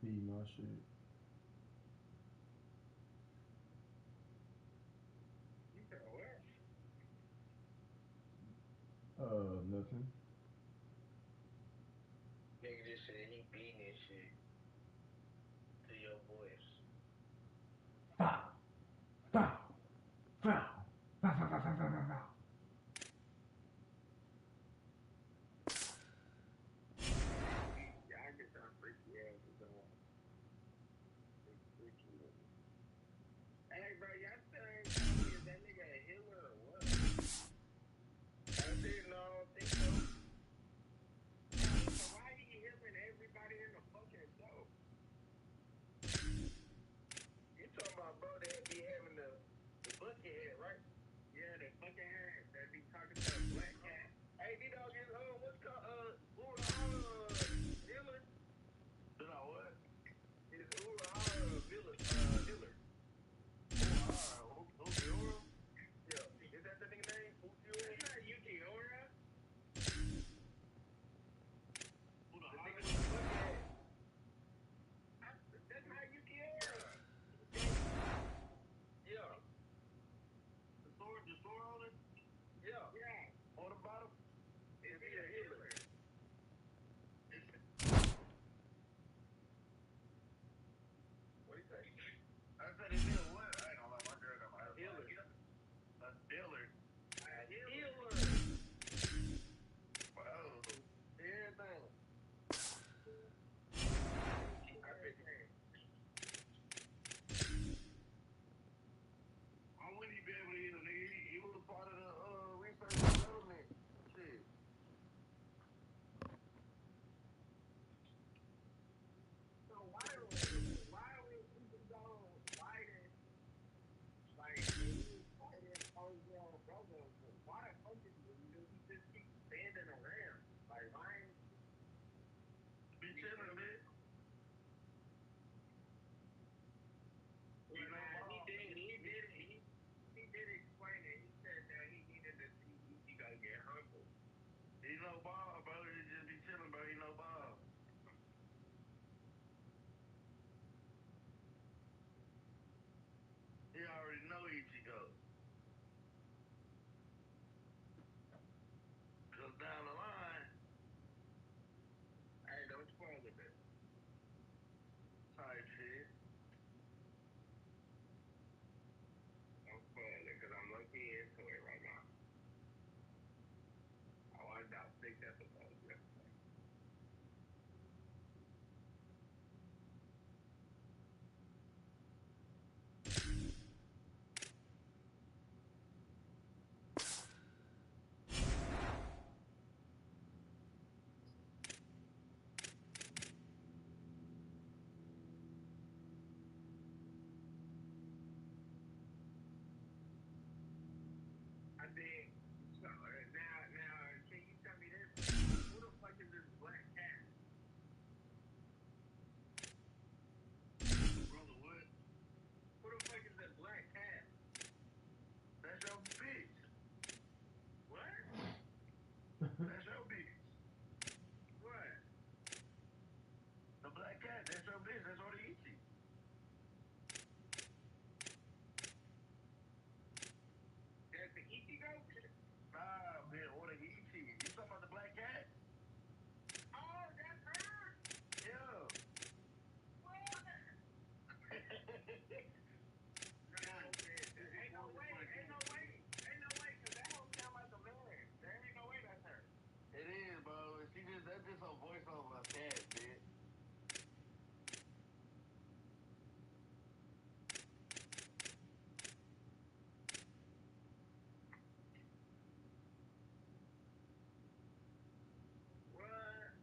Eat my shit. You said what? Nothing. Nigga just said he beating this shit to your voice. Foul. Foul. Foul. Foul. Foul. Foul. Foul. Foul. Foul. Y'all get some freaky asses on. Freaky niggas. Hey, bro, y'all still ain't telling me if that nigga a healer or what? I said, no, I don't think so. So why he healing everybody in the fucking show? You talking about, bro, they be having the bucket head, right? Yeah, the fucking head that be talking to a black cat. Hey, D-Dog is, what's called, Diller? Did I what? It's Urahara Hiller. Ukiura? Yeah. Is that the nigga name? Ukiura? It's not Ukiura. The nigga with the bucket head. That's not Ukiura. Yeah. The sword on it? Yeah. Yeah. On the bottom? Is he a healer? What do you say? I said he's a what? I ain't gonna lie, my girl got my healer. A dealer. A healer. Wow. Everything. I bet why wouldn't he be able to heal a nigga? He was a part of the research and development shit. So why would people go fighting like he fighting OGL brother? Why the fuck did he just keep standing around? Like why ain't be chilling, bitch? He did explain it. He said that he needed to see Ichigo get humble. He no ball, bro. He just be chilling, bro. He no ball. He already know Ichigo. Cause down the line, hey, don't spoil it, man. Type shit. Don't spoil it, cause I'm lucky into it right now. I watched about 6 episodes yesterday. I did. So now, can you tell me this? Who the fuck is this black cat? Brother, what? Who the fuck is this black cat? That's your bitch. What? That's your bitch. What? The black cat, that's your bitch. That's what he eats you. That's the Ichigo? Nah, man, what a Ichi. You talking about the black cat? Oh, that's her? Yeah. What? Nah, ain't no way, cause that don't sound like a man. There ain't no way that's her. It is, bro. That's just her voice over a cat, bitch. What?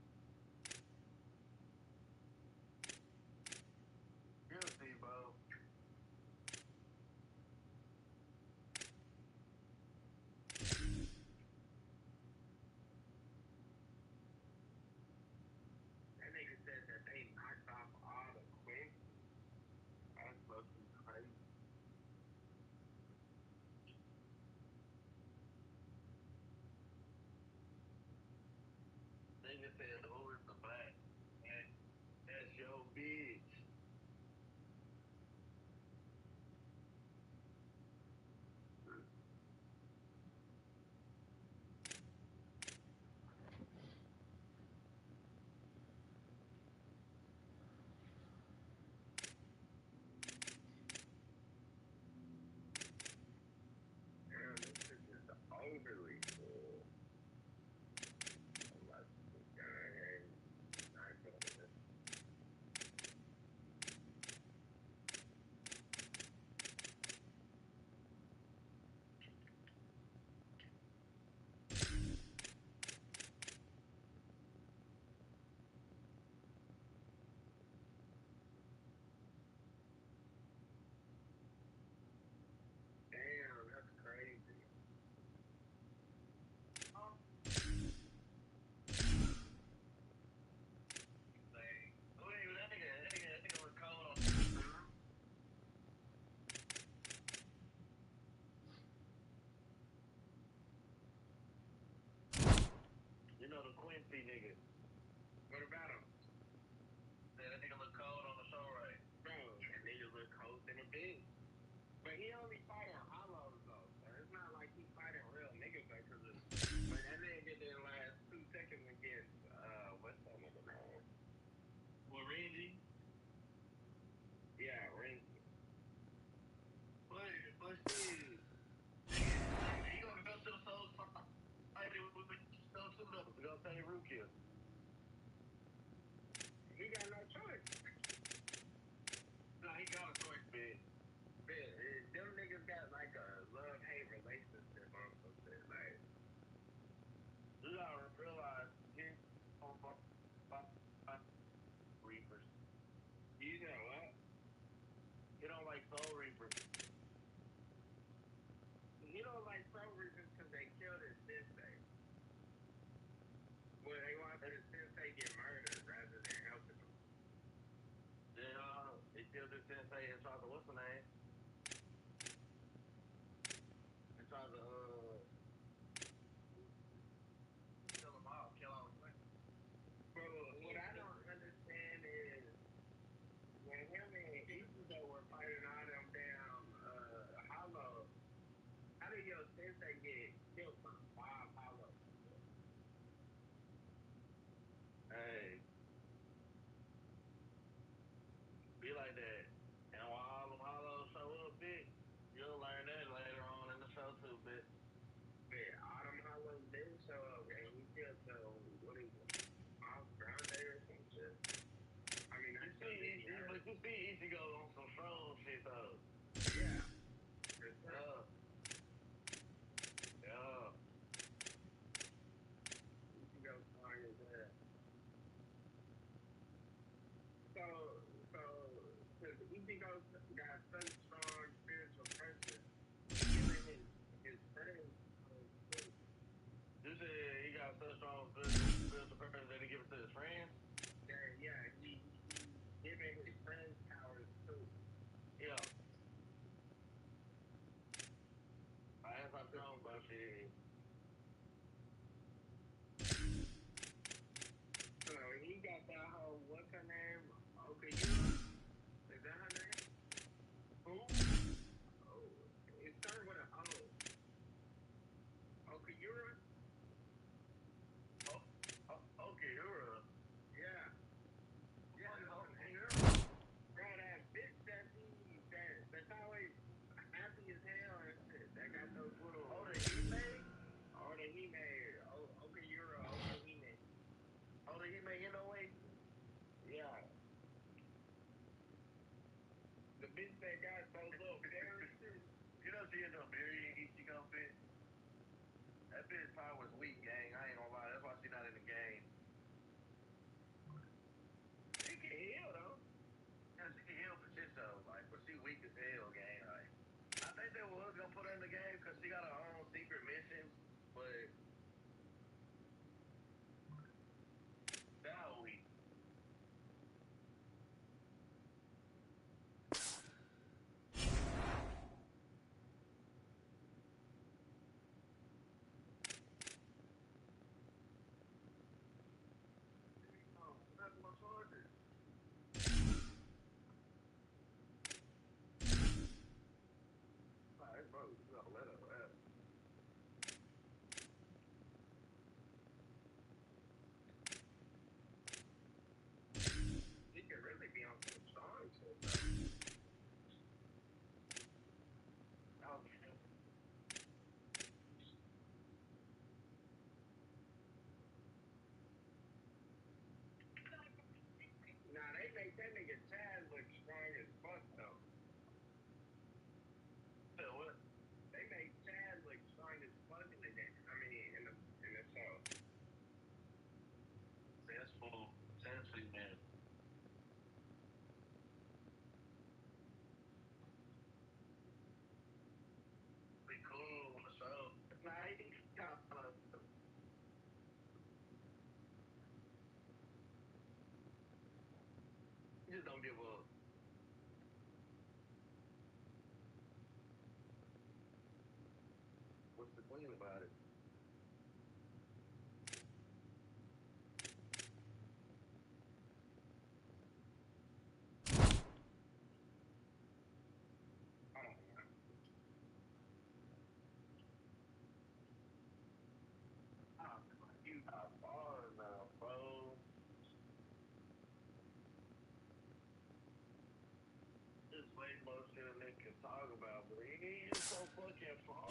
You'll see, bro. That nigga said that they knocked off all the quests. That's fucking crazy. Nigga said, who is the black? That's your bitch. UFC nigga. What about him? That nigga look cold on the show, right? Bro, that nigga look cold in a bitch. But he only fighting hollows though, so it's not like he fighting real niggas though, cause when that nigga didn't last 2 seconds against what's that nigga name? Well, Renji? Yeah, Renji. But shit. He gonna go to the soul fight with Stone Two though. We gonna say Rukia. He got no choice. No, he got a choice, bitch. Them niggas got like a love-hate relationship on some shit. Like, You gotta realize his Reapers. you know what? He don't like Soul Reapers. He don't like Pro Reapers because they killed his sensei. Well, they want his sensei get murdered rather than helping him. Yeah, he killed his sensei and tried to, what's the name? He tried to, kill him off, kill all his friends. But what I don't understand is when him and Ichigo were fighting all them damn hollows, how did your sensei get killed from 5 hollows? Hey. Be like that. And while all them hollows show up, bitch, you'll learn that later on in the show too, bitch. But all them hollows didn't show up, and he killed the, what is it, off ground day or some shit. I mean, You see Ichigo on some strong shit though. Yeah. Yeah. Yeah. Ichigo strong as that. So, because Ichigo got such strong spiritual presence, he giving his friends too. You said he got such strong spiritual purpose that he give it to his friends? Yeah, he giving his friends powers too. Yeah. I ain't talking strong about shit. So he got that whole, what's her name? Okayura? Is that her name? Who? Oh, it started with an O. Okayura? Okayura? Yeah. Yeah, that's her name. Bro, that bitch that's always happy as hell and shit. That got those little. Oh, the Hime? Oh, the Hime. Okayura, Okahime. Oh, the Hime Inoue? Yeah. The bitch that got those little berries too. You know she ended up burying Ichigo, bitch? That bitch power was weak, gang. I ain't gonna lie. That's why she not in the game. She can heal though. Yeah, she can heal for shit though, like, but she weak as hell, gang. Like, I think they was gonna put her in the game because she got her own secret mission, but that hoe weak. Oh, that's my charger. Alright, bro, you gotta let her rap. She could really be on some strong shit. Okay. Nah, they make that nigga Chad look strong as fuck though. So what? They make Chad look strong as fuck in the game. I mean, in the show. That's full. Essentially, man. Be cool on the show. Nah, he kind of. He just don't give up. What's the queen about it? way more shit a nigga can talk about, but he is so fucking far.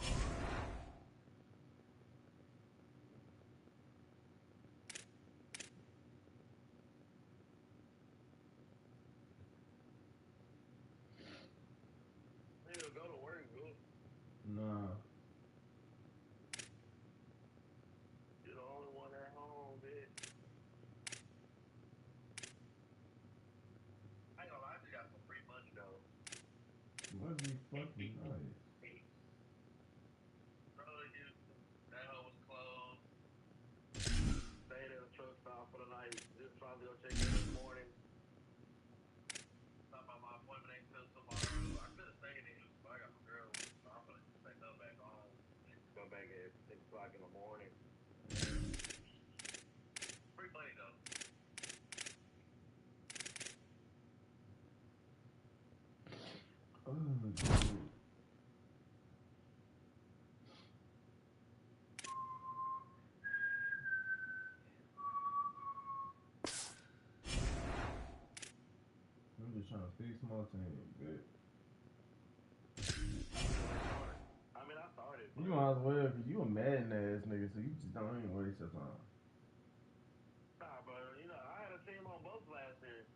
Nigga go to work, good. Nah. You're the only one at home, bitch. I ain't gonna lie, I just got some free money though. Must be fucking nice. Bro, that hoe was closed. Stayed at a truck stop for the night. Just probably go check in this morning. Talk about my appointment ain't till tomorrow. I could have stayed in Houston, but I got my girl. So I'm gonna take her back home. Go back at 6 o'clock in the morning. Free money though. Oh, dude. I'm just trying to fix my team, bitch. I mean, I started. You might as well, cause you a Madden ass nigga, so you just don't even waste your time. Nah, bro. You know, I had a team on both last year.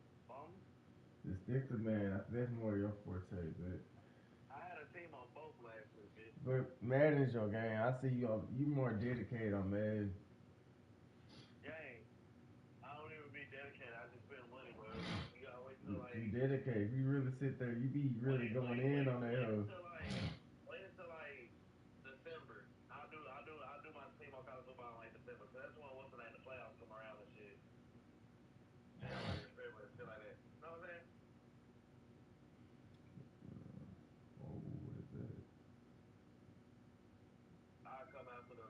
Just stick to man. That's more your forte, bitch. I had a team on both last year, bitch. But Madden's your game. I see you more dedicated on Madden. Gang, I don't even be dedicated. I just spend money, bro. You gotta wait till like. You dedicate. If you really sit there, you be really going in on that hoe. Wait until like December. I'll do my team on college football in like December. So that's when what's the name? The playoffs come around and shit. January, February, shit like that. You know what I'm saying? Oh, what is that? I'll come after the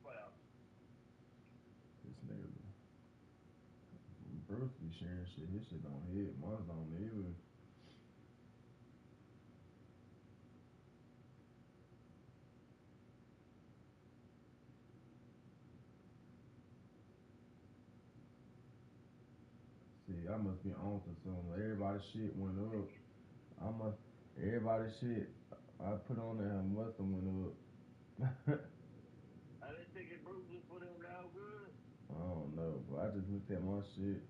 playoffs. This nigga. Bruce be sharing shit. His shit don't hit. Mine don't either. See, I must be on to something. Everybody's shit went up. Everybody's shit I put on there must have went up. I didn't think it Bruce just put him down good. I don't know, but I just looked at my shit.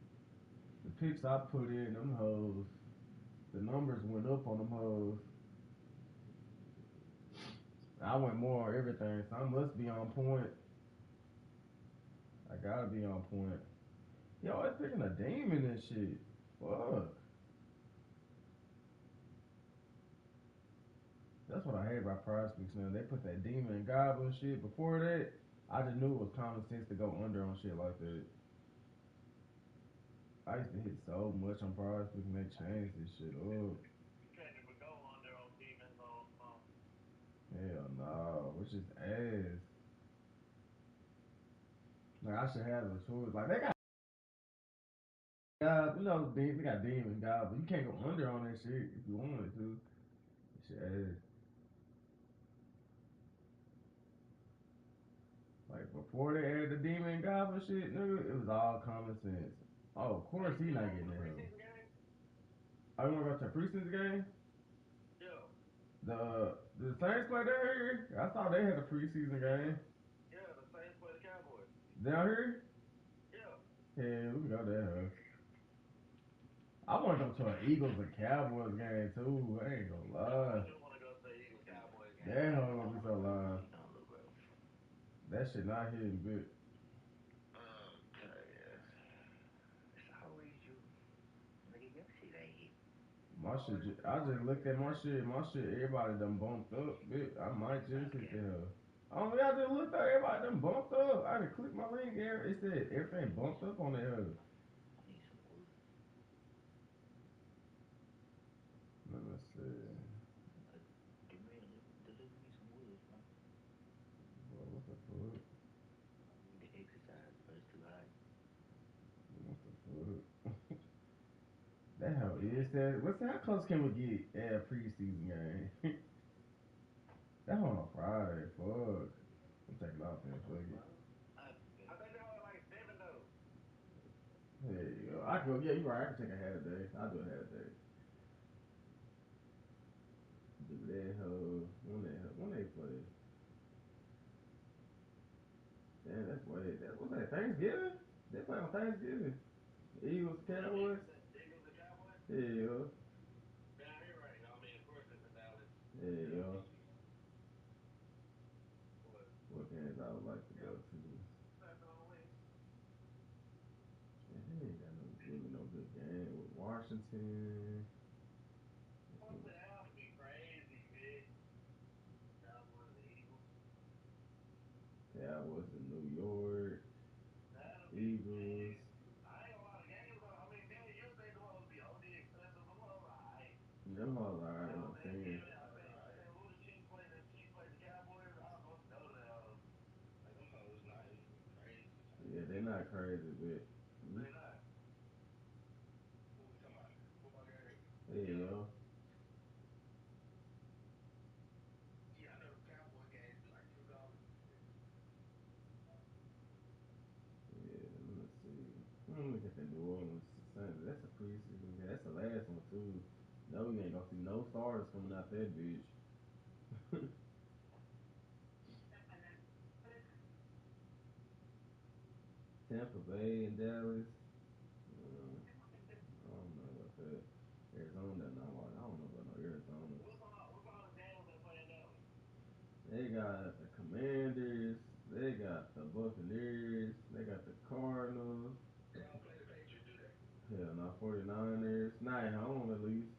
The picks I put in, them hoes, the numbers went up on them hoes. I went more on everything, so I must be on point. I gotta be on point. Yo, it's picking a demon and shit. Fuck. That's what I hate about Prize Picks now. They put that demon and goblin shit. Before that, I just knew it was common sense to go under on shit like that. I used to hit so much on Prize Picks and they changed this shit up. You can't even go under on demons on. Hell no, which is ass. Like I should have the choice. Like they got God, you know, they got demon God, but you can't go under on that shit if you wanted to. Shit ass. Like before they added the demon goblin shit, nigga, it was all common sense. Oh, of course he not getting that hell. Oh, you wanna go to the preseason game? Yeah. The Saints play down here. I thought they had a preseason game. Yeah, the Saints play the Cowboys. Down here? Yeah. Yeah, we can go there. I want to go to an Eagles and Cowboys game too. I ain't gonna lie. I do want to go to the Eagles Cowboys game. Damn, I'm gonna be so live. That shit not hitting good. My shit, I just looked at my shit. My shit, everybody done bumped up. Bitch, I might just hit the hell. Oh, yeah, I just looked at everybody done bumped up. I done clicked my link there. It said everything bumped up on the hell. Let me see. Well, what the fuck? What the fuck? That hell is that. What's how close can we get at a preseason game? That on a Friday. Fuck. I'm taking off then. Fuck it. I think they were like 7 though. Hey, yo, I can go. Yeah, you right. I can take a half a day. I'll do a half a day. do that hoe. When they play. Damn, that's way. That was that Thanksgiving. They play on Thanksgiving. Eagles, Cowboys. Eagles and Cowboys? Yeah. Yeah, you're right. I mean, of course it's in Dallas. Yeah. What? What games I would like to go to? That's the only way. Man, they ain't got no really no good game with Washington. Fuck that would be crazy, bitch. Cowboys and Eagles. Cowboys in New York. That'll be Eagles. I ain't gonna lie, the games are, I mean, man, you think the ones would be OD expensive, but those are alright. Them hoes alright, On I'm saying. Thanksgiving, I think who the Chiefs play, the Cowboys, I'm supposed to go to that. Like, them hoes not even crazy. Yeah, they're not crazy, but They not. What we talking about? Football game? yeah. Yeah, I know the Cowboy games be like $2. Yeah, let me see. Look at the New Orleans Saints. That's a preseason game. That's the last one too. No, you ain't gonna see no stars coming out that bitch. Tampa Bay and Dallas. I don't know about that. Arizona, no, I don't know about no Arizona. What's all the games they play in Dallas? They got the Commanders. They got the Buccaneers. They got the Cardinals. They don't play the Patriots, do they? Hell no, 49ers. Not at home at least.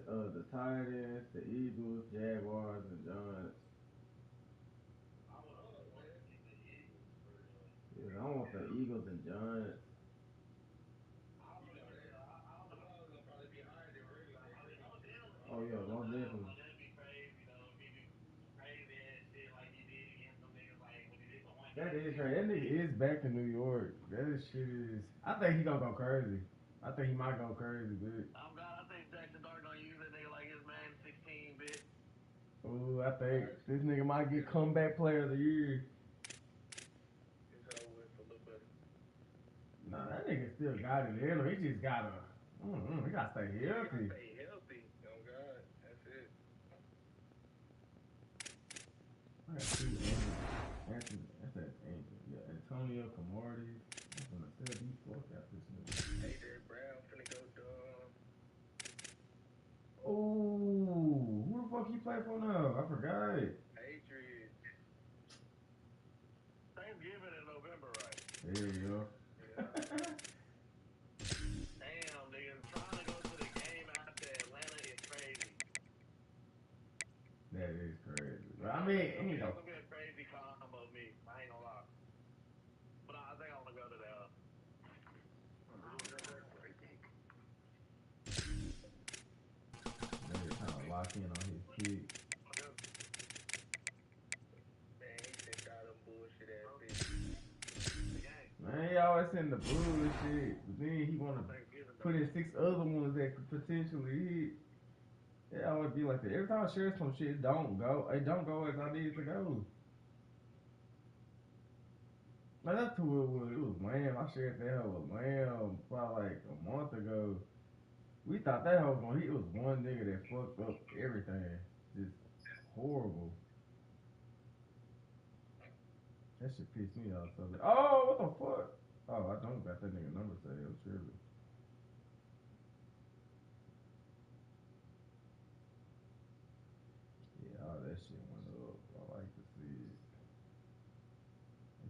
The Titans, the Eagles, Jaguars, and Giants. I would have wanted to see the Eagles for real. Yeah, I want the Eagles and Giants. I don't know. Them hoes gonna probably be higher than regular. I'm down with Oh yeah, Eagles. most definitely. Like, that'd be crazy though. If he do some crazy ass shit like he did against them niggas, like when he did the one That game. is crazy. That nigga is back in New York. That shit is. I think he gonna go crazy. I think he might go crazy, bitch. I'm God. I think Jackson Dart gonna use that nigga like his man 16 bit. Ooh, I think this nigga might get comeback player of the year. It's over with for a little bit. Nah, that nigga still got it in him. He just gotta. He gotta stay healthy. Stay healthy. Oh God, that's it. I got two Anthony. That's Anthony. Yeah, Antonio Camardi. I'm gonna say he fuck out this nigga. AJ Brown finna go dumb. Oh, who the fuck he play for now? I forgot. Patriots. Thanksgiving in November, right? There you go. Yeah. Damn, nigga, trying to go to the game after Atlanta is crazy. That is crazy. But I mean, It's gonna be a crazy combo of me. I ain't gonna lie. But I think I wanna go to that. Nigga trying to lock in on his pick. Man, he sent out them bullshit ass bitches. Man, he always send the bullshit. But then he wanna put in 6 other ones that could potentially hit. It always be like that. Every time I share some shit, it don't go as I need it to go. Like that's who it was. It was Lamb. I shared that hoe with Lamb probably like a month ago. We thought that hoe was gonna hit. It was one nigga that fucked up everything. Just horrible. That shit pissed me off so bad. Oh, what the fuck? Oh, I don't got that nigga number saved. I'm tripping. Yeah, all that shit went up. I like to see it.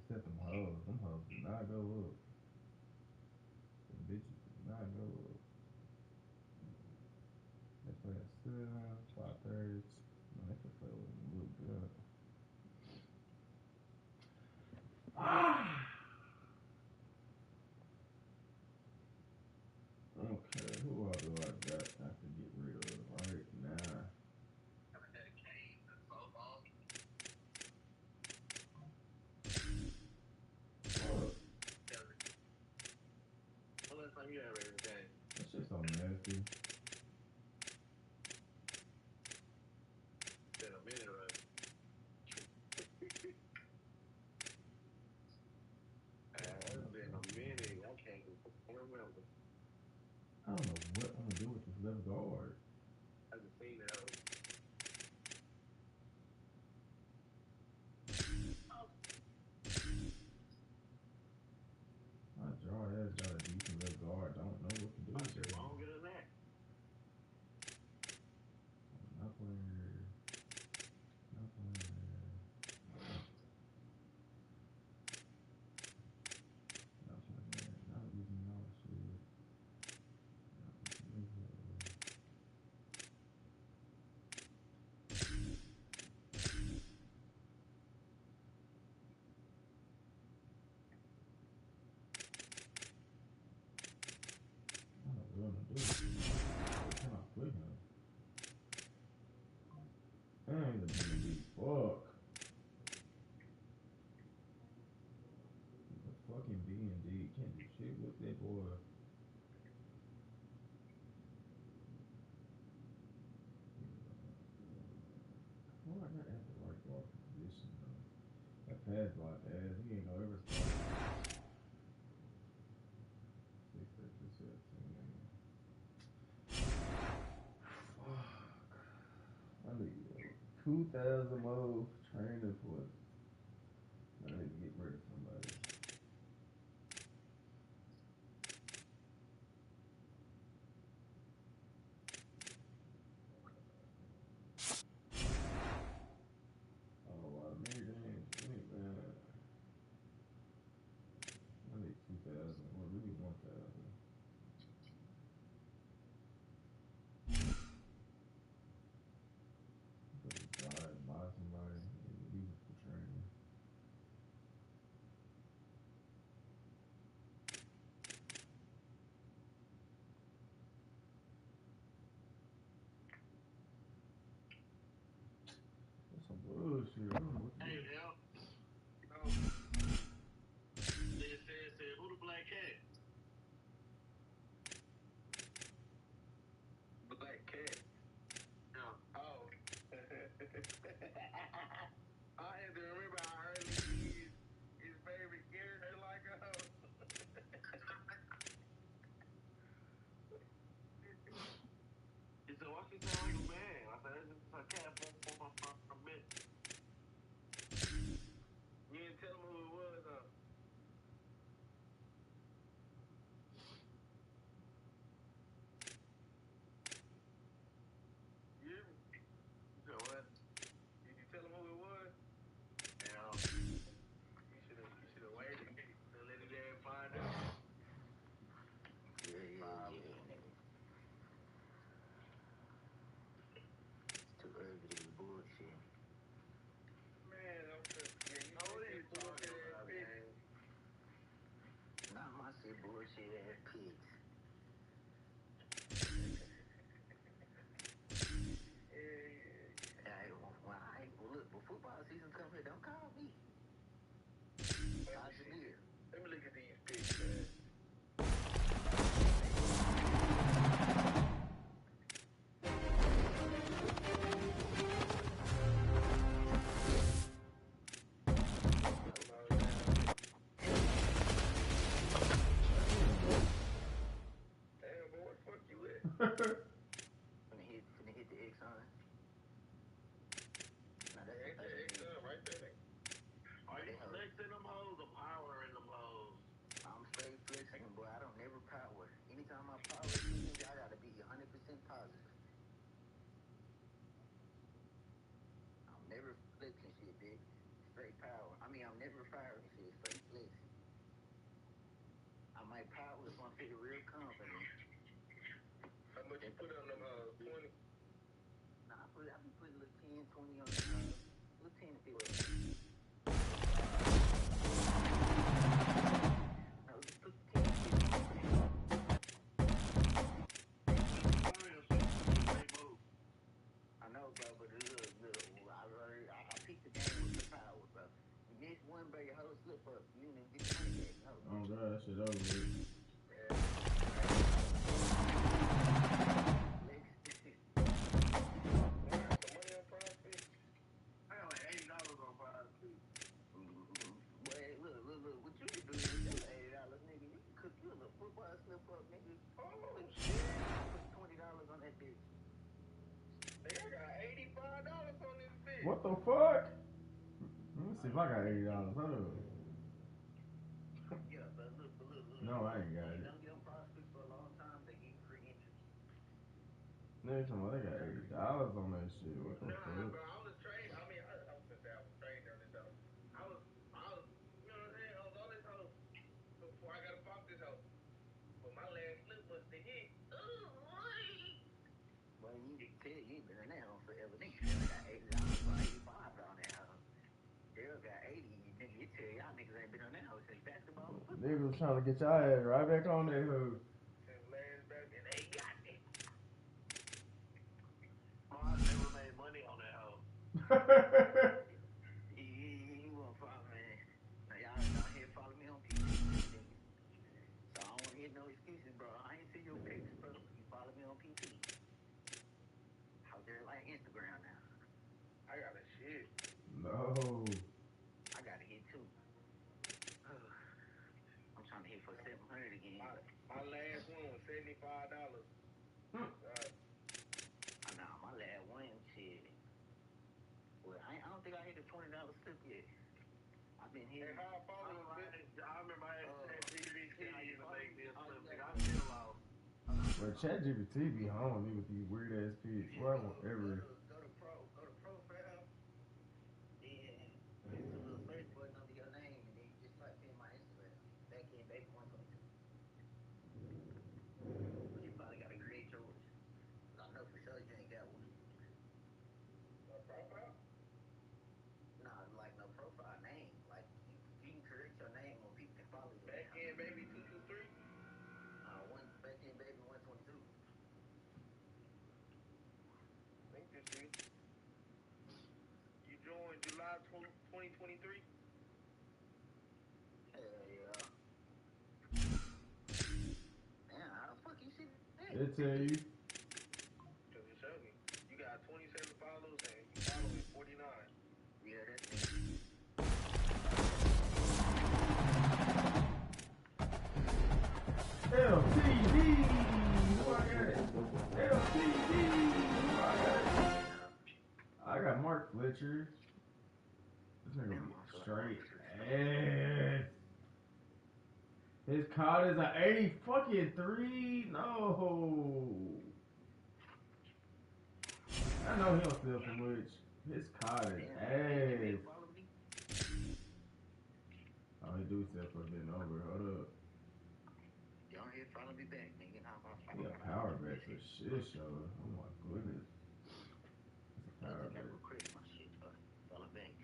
Except them hoes. Them hoes did not go up. Them bitches did not go up. They play at 7, 5:30. No, they could play with a little bit. Ah! Okay, who all do I got? I have to get rid of right now. What? Unless I'm you ever in the game. That shit's so nasty. Been a minute, right? It's been a minute. I can't remember. I don't know what I'm gonna do with this left guard. I haven't seen that. that boy. Why I got at the right guard position though? That pass block ass. He ain't gonna ever start. 6-17. I need 2,000 more training points. I need to get rid of somebody. Oh, wow, maybe I need 2,000. Well, we need 1,000. Buy somebody and use it for training. That's some bullshit. I don't know what to Hey, do. L. They said, who the black cat? Black cat. Yeah. Oh. I had to remember how early he is his favorite character like a hoe. He said, why she sound like a man? I said, that's just a cat from me. You didn't tell him who it was, huh? You hear me? You said, what? Did you tell him who it was? Yeah. You should have waited to let his dad find out. Yeah. It's too early to be bullshit. Man, I'm just you Oh, think they that bullshit talking ass about, bitch. man. Not my shit bullshit ass pigs. Well, look, when football season come here, don't call me. How's it live? Let me look at these pics, man. Damn, boy, what the fuck you with? Finna hit the X on. Now that's Ain't that X right there? Are you flexing them hoes or powering them hoes? I'm straight flexing, boy. I don't never power. Anytime I power shit, I gotta be 100% positive. I'm never flexing shit, bitch. Straight power. I mean, I'm never firing shit. Straight flexing. I might power if I'm fit a real company. How much you put on them 20? Nah, I be putting a little 10, 20 on them, little 10 to 15. No, just put 10 to 15. I know, bro, but look, I peaked the game with the power, bro. You miss one, bro, your whole slip up. You didn't even get the money back. No. Oh, God, that shit over with. I got like $80 on Prize Picks. Boy, look, what you can do is that $80, nigga. You can cook you a little football slip up, nigga. Put $20 on that bitch. Nigga, I got $85 on this bitch. What the fuck? Let me see if I got $80. Hold on. Yeah, but look. No, I ain't got You it. don't get on prospects for a long time, they give you free entry. Next time, they got $80 on that shit. What the Nah, fuck? bro, I was trading. I mean, I was gonna say I was trading on this hoe. I was, you know what I'm saying? I was on this hoe before I got to pop this hoe. But my last slip was the hit. Ooh, Well, you can tell you ain't been in that home forever. Nigga said I got $80 or 85 on that house. Daryl got 80. Nigga, you tell y'all niggas ain't been on that house since basketball. Niggas was trying to get your ass right back on that hoe. since last back, and they got me. I never made money on that hoe. You want to follow, man. Now, y'all here follow me on PC. So I don't want to for $700 again. My last one was $75. Nah, my last one shit. Well, I don't think I hit the $20 slip yet. I've been hitting. Hey, how I follow you, bitch? I remember I had ChatGPT used to make me a slip. Nigga, I got still lost. But ChatGPT be haunting me with these weird ass pics. Why won't ever? Go to profile, then there's a little search button under your name, and then you just type in my Instagram. Back in baby 122. You probably gotta create yours. I know for sure you ain't got one. My profile? Nah, like no profile name. Like you can create your name when people can follow you. Back in baby 223? Back in baby 122. I think this is. You joined July 2023? Hell yeah. Man, how the fuck you see that? They tell you. Because it showed me. You got 27 followers and you following 49. Yeah, that's me. LTD! Who I got it? LTD! Who I got it? I got Mark Fletcher. This nigga be straight ass. His card is an 83. No. I know he don't steal for much. His card is ass. Oh, he do steal for a bit over. Hold up. Y'all here follow me back, nigga. He a power back for shit show. Oh my goodness. It's a power back. My shit, follow back.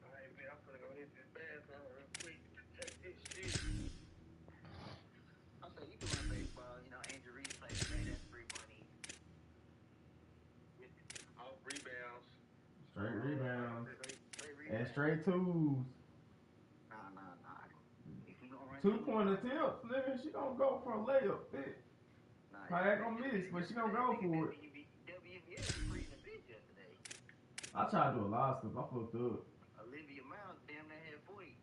Alright, man, I'm gonna go hit this bathroom real quick. Check this shit. I say you can run baseball, Andrew Reed plays today, that's free money. Off rebounds. Straight rebounds. Straight And rebounds. straight twos. Nah. If you gonna run 2-point attempts, nigga. She gonna go for a layup, bitch. I ain't gonna miss, but she gonna go for it. WNBA free the bitch yesterday. I tried to do a lot of stuff. I fucked up. Olivia Miles damn near had 40.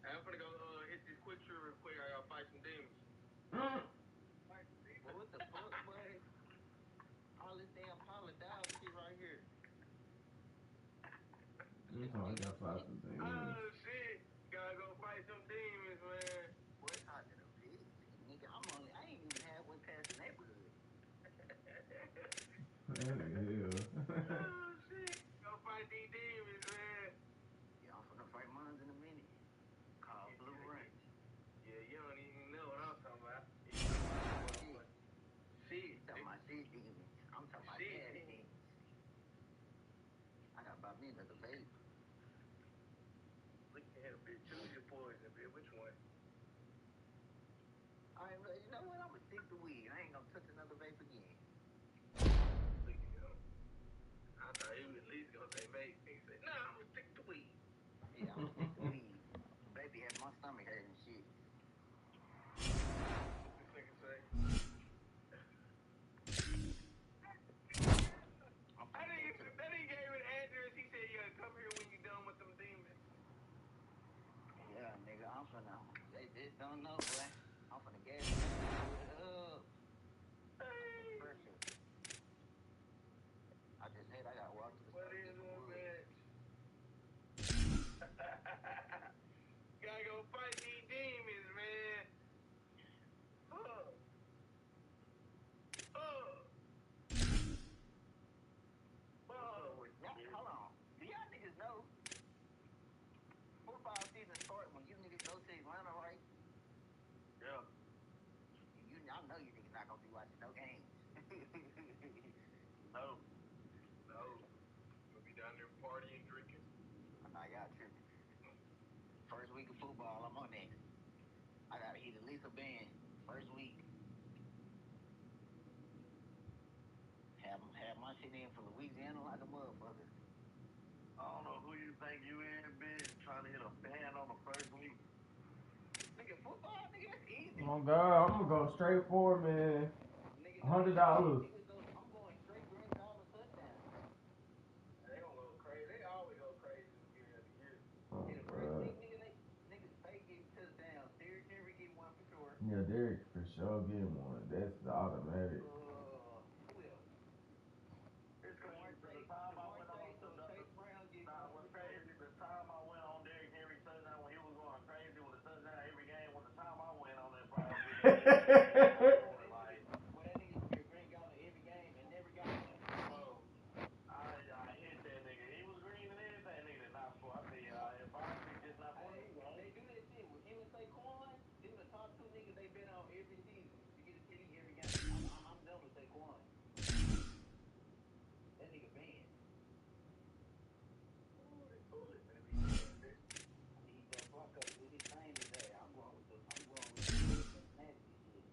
I'm gonna go hit this quick trip real quick. I gotta fight some demons. Well, what the fuck, boy? All this damn Paula Dow shit right here. I gotta fight some demons. Oh shit! Gotta go fight some demons, man. Boy, it's hot to the bitch. Nigga, I ain't even halfway past the neighborhood. Hell. Oh shit! Go fight these demons, man. Yeah, I'm finna fight mines in a minute. Call Blue Ranch. Yeah, you don't even know what I'm talking about. Shit. Talking about shit demons. I'm talking about gas demons. I gotta buy me another vape. Look at him, bitch. Choose your poison, bitch. Which one? You know what? I'm gonna stick to weed. I ain't gonna touch another vape again. Look at him. I thought he was at least gonna say vape. He said, nah, I'm gonna stick to weed. Yeah, I'm gonna stick to weed. Baby had my stomach hurt and shit. What this nigga say? That nigga gave it address. He said, yeah, come here when you done with them demons. Yeah, nigga, I'm finna. They just don't know, boy. I'm finna gas it up. Hey. Pressure. I just hate I gotta walk to the What store. is it, bitch? Gotta go fight these demons, man. Hold on. Do y'all niggas know football season start when you niggas go to Atlanta, right? Yeah. I know you niggas not gonna be watching no games. No. We'll be down there partying, drinking. Nah, y'all tripping. First week of football, I'm on that. I gotta hit at least a band. First week. Have my shit in for Louisiana like a motherfucker. I don't know who you think you is, bitch, trying to hit a band on the first week. Nigga, football, nigga, that's easy. Oh God, I'm gonna go straight for it, man. $100. I'm going straight $100 touchdown. They gonna go crazy. They always go crazy at the beginning of the year. Oh In the first God. week, that nigga used to get green goblin every game and never got one. I hit that nigga. He was green and everything. Nigga did not score. I said, yeah, if I just not for Hey, me, right? they do that shit with him and Saquon. Them the top two niggas they been on every season to get a TD every game. I'm done with Saquon. That nigga banned. I need that Flacco to do his thing today. I'm going with the nasty shit.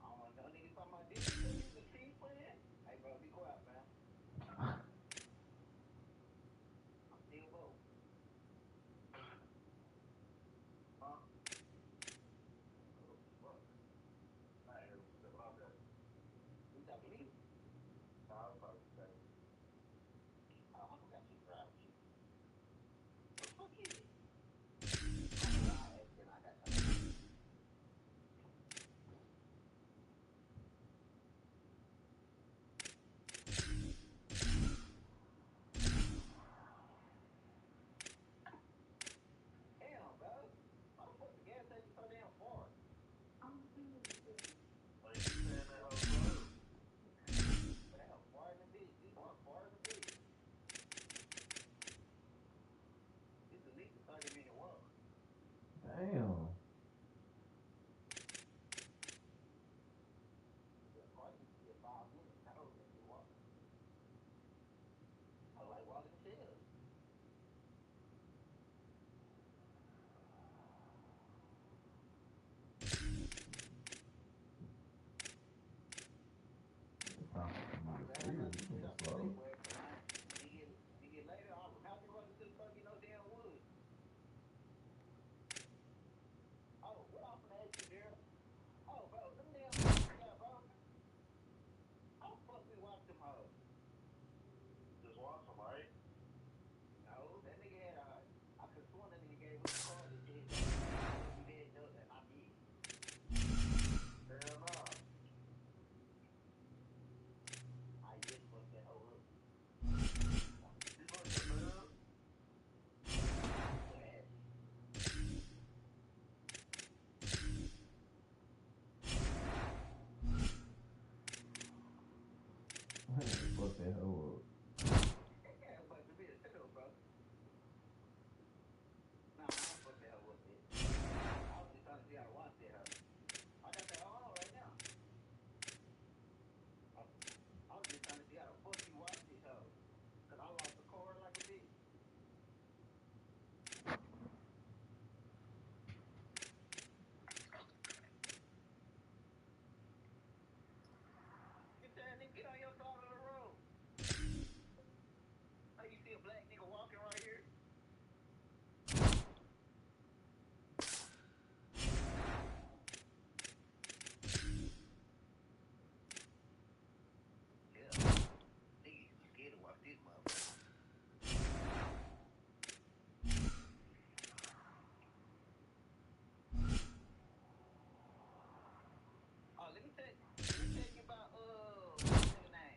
I don't know niggas talking about this. This the team playing. Hey bro, be quiet, man. I'm still low. Huh? Oh, fuck. I ain't heard shit about that. You talking to me? Nah, I was about to say. Oh, I forgot you drive you. What the fuck is it? I know why I asked and I got time. Damn, bro. Why the fuck the gas station so damn far? Like, you saying that whole club? But that hell far in the bitch. This one far in the bitch. This at least a 30-minute walk. Damn. Yeah, probably used to be a 5 minutes. I don't think you walk. I like walking shells. I'm glad I know you shop for this way. You get later, I'm out the road to the store, get no damn wood. Oh, what I'm finna ask you, Daryl? Oh, bro, them damn yeah, bro. How the fuck we watch them hoes? Just watch them, right? No, that nigga had I could sworn that nigga gave us a call that said that we did and I did. Hell nah. I just fucked that hoe up. You fucked your man up? Bad. Fuck that hoe up. Yeah, fuck the bitch too, bro. Nah, I ain't fucked that hoe up, bitch. I was just trying to see how to watch that hoe. I got that on right now. I was just trying to see how the fuck you watch this hoe. Cause I lost the cord like a bitch. Get that nigga, get on your side of the road. Oh, you see a black nigga walking right here? Yeah. Nigga, you scared to walk this motherfucker. Oh, let me tell you about what's his name?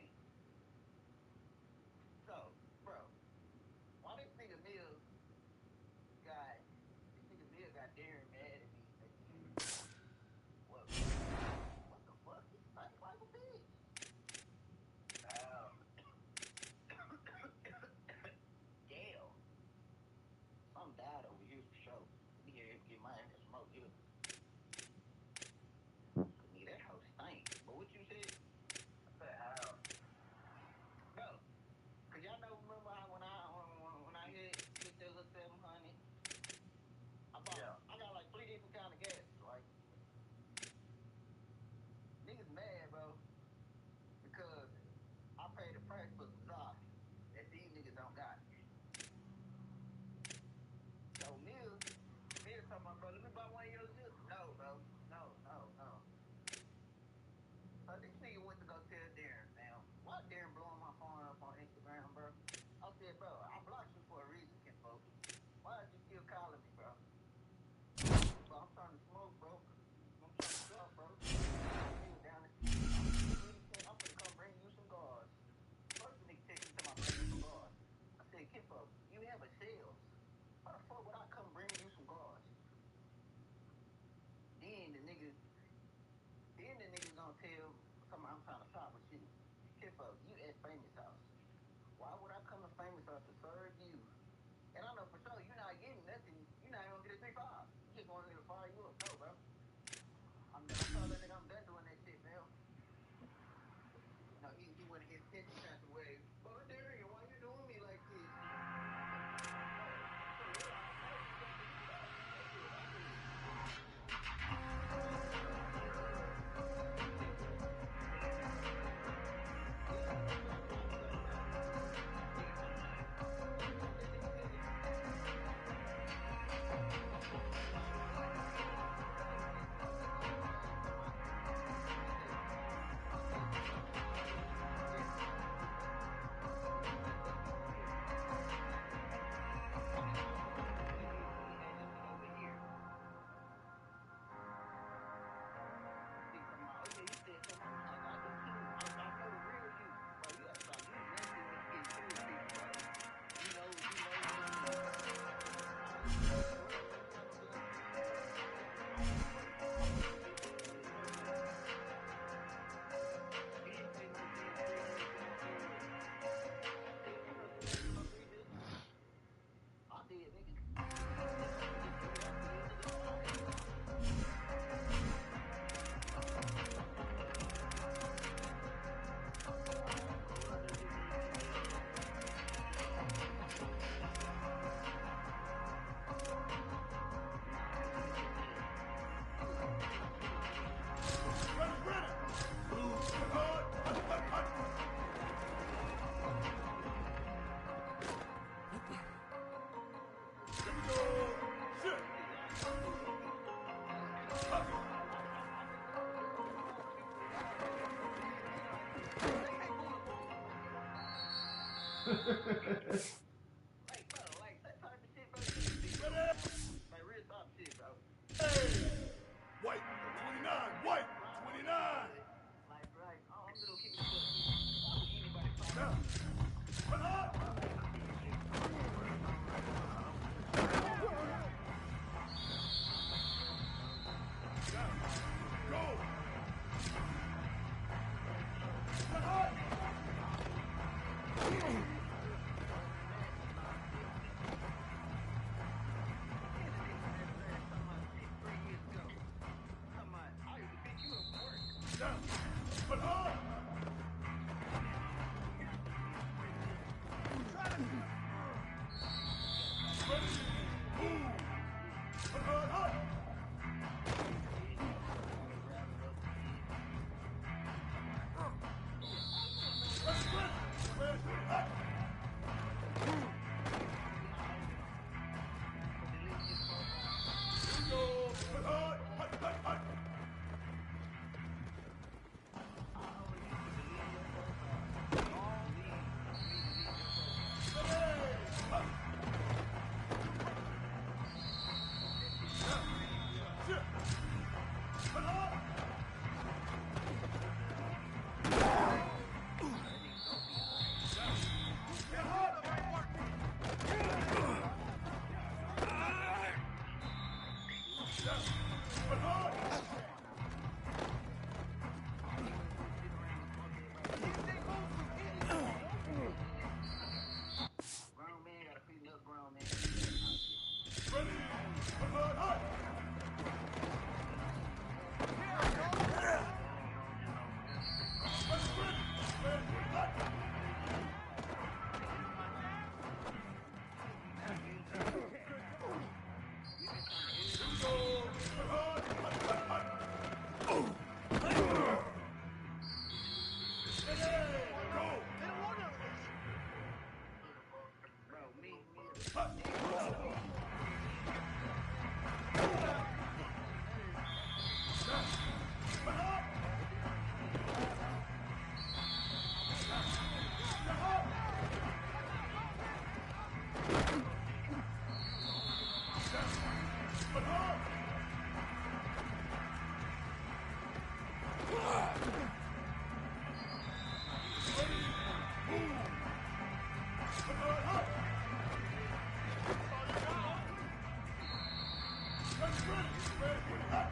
serve you. And I know for sure you're not getting nothing. You're not even gonna get a 3-5. You just want me to fire you up, no, bro. I'm done. I told that nigga I'm done doing that shit, man. No, he went his tension type of way. But Darian, why you doing me like this? Like, bro, like that type of shit, bro. Like real top shit, bro. Hey! White 29, white 29. Like, oh, I'm gonna keep it anybody. Now, run hard. Now, go. Run hard. Down. Run hard. Ready. Move. Run hard, hard. Let's sprint. Ready, hot. Here we go. Run hard. Hot, hot, hot. Grown man gotta feed another grown man. Ready. Run hard, hot. Let's sprint. Ready, hot. Here we go. Run hard. Hot, hot, hot. Oh. Ready. Go. Bro, me. Hot. Run hard. Run hard. Ready. Move. Run hard, hot. Let's ready. Ready, hot.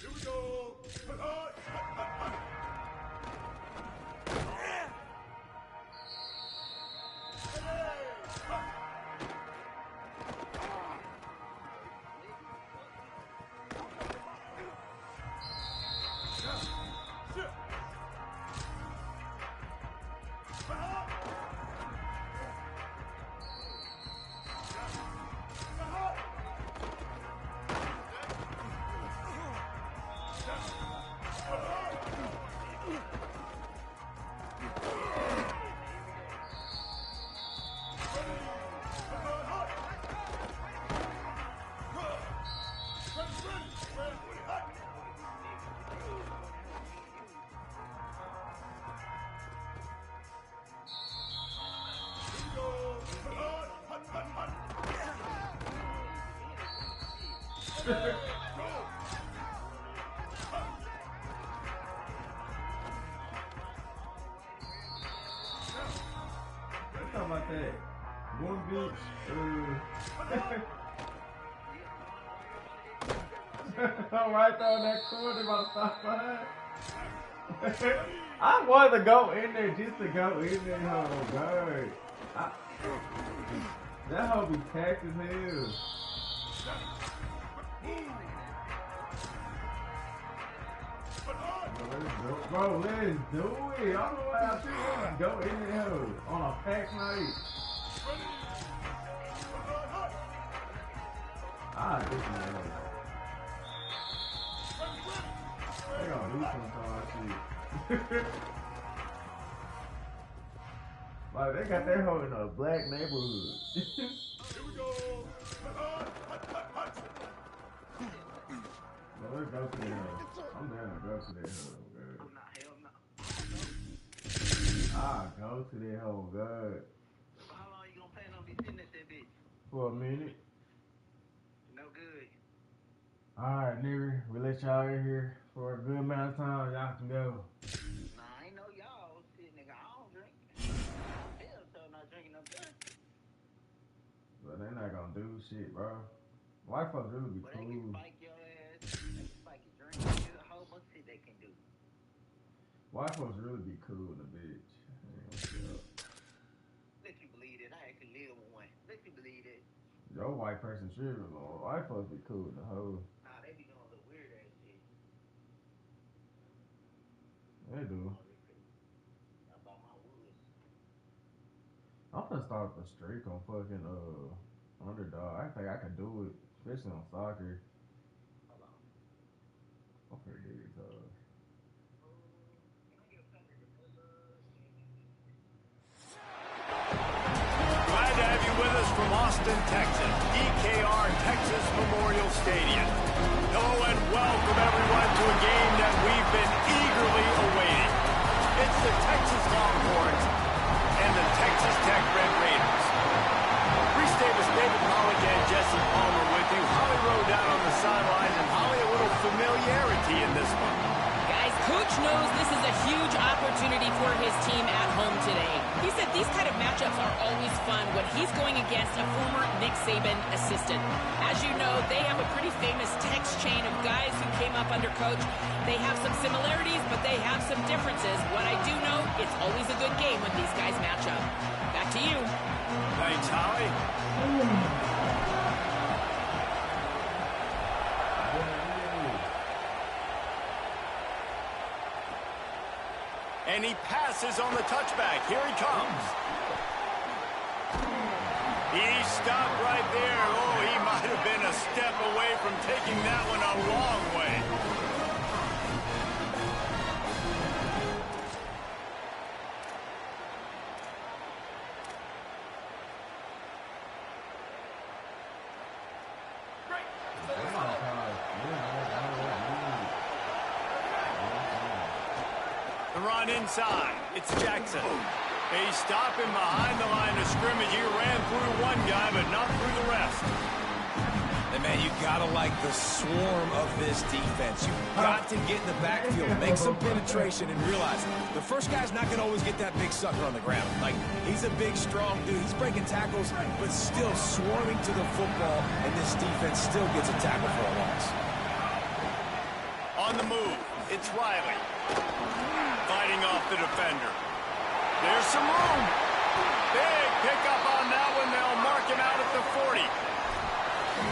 Here we go. Run hard. Hot, hot, hot. Let's talk about that. One bitch. I'm right there in that corner about to stop behind. I wanted to go in there just to go in there. Oh, God. That hoe be packed as hell. Bro, let's do it. I don't know why I should go in there hoe on a packed night. Do some they gonna do some shit. Like, they got that hoe in a black neighborhood. Here we go. Well, let's go to that hoe. I'm down to go to that hoe, God. I'll go to that hoe, God. How long you gonna plan on me sitting at that bitch? For a minute. No good. Alright, nigga, we let y'all in here for a good amount of time. Y'all can go. Nah, I ain't know y'all. Shit, nigga, I don't drink. Hell, so I'm not drinking no good. But they not gonna do shit, bro. White folks really be But they can cool. spike your ass. They can spike your drink. There's a whole bunch of shit they can do. White folks really be cool in the bitch. Let you believe it. I actually live with one. Let you believe it. Your white person tripping, Lord. White folks be cool in the hoe. Nah, they be doing a little weird ass shit. They do. About my woods. I'm gonna start up a streak on fucking underdog. I think I can do it, especially on soccer. Hold on. I'm pretty good at Glad to have you with us from Austin, Texas, DKR Texas Memorial Stadium. Hello and welcome everyone to a game that we've been eagerly awaiting. It's the Texas Longhorns and the Texas Tech Red Raiders. Reese Davis, David Pollock, and Jesse Palmer with you. Holly Rowe down on the sidelines, and Holly, a little familiarity in this one. Guys, Coach knows this is a huge opportunity for his team at home today. He said these kind of matchups are always fun when he's going against a former Nick Saban assistant. As you know, they have a pretty famous Tex chain of guys who came up under Coach. They have some similarities, but they have some differences. What I do know, it's always a good game when these guys match up. Back to you. Thanks, Holly. And he passes on the touchback. Here he comes. He stopped right there. Oh, he might have been a step away from taking that one a long way. The run inside. It's Jackson. He's stopping behind the line of scrimmage. He ran through one guy, but not through the rest. And man, you gotta like the swarm of this defense. You've got to get in the backfield, make some penetration, and realize the first guy's not gonna always get that big sucker on the ground. Like, he's a big, strong dude. He's breaking tackles, but still swarming to the football, and this defense still gets a tackle for a loss. On the move, it's Riley. Fighting off the defender. There's some room. Big pickup on that one. They'll mark him out at the 40.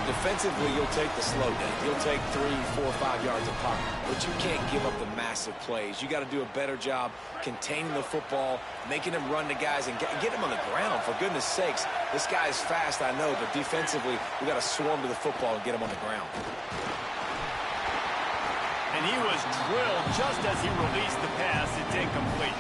Defensively, you'll take the slow day. You'll take 3, 4, 5 yards of pocket, but you can't give up the massive plays. You got to do a better job containing the football, making him run to guys, and get him on the ground. For goodness sakes, this guy is fast, I know, but defensively, we got to swarm to the football and get him on the ground. And he was drilled just as he released the pass. It's incomplete.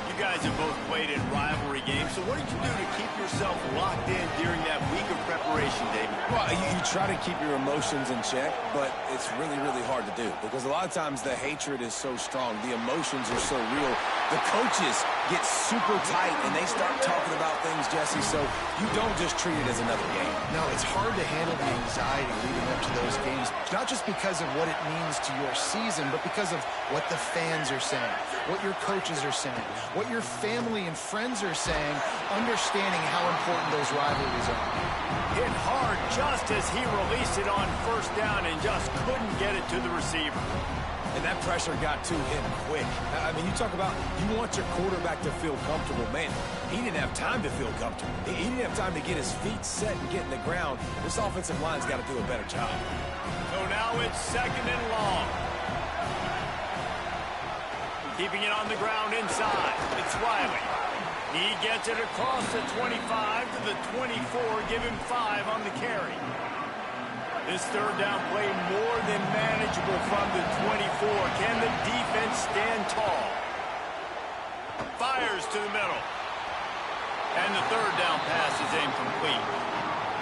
You guys have both played in rivalry games, so what did you do to keep yourself locked in during that week of preparation, David? Well, you try to keep your emotions in check, but it's really, really hard to do because a lot of times the hatred is so strong. The emotions are so real. The coaches get super tight, and they start talking about things, Jesse, so you don't just treat it as another game. No, it's hard to handle the anxiety leading up to those games, not just because of what it means to your season, but because of what the fans are saying, what your coaches are saying, what your family and friends are saying, understanding how important those rivalries are. Hit hard just as he released it on first down and just couldn't get it to the receiver. And that pressure got to him quick. I mean, you talk about you want your quarterback to feel comfortable. Man, he didn't have time to feel comfortable. He didn't have time to get his feet set and get in the ground. This offensive line's got to do a better job. So now it's 2nd and long. Keeping it on the ground inside. It's Riley. He gets it across the 25 to the 24. Give him 5 on the carry. This third down play more than manageable from the 24. Can the defense stand tall? Fires to the middle. And the third down pass is incomplete.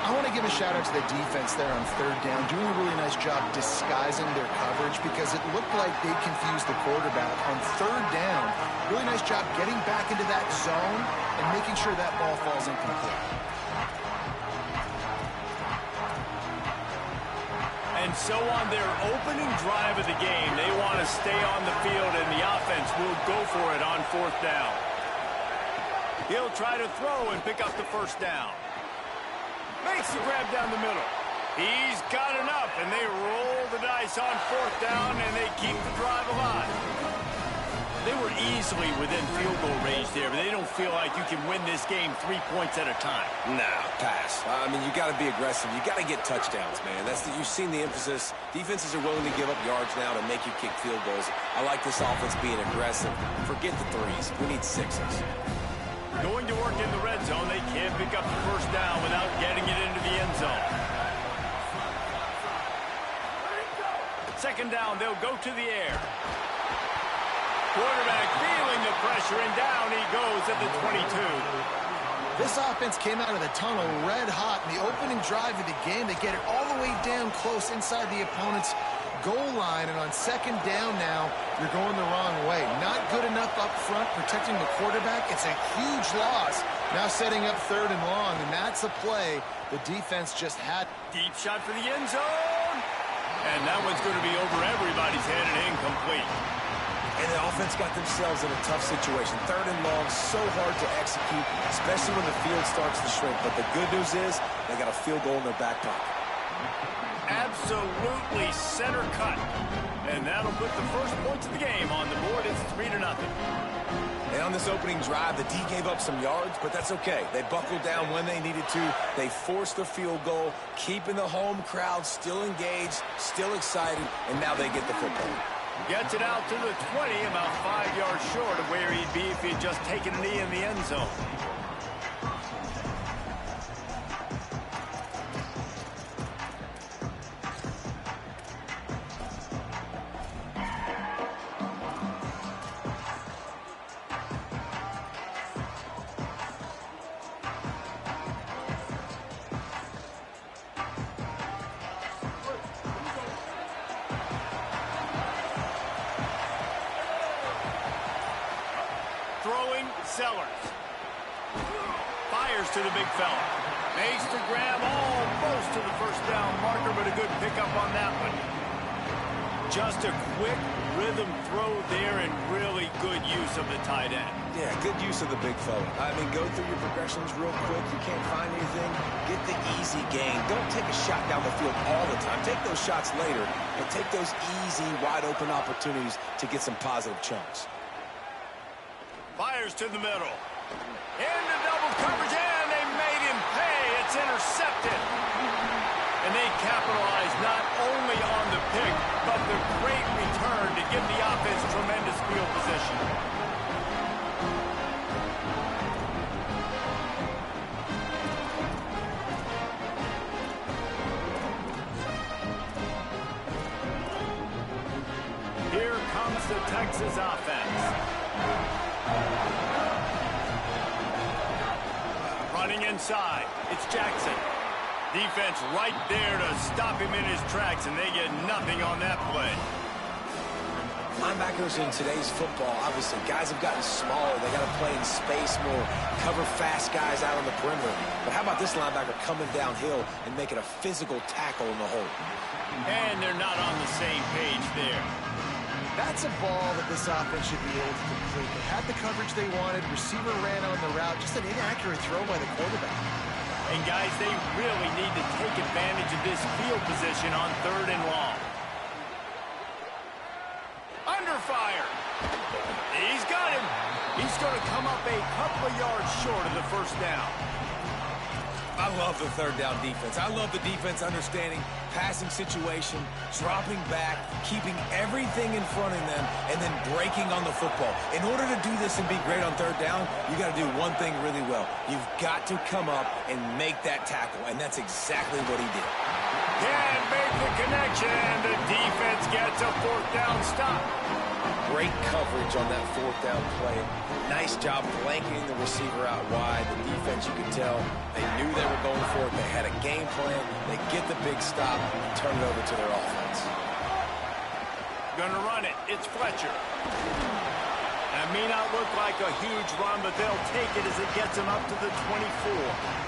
I want to give a shout out to the defense there on third down, doing a really nice job disguising their coverage because it looked like they confused the quarterback on third down. Really nice job getting back into that zone and making sure that ball falls incomplete. And so on their opening drive of the game, they want to stay on the field, and the offense will go for it on 4th down. He'll try to throw and pick up the first down. Makes the grab down the middle. He's got enough, and they roll the dice on 4th down, and they keep the drive alive. They were easily within field goal range there, but they don't feel like you can win this game 3 points at a time. Nah, pass. I mean, you got to be aggressive. You got to get touchdowns, man. You've seen the emphasis. Defenses are willing to give up yards now to make you kick field goals. I like this offense being aggressive. Forget the 3s. We need 6s. Going to work in the red zone, they can't pick up the first down without getting it into the end zone. 2nd down, they'll go to the air. Quarterback feeling the pressure, and down he goes at the 22. This offense came out of the tunnel red hot in the opening drive of the game. They get it all the way down close inside the opponent's goal line, and on 2nd down now, you're going the wrong way. Not good enough up front protecting the quarterback. It's a huge loss. Now setting up 3rd and long, and that's a play the defense just had. Deep shot for the end zone. And that one's going to be over everybody's head and incomplete. And the offense got themselves in a tough situation. 3rd and long, so hard to execute, especially when the field starts to shrink. But the good news is they got a field goal in their back pocket. Absolutely center cut. And that'll put the first points of the game on the board. It's 3-0. And on this opening drive, the D gave up some yards, but that's okay. They buckled down when they needed to. They forced the field goal, keeping the home crowd still engaged, still excited, and now they get the football. Gets it out to the 20, about 5 yards short of where he'd be if he'd just taken a knee in the end zone. Throwing Sellers. Fires to the big fella. Makes the grab almost to the first down marker, but a good pickup on that one. Just a quick rhythm throw there and really good use of the tight end. Yeah, good use of the big fella. I mean, go through your progressions real quick. You can't find anything. Get the easy gain. Don't take a shot down the field all the time. Take those shots later, but take those easy, wide-open opportunities to get some positive chunks. Fires to the middle. Into double coverage, and they made him pay. It's intercepted. And they capitalize not only on the pick, but the great return to give the offense tremendous field position. comes the Texas offense. Running inside, it's Jackson. Defense right there to stop him in his tracks, and they get nothing on that play. Linebackers in today's football, obviously, guys have gotten smaller. They got to play in space more, cover fast guys out on the perimeter. But how about this linebacker coming downhill and making a physical tackle in the hole? And they're not on the same page there. That's a ball that this offense should be able to complete. They had the coverage they wanted. Receiver ran on the route. Just an inaccurate throw by the quarterback. And, guys, they really need to take advantage of this field position on 3rd and long. Under fire. He's got him. He's going to come up a couple of yards short of the first down. I love the 3rd down defense. I love the defense understanding passing situation, dropping back, keeping everything in front of them, and then breaking on the football. In order to do this and be great on 3rd down, you got to do one thing really well. You've got to come up and make that tackle, and that's exactly what he did. Can't make the connection. The defense gets a 4th down stop. Great coverage on that 4th down play. Nice job blanketing the receiver out wide. The defense, you could tell, they knew they were going for it. They had a game plan. They get the big stop, turn it over to their offense. Gonna run it. It's Fletcher. That may not look like a huge run, but they'll take it as it gets them up to the 24.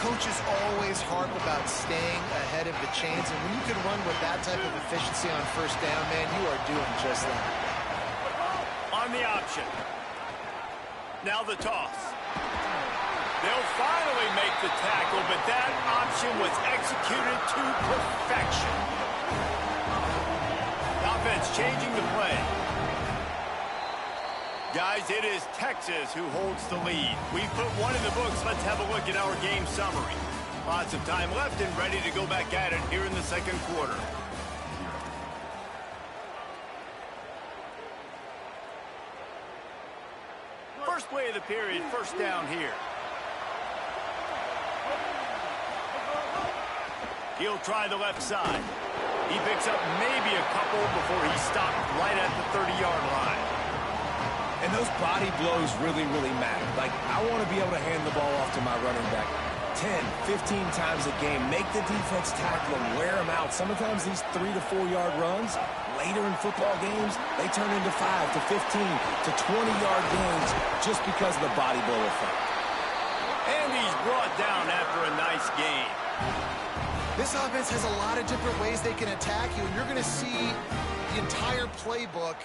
Coaches always harp about staying ahead of the chains, and when you can run with that type of efficiency on 1st down, man, you are doing just that. On the option. Now the toss. They'll finally make the tackle, but that option was executed to perfection. Offense changing the play. Guys, it is Texas who holds the lead. We've put one in the books. Let's have a look at our game summary. Lots of time left and ready to go back at it here in the 2nd quarter. First play of the period, 1st down here. He'll try the left side. He picks up maybe a couple before he's stopped right at the 30-yard line. And those body blows really, really matter. Like, I want to be able to hand the ball off to my running back 10, 15 times a game. Make the defense tackle them, wear them out. Sometimes these 3 to 4 yard runs, later in football games, they turn into 5 to 15 to 20-yard gains just because of the body blow effect. And he's brought down after a nice game. This offense has a lot of different ways they can attack you, and you're going to see the entire playbook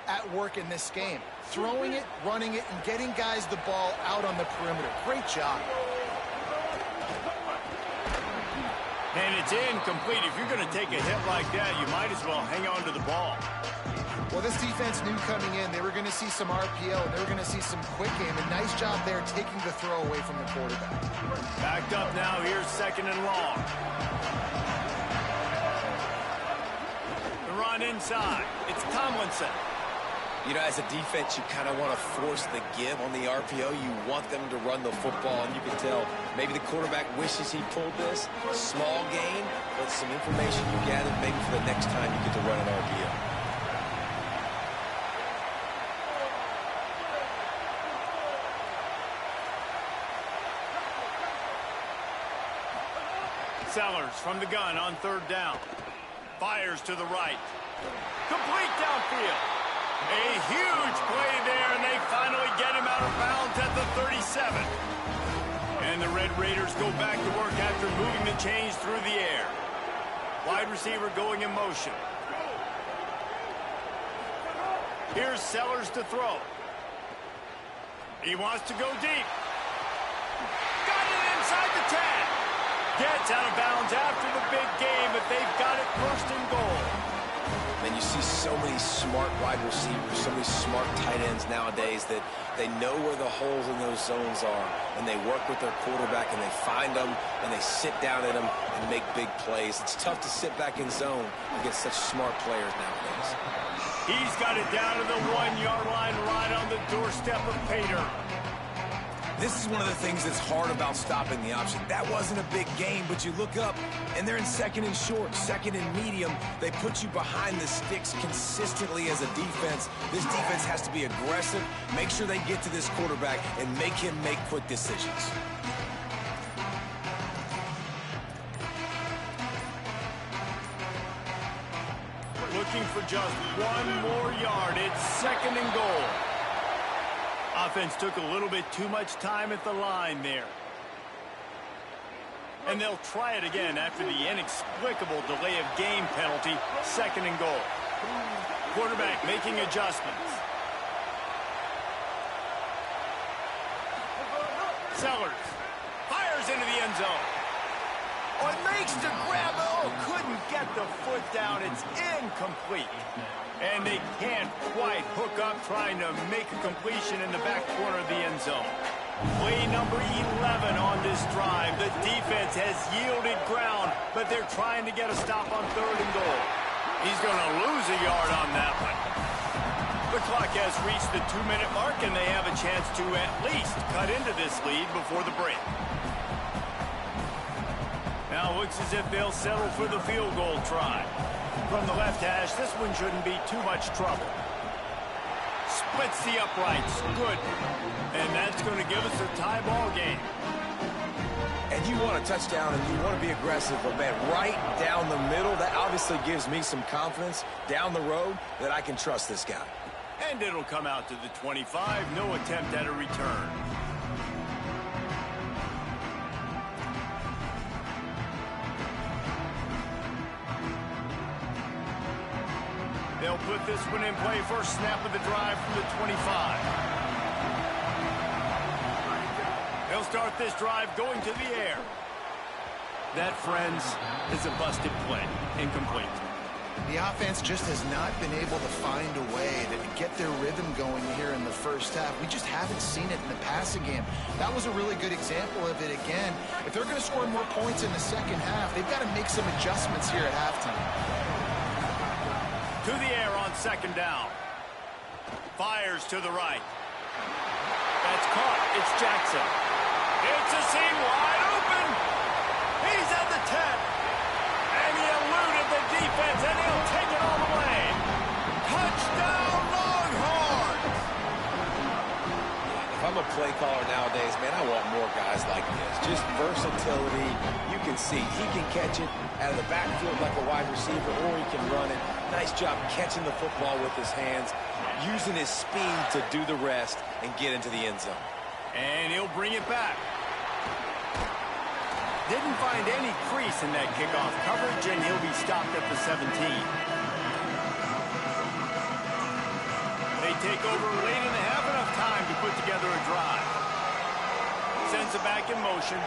at work in this game. Throwing it, running it, and getting guys the ball out on the perimeter. Great job. And it's incomplete. If you're going to take a hit like that, you might as well hang on to the ball. Well, this defense knew coming in they were going to see some RPO, and they were going to see some quick game. And nice job there taking the throw away from the quarterback. Backed up now. Here's 2nd and long. The run inside. It's Tomlinson. You know, as a defense, you kind of want to force the give on the RPO. You want them to run the football, and you can tell maybe the quarterback wishes he pulled this. Small gain, but some information you gathered maybe for the next time you get to run an RPO. Sellers from the gun on 3rd down. Fires to the right. Complete downfield. A huge play there, and they finally get him out of bounds at the 37. And the Red Raiders go back to work after moving the chains through the air. Wide receiver going in motion. Here's Sellers to throw. He wants to go deep. Got it inside the 10. Gets out of bounds after the big game, but they've got it 1st and goal. And you see so many smart wide receivers, so many smart tight ends nowadays that they know where the holes in those zones are, and they work with their quarterback, and they find them, and they sit down at them and make big plays. It's tough to sit back in zone against such smart players nowadays. He's got it down to the 1-yard line right on the doorstep of Pater. this is one of the things that's hard about stopping the option. That wasn't a big gain, but you look up, and they're in second and short, second and medium. They put you behind the sticks consistently as a defense. This defense has to be aggressive, make sure they get to this quarterback, and make him make quick decisions. Looking for just one more yard. It's second and goal. Offense took a little bit too much time at the line there. And they'll try it again after the inexplicable delay of game penalty. Second and goal. Quarterback making adjustments. Sellers fires into the end zone. Oh, it makes the grab. Oh, couldn't get the foot down. It's incomplete. And they can't quite hook up trying to make a completion in the back corner of the end zone. Play number 11 on this drive. The defense has yielded ground, but they're trying to get a stop on third and goal. He's going to lose a yard on that one. The clock has reached the 2-minute mark, and they have a chance to at least cut into this lead before the break. Now it looks as if they'll settle for the field goal try. From the left hash, this one shouldn't be too much trouble. Splits the uprights. Good. And that's going to give us a tie ball game. And you want a touchdown and you want to be aggressive, but man, right down the middle, that obviously gives me some confidence down the road that I can trust this guy. And it'll come out to the 25. No attempt at a return. They'll put this one in play. First snap of the drive from the 25. They'll start this drive going to the air. That, friends, is a busted play. Incomplete. The offense just has not been able to find a way to get their rhythm going here in the first half. We just haven't seen it in the passing game. That was a really good example of it again. If they're going to score more points in the second half, they've got to make some adjustments here at halftime. To the air on second down. Fires to the right. That's caught. It's Jackson. It's a seam wide open. He's at the 10. And he eluded the defense, and he'll take it all the way. Touchdown, Longhorns! If I'm a play caller nowadays, man, I want more guys like this. Just versatility. You can see he can catch it out of the backfield like a wide receiver, or he can run it. Nice job catching the football with his hands, using his speed to do the rest and get into the end zone. And he'll bring it back. Didn't find any crease in that kickoff coverage, and he'll be stopped at the 17. They take over late in the half, enough time to put together a drive. Sends it back in motion.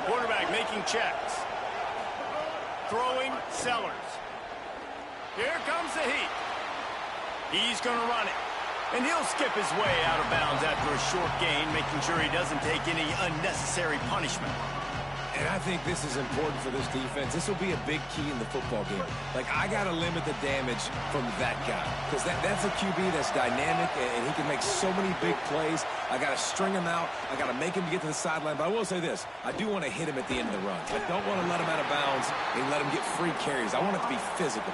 Quarterback making checks. Throwing, Sellers. Here comes the heat. He's going to run it. And he'll skip his way out of bounds after a short gain, making sure he doesn't take any unnecessary punishment. And I think this is important for this defense. This will be a big key in the football game. Like, I got to limit the damage from that guy. Because that's a QB that's dynamic, and he can make so many big plays. I got to string him out. I got to make him get to the sideline. But I will say this. I do want to hit him at the end of the runs. I don't want to let him out of bounds and let him get free carries. I want it to be physical.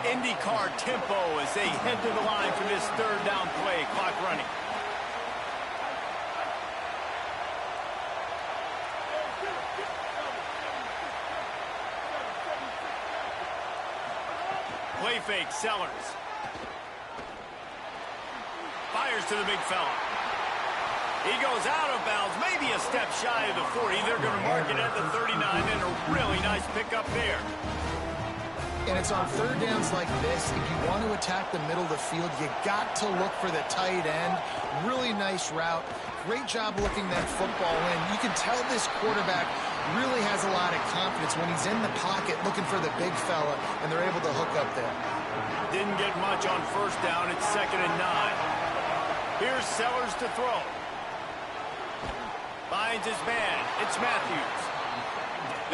IndyCar tempo as they head to the line for this third down play. Clock running. Play fake, Sellers. Fires to the big fella. He goes out of bounds, maybe a step shy of the 40. They're going to mark it at the 39, and a really nice pickup there. And it's on third downs like this. If you want to attack the middle of the field, you got to look for the tight end. Really nice route. Great job looking that football in. You can tell this quarterback really has a lot of confidence when he's in the pocket looking for the big fella, and they're able to hook up there. Didn't get much on first down. It's 2nd and 9. Here's Sellers to throw. Finds his man. It's Matthews.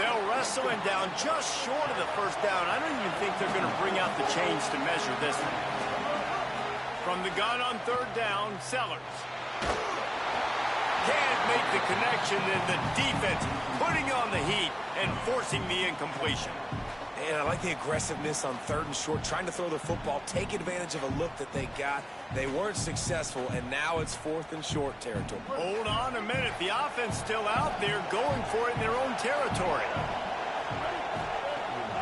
They'll wrestle him down just short of the first down. I don't even think they're going to bring out the chains to measure this one. From the gun on third down, Sellers. Can't make the connection, and the defense putting on the heat and forcing the incompletion. And I like the aggressiveness on 3rd and short, trying to throw the football, take advantage of a look that they got. They weren't successful, and now it's 4th and short territory. Hold on a minute. The offense still out there going for it in their own territory.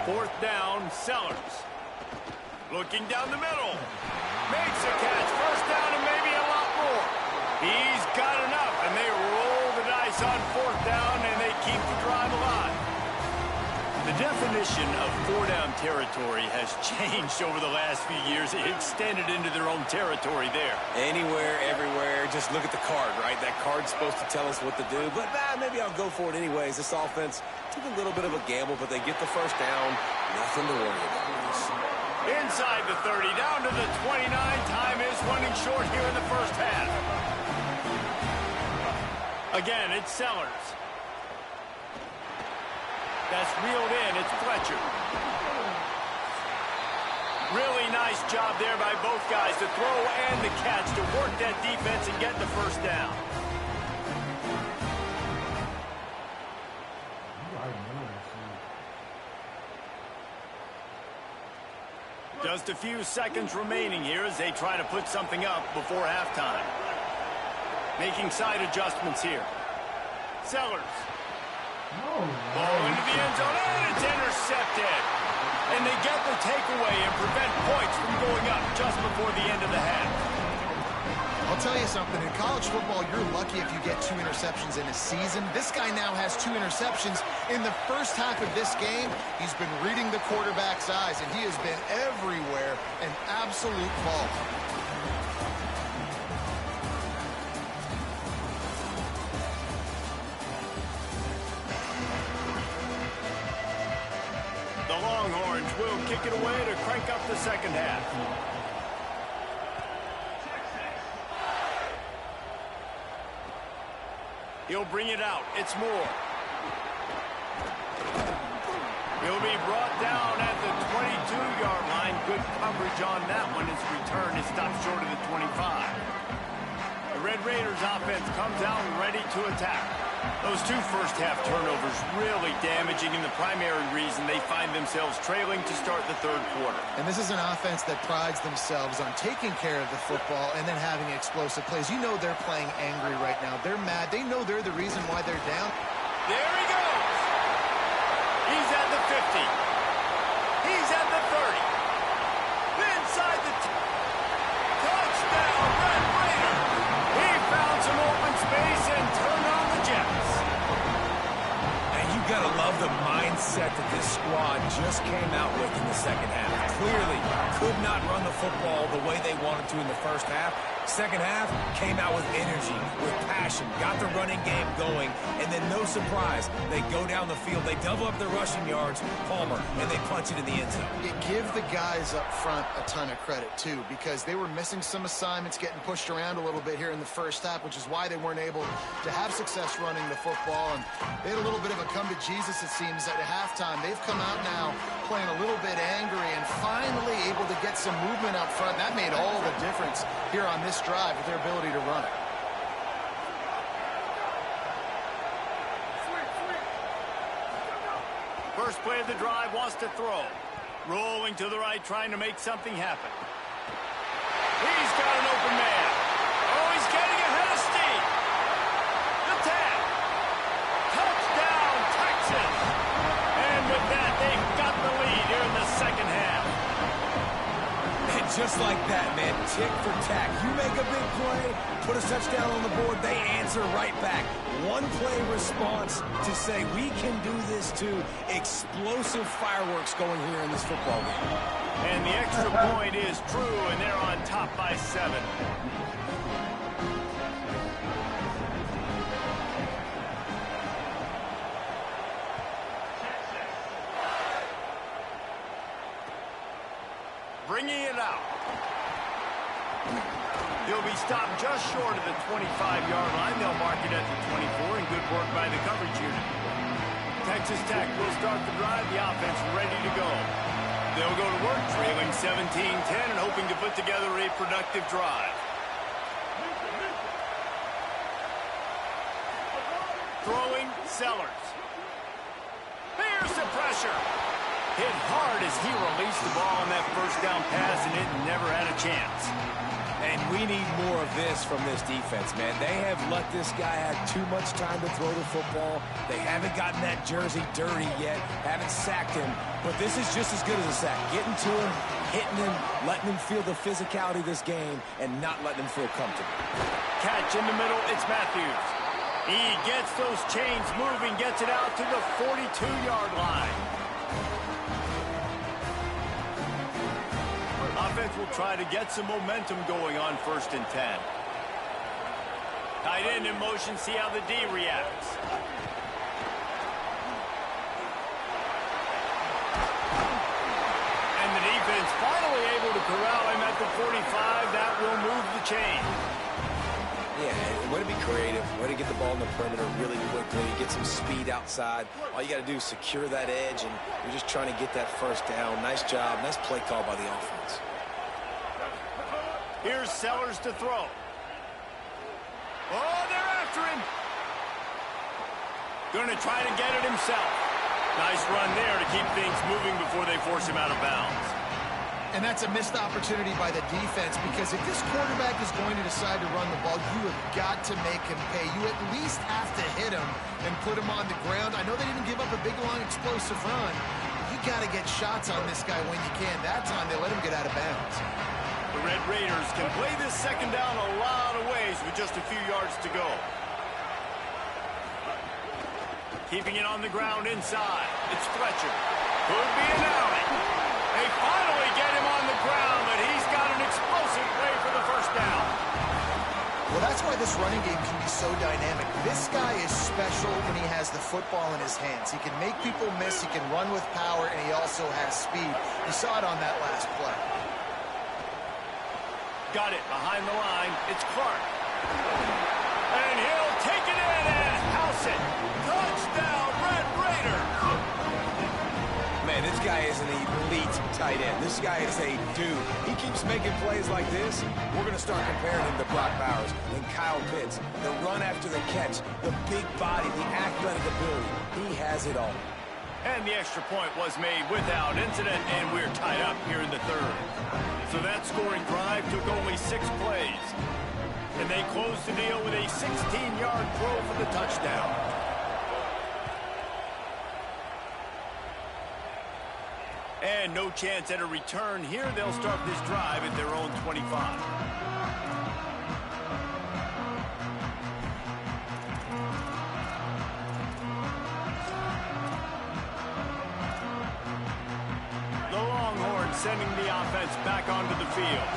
4th down, Sellers. Looking down the middle. Makes a catch. 1st down and maybe a lot more. He's got enough, and they roll the dice on 4th down, and they keep the drive alive. The definition of 4-down territory has changed over the last few years. It extended into their own territory there. Anywhere, everywhere, just look at the card, right? That card's supposed to tell us what to do, but maybe I'll go for it anyways. This offense took a little bit of a gamble, but they get the 1st down. Nothing to worry about. Inside the 30, down to the 29. Time is running short here in the 1st half. Again, it's Sellers. That's reeled in. It's Fletcher. Really nice job there by both guys to throw and the catch to work that defense and get the 1st down. Just a few seconds remaining here as they try to put something up before halftime. Making side adjustments here. Sellers. Ball into the end zone, and it's intercepted. And they get the takeaway and prevent points from going up just before the end of the half. I'll tell you something. In college football, you're lucky if you get 2 interceptions in a season. This guy now has 2 interceptions. In the 1st half of this game, he's been reading the quarterback's eyes, and he has been everywhere, an absolute ball. Longhorns will kick it away to crank up the 2nd half. He'll bring it out. It's Moore. He'll be brought down at the 22-yard line. Good coverage on that one. His return is stopped short of the 25. The Red Raiders offense comes out ready to attack. Those 2 first-half turnovers really damaging, and the primary reason they find themselves trailing to start the 3rd quarter. And this is an offense that prides themselves on taking care of the football and then having explosive plays. You know they're playing angry right now. They're mad. They know they're the reason why they're down. There he goes. He's at the 50. He's at the 30. Inside the touchdown, Red Raider. He found some open space and turned on the Jets. And you gotta love the mindset that this squad just came out with in the 2nd half. Clearly could not run the football the way they wanted to in the 1st half. 2nd half came out with energy, with passion, got the running game going, and then no surprise, they go down the field, they double up their rushing yards, Palmer, and they punch it in the end zone. Give the guys up front a ton of credit, too, because they were missing some assignments, getting pushed around a little bit here in the 1st half, which is why they weren't able to have success running the football. And they had a little bit of a come to Jesus, it seems, at halftime. They've come out now playing a little bit angry and finally able to get some movement up front. That made all the difference here on this drive with their ability to run it. First play of the drive, wants to throw. Rolling to the right, trying to make something happen. He's got an open man. Oh, he's getting ahead of steam. The tag. Touchdown, Texas. And with that, they've got the lead here in the 2nd half. And just like that, man, tick for tack. You make a big play, put a touchdown on the board, they answer right back. One play response to say, we can do this too. Explosive fireworks going here in this football game. And the extra point is true, and they're on top by 7. Bringing it out. He'll be stopped just short of the 25-yard line. They'll mark it at the 24, and good work by the coverage unit. Texas Tech will start the drive. The offense ready to go. They'll go to work, trailing 17-10 and hoping to put together a productive drive. throwing, Sellers. Here's the pressure. Hit hard as he released the ball on that first down pass, and it never had a chance. And we need more of this from this defense, man. They have let this guy have too much time to throw the football. They haven't gotten that jersey dirty yet, haven't sacked him. But this is just as good as a sack. Getting to him, hitting him, letting him feel the physicality of this game, and not letting him feel comfortable. Catch in the middle, it's Matthews. He gets those chains moving, gets it out to the 42-yard line. Offense will try to get some momentum going on 1st and 10. Tight end in motion, see how the D reacts. And the defense finally able to corral him at the 45. That will move the chain. Yeah, way to be creative, way to get the ball in the perimeter really quickly, get some speed outside. All you got to do is secure that edge, and you're just trying to get that first down. Nice job, nice play call by the offense. Here's Sellers to throw. Oh, they're after him. Going to try to get it himself. Nice run there to keep things moving before they force him out of bounds. And that's a missed opportunity by the defense, because if this quarterback is going to decide to run the ball, you have got to make him pay. You at least have to hit him and put him on the ground. I know they didn't give up a big, long, explosive run, but you got to get shots on this guy when you can. That time they let him get out of bounds. The Red Raiders can play this second down a lot of ways with just a few yards to go. Keeping it on the ground inside. It's Fletcher. Could be an alley. They finally get him on the ground, but he's got an explosive play for the first down. Well, that's why this running game can be so dynamic. This guy is special when he has the football in his hands. He can make people miss, he can run with power, and he also has speed. You saw it on that last play. Got it behind the line. It's Clark. And he'll take it in and house it. Touchdown, Red Raiders. Man, this guy is an elite tight end. This guy is a dude. He keeps making plays like this. We're going to start comparing him to Brock Bowers and Kyle Pitts. The run after the catch, the big body, the athletic ability. He has it all. And the extra point was made without incident, and we're tied up here in the third. So that scoring drive took only 6 plays. And they closed the deal with a 16-yard throw for the touchdown. And no chance at a return here. They'll start this drive at their own 25. The Longhorns sending the offense back onto the field.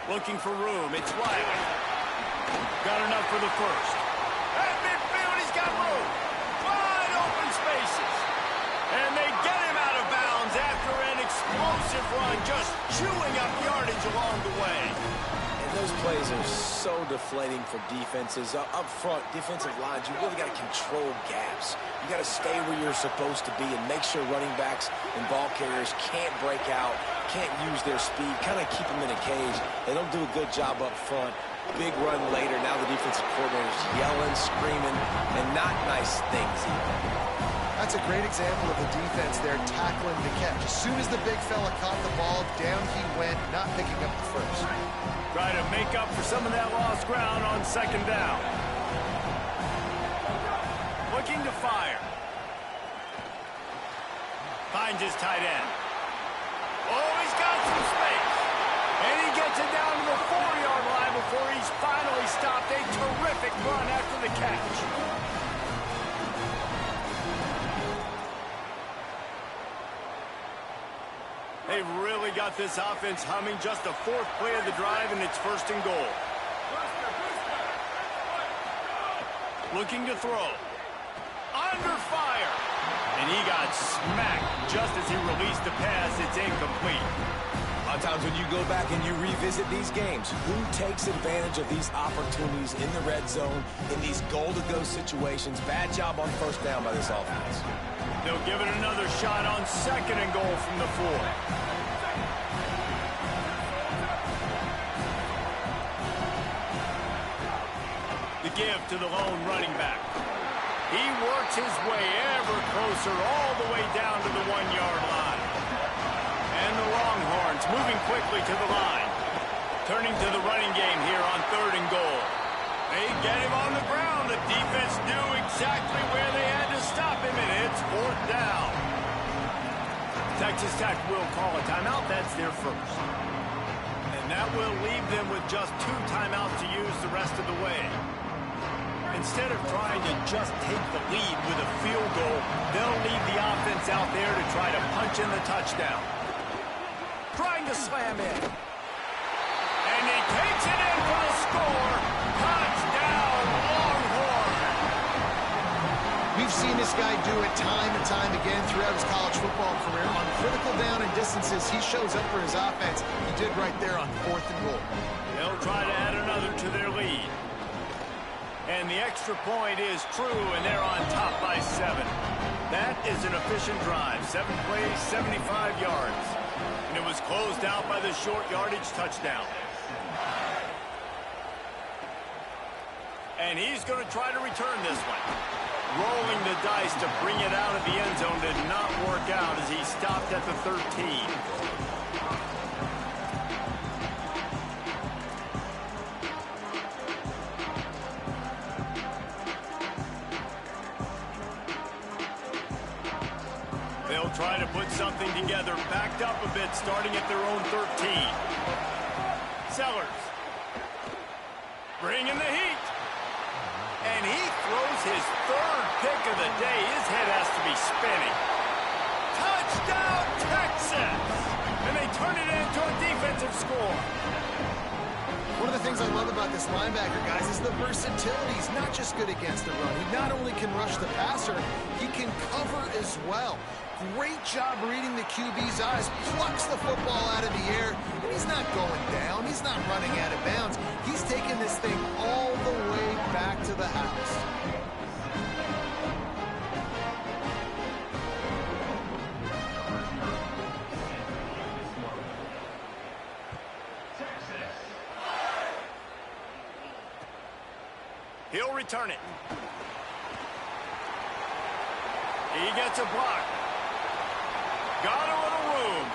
Looking for room. It's Wiley. Got enough for the first. At midfield, he's got room. Wide open spaces. And they get him out of bounds after an explosive run, just chewing up yardage along the way. And those plays are so deflating for defenses. Up front, defensive lines, you really got to control gaps. You got to stay where you're supposed to be and make sure running backs and ball carriers can't break out, can't use their speed, kind of keep them in a cage. They don't do a good job up front. Big run later. Now the defensive coordinator's yelling, screaming, and not nice things either. That's a great example of the defense there tackling the catch. As soon as the big fella caught the ball, down he went, not picking up the first. Try to make up for some of that lost ground on second down. Looking to fire. Finds his tight end. Oh, he's got some space. And he gets it down to the 4-yard line before he's finally stopped. A terrific run after the catch. They've really got this offense humming. Just the 4th play of the drive, and it's 1st and goal. Looking to throw. Under fire. And he got smacked just as he released the pass. It's incomplete. A lot of times when you go back and you revisit these games, who takes advantage of these opportunities in the red zone, in these goal-to-go situations? Bad job on 1st down by this offense. They'll give it another shot on 2nd and goal from the 4. give to the lone running back. He works his way ever closer all the way down to the 1-yard line. And the Longhorns moving quickly to the line. Turning to the running game here on 3rd and goal. They get him on the ground. The defense knew exactly where they had to stop him, and it's 4th down. Texas Tech will call a timeout. That's their first. And that will leave them with just 2 timeouts to use the rest of the way. Instead of trying to just take the lead with a field goal, they'll leave the offense out there to try to punch in the touchdown. Trying to slam in. And he takes it in for the score. Touchdown, Longhorn! We've seen this guy do it time and time again throughout his college football career. On critical down and distances, he shows up for his offense. He did right there on 4th and goal. They'll try to add another to their lead. And the extra point is true, and they're on top by 7. That is an efficient drive. 7 plays, 75 yards. And it was closed out by the short yardage touchdown. And he's going to try to return this one. Rolling the dice to bring it out of the end zone did not work out as he stopped at the 13. They'll try to put something together, backed up a bit, starting at their own 13. Sellers. Bringing the heat. And he throws his 3rd pick of the day. His head has to be spinning. Touchdown, Texas! And they turn it into a defensive score. One of the things I love about this linebacker, guys, is the versatility. He's not just good against the run. He not only can rush the passer, he can cover as well. Great job reading the QB's eyes, plucks the football out of the air, and he's not going down. He's not running out of bounds. He's taking this thing all the way back to the house. He'll return it. He gets a block. Got a little room.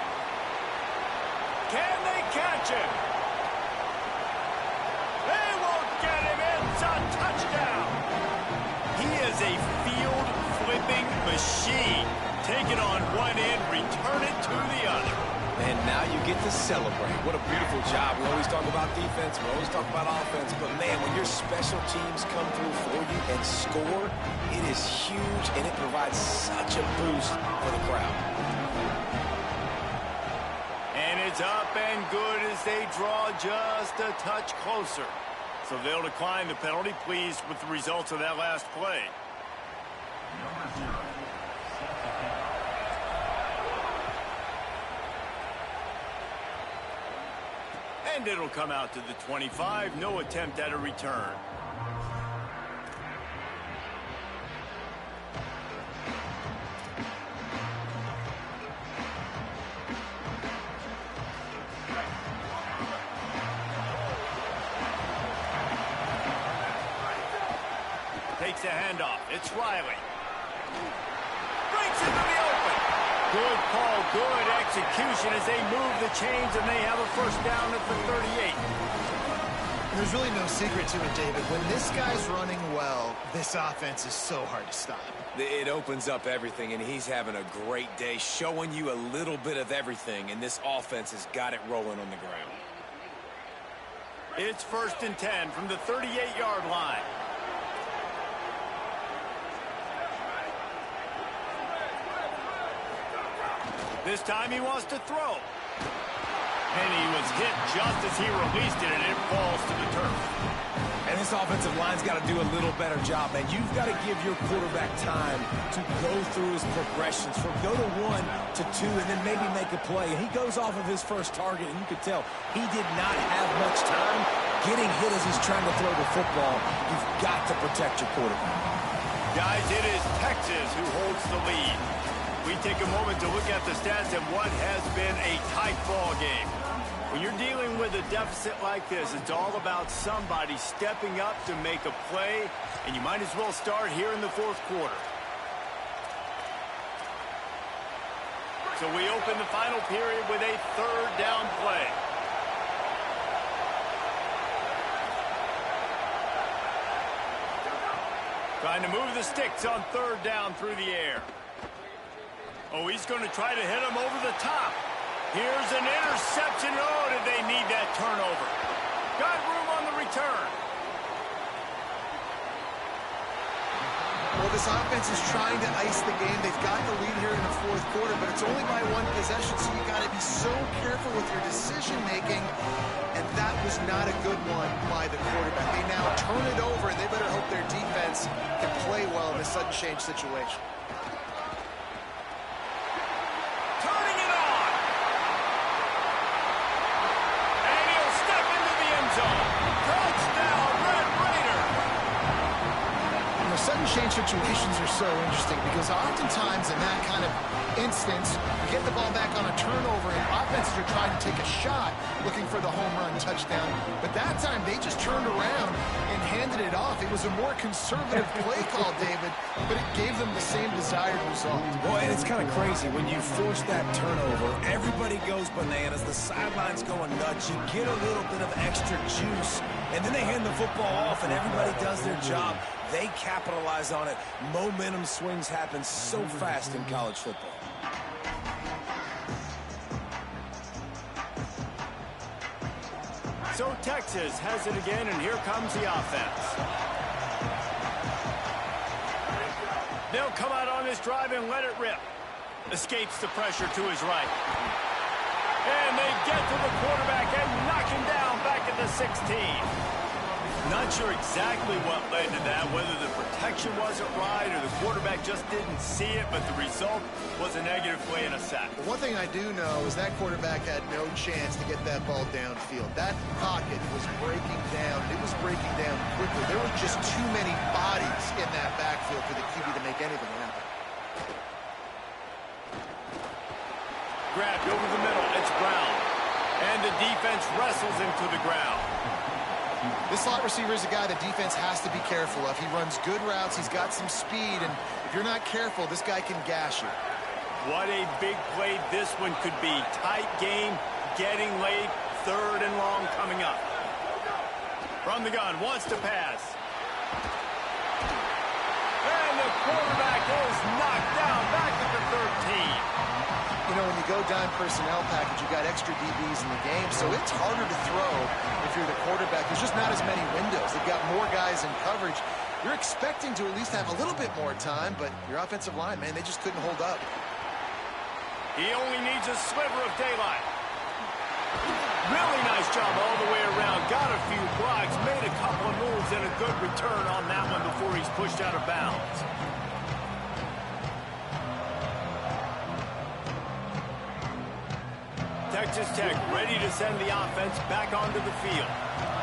Can they catch him? They won't get him. It's a touchdown. He is a field-flipping machine. Take it on one end, return it to the other. And now you get to celebrate. What a beautiful job. We always talk about defense. We always talk about offense. But, man, when your special teams come through for you and score, it is huge, and it provides such a boost for the crowd. And it's up and good as they draw just a touch closer. So they'll decline the penalty, pleased with the results of that last play. And it'll come out to the 25. No attempt at a return. Takes a handoff. It's Riley. Breaks into the open. Good call, good execution as they move the chains, and they have a first down at the 38. There's really no secret to it, David. When this guy's running well, this offense is so hard to stop. It opens up everything, and he's having a great day, showing you a little bit of everything, and this offense has got it rolling on the ground. It's 1st and 10 from the 38-yard line. This time he wants to throw. And he was hit just as he released it, and it falls to the turf. And this offensive line's got to do a little better job, man. You've got to give your quarterback time to go through his progressions from go to 1 to 2 and then maybe make a play. And he goes off of his first target, and you could tell he did not have much time getting hit as he's trying to throw the football. You've got to protect your quarterback. Guys, it is Texas who holds the lead. We take a moment to look at the stats and what has been a tight ball game. When you're dealing with a deficit like this, it's all about somebody stepping up to make a play, and you might as well start here in the fourth quarter. So we open the final period with a third down play. Trying to move the sticks on third down through the air. Oh, he's going to try to hit him over the top. Here's an interception. Oh, did they need that turnover? Got room on the return. Well, this offense is trying to ice the game. They've got the lead here in the fourth quarter, but it's only by one possession, so you got to be so careful with your decision-making, and that was not a good one by the quarterback. They now turn it over, and they better hope their defense can play well in this sudden change situation. Turning it on. And he'll step into the end zone. Touchdown, Red Raider. Sudden change situations are so interesting because oftentimes in that kind of instance, you get the ball back on a turnover and offenses are trying to take a shot looking for the home run touchdown. But that time they just turned around and handed it off. It was a more conservative play call, David, but it gave them the same desired result. Well, and it's kind of crazy. When you force that turnover, everybody goes bananas. The sideline's going nuts. You get a little bit of extra juice, and then they hand the football off, and everybody does their job. They capitalize on it. Momentum swings happen so fast in college football. So Texas has it again, and here comes the offense. They'll come out on this drive and let it rip. Escapes the pressure to his right. And they get to the quarterback and knock him down back at the 16. Not sure exactly what led to that, whether the protection wasn't right or the quarterback just didn't see it, but the result was a negative play and a sack. One thing I do know is that quarterback had no chance to get that ball downfield. That pocket was breaking down. It was breaking down quickly. There were just too many bodies in that backfield for the QB to make anything happen. Grabbed over the middle. It's Brown. And the defense wrestles him to the ground. This slot receiver is a guy the defense has to be careful of. He runs good routes. He's got some speed, and if you're not careful, this guy can gash you. What a big play this one could be. Tight game, getting late, third and long coming up. From the gun, wants to pass. And the quarterback is knocked down back at the 13. You know, when you go dime personnel package, you got extra DBs in the game, so it's harder to throw if you're the quarterback. There's just not as many windows. They've got more guys in coverage. You're expecting to at least have a little bit more time, but your offensive line, man, they just couldn't hold up. He only needs a sliver of daylight. Really nice job all the way around. Got a few blocks, made a couple of moves, and a good return on that one before he's pushed out of bounds. Texas Tech ready to send the offense back onto the field.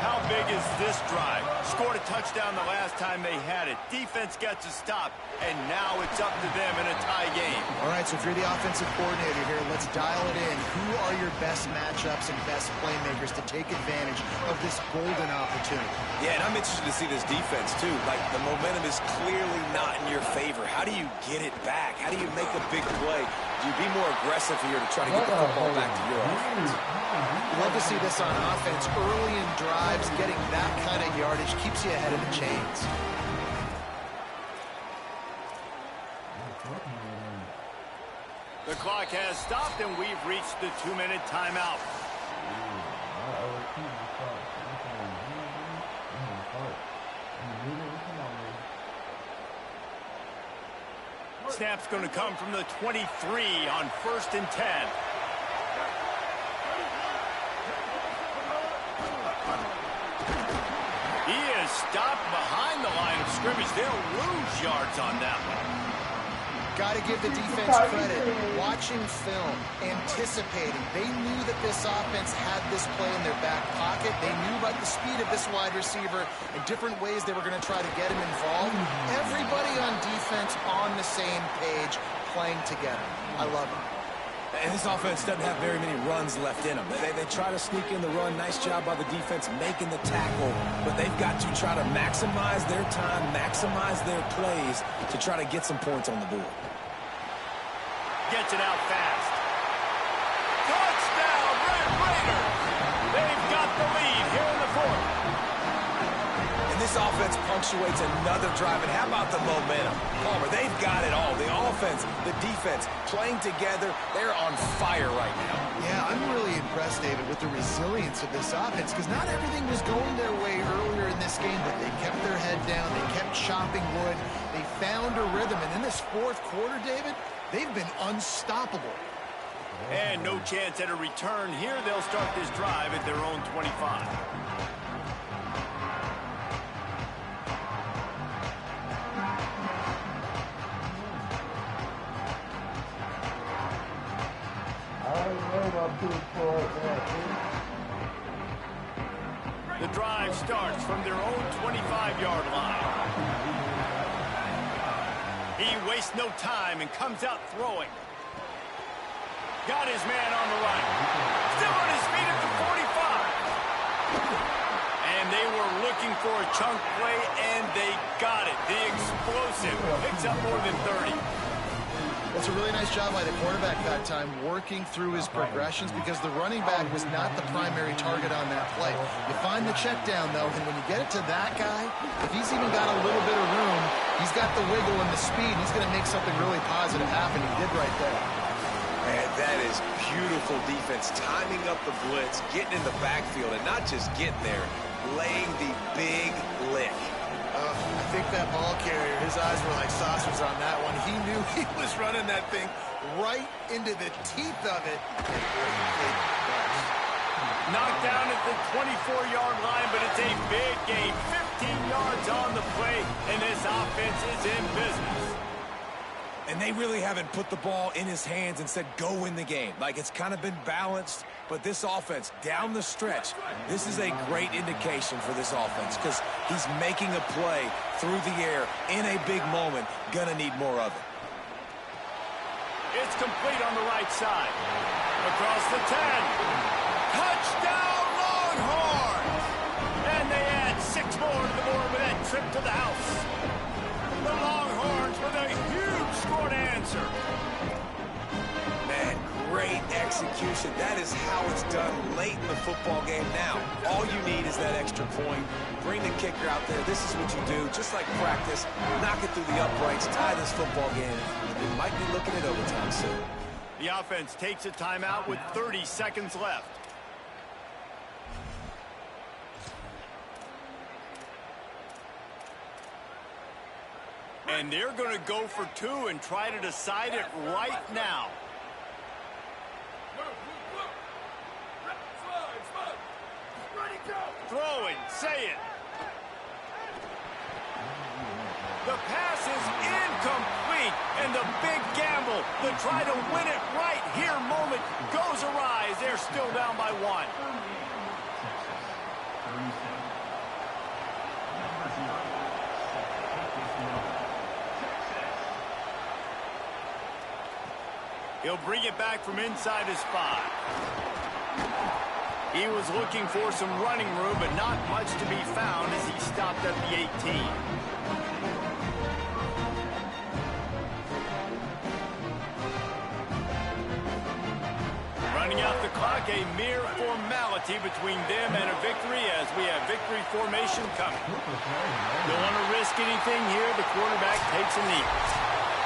How big is this drive? Scored a touchdown the last time they had it. Defense gets a stop, and now it's up to them in a tie game. All right, so if you're the offensive coordinator here, let's dial it in. Who are your best matchups and best playmakers to take advantage of this golden opportunity? Yeah, and I'm interested to see this defense, too. Like, the momentum is clearly not in your favor. How do you get it back? How do you make a big play? Do you be more aggressive here to try to get the football back to your offense? You love to see this on offense. Early in drives, getting that kind of yardage keeps you ahead of the chains. The clock has stopped, and we've reached the 2-minute timeout. Snap's going to come from the 23 on 1st and 10. He is stopped behind the line of scrimmage. They'll lose yards on that one. Got to give the defense credit. Watching film, anticipating. They knew that this offense had this play in their back pocket. They knew about the speed of this wide receiver and different ways they were going to try to get him involved. Everybody on defense on the same page, playing together. I love it. And this offense doesn't have very many runs left in them. They try to sneak in the run. Nice job by the defense making the tackle. But they've got to try to maximize their time, maximize their plays to try to get some points on the board. Gets it out fast. Touchdown, Red Raiders! They've got the lead here in the fourth. And this offense punctuates another drive. And how about the momentum? Palmer, they've got it all. The offense, the defense, playing together. They're on fire right now. Yeah, I'm really impressed, David, with the resilience of this offense, because not everything was going their way earlier in this game, but they kept their head down. They kept chopping wood. They found a rhythm. And in this fourth quarter, David, they've been unstoppable. And no chance at a return here. They'll start this drive at their own 25. The drive starts from their own 25-yard line. He wastes no time and comes out throwing. Got his man on the run. Still on his feet at the 45. And they were looking for a chunk play, and they got it. The explosive picks up more than 30. It's a really nice job by the quarterback that time, working through his progressions, because the running back was not the primary target on that play. You find the check down, though, and when you get it to that guy, if he's even got a little bit of room, he's got the wiggle and the speed, he's going to make something really positive happen. He did right there. Man, that is beautiful defense, timing up the blitz, getting in the backfield, and not just getting there, laying the big lick. I think that ball carrier, his eyes were like saucers on that one. He knew he was running that thing right into the teeth of it. Knocked down at the 24-yard line, but it's a big gain. 15 yards on the play, and this offense is in business. And they really haven't put the ball in his hands and said, go win the game. Like, it's kind of been balanced, but this offense, down the stretch, this is a great indication for this offense, because he's making a play through the air in a big moment. Gonna need more of it. It's complete on the right side. Across the 10. Touchdown, Longhorns! And they add 6 more to the board with that trip to the house. The Longhorns with a huge score to answer. Man, great execution. That is how it's done late in the football game. Now, all you need is that extra point. Bring the kicker out there. This is what you do. Just like practice, knock it through the uprights, tie this football game. We might be looking at overtime soon. The offense takes a timeout with 30 seconds left. And they're going to go for 2 and try to decide it right now. Throwing, say it. The pass is incomplete, and the big gamble to try to win it right here moment goes awry as they're still down by 1. He'll bring it back from inside his 5. He was looking for some running room, but not much to be found as he stopped at the 18. Running out the clock, a mere formality between them and a victory as we have victory formation coming. Don't want to risk anything here. The quarterback takes a knee.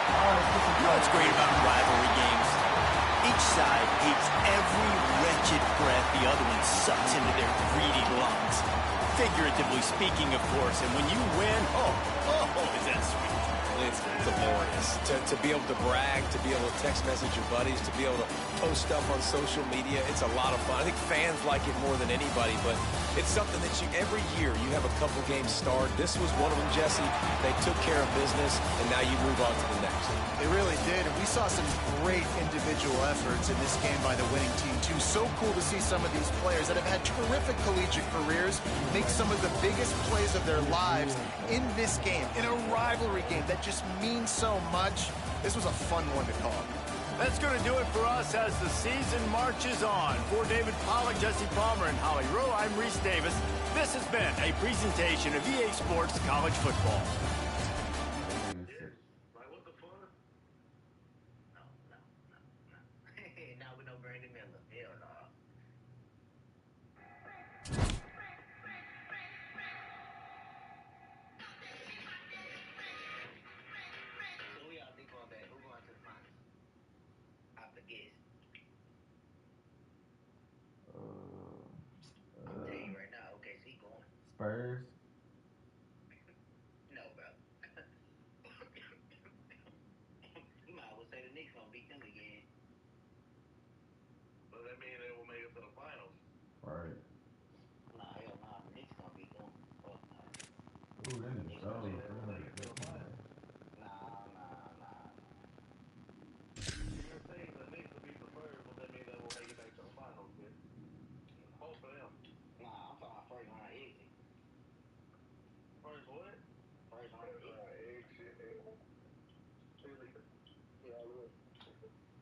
You know what's great about rivalry games? Each side hates every wretched breath the other one sucks into their greedy lungs. Figuratively speaking, of course, and when you win, is that sweet. It's glorious. To be able to brag, to be able to text message your buddies, to be able to post stuff on social media, it's a lot of fun. I think fans like it more than anybody, but it's something that every year you have a couple games start. This was one of them, Jesse. They took care of business, and now you move on to the next. They really did, and we saw some great individual efforts in this game by the winning team, too. So cool to see some of these players that have had terrific collegiate careers make some of the biggest plays of their lives in this game, in a rivalry game that just means so much. This was a fun one to call. That's going to do it for us as the season marches on. For David Pollack, Jesse Palmer, and Holly Rowe, I'm Reese Davis. This has been a presentation of EA Sports College Football. Like, what the fuck? No. Now we know Brandon Miller. Hell no. So who y'all think going back? Who going to the finals? I forget. I'm telling you right now, OKC going. Spurs. No, bro. You might as well say the Knicks gonna beat them again. Does that mean they will make it to the finals? Right. Nah, hell nah. The Knicks gonna beat them. Fuck no. Ooh, that is so good. You're saying the Knicks will beat the Spurs, but that means they will make it back to the finals, bitch. Hope for them. Nah, I'm talking about first round exit. First what? First round exit.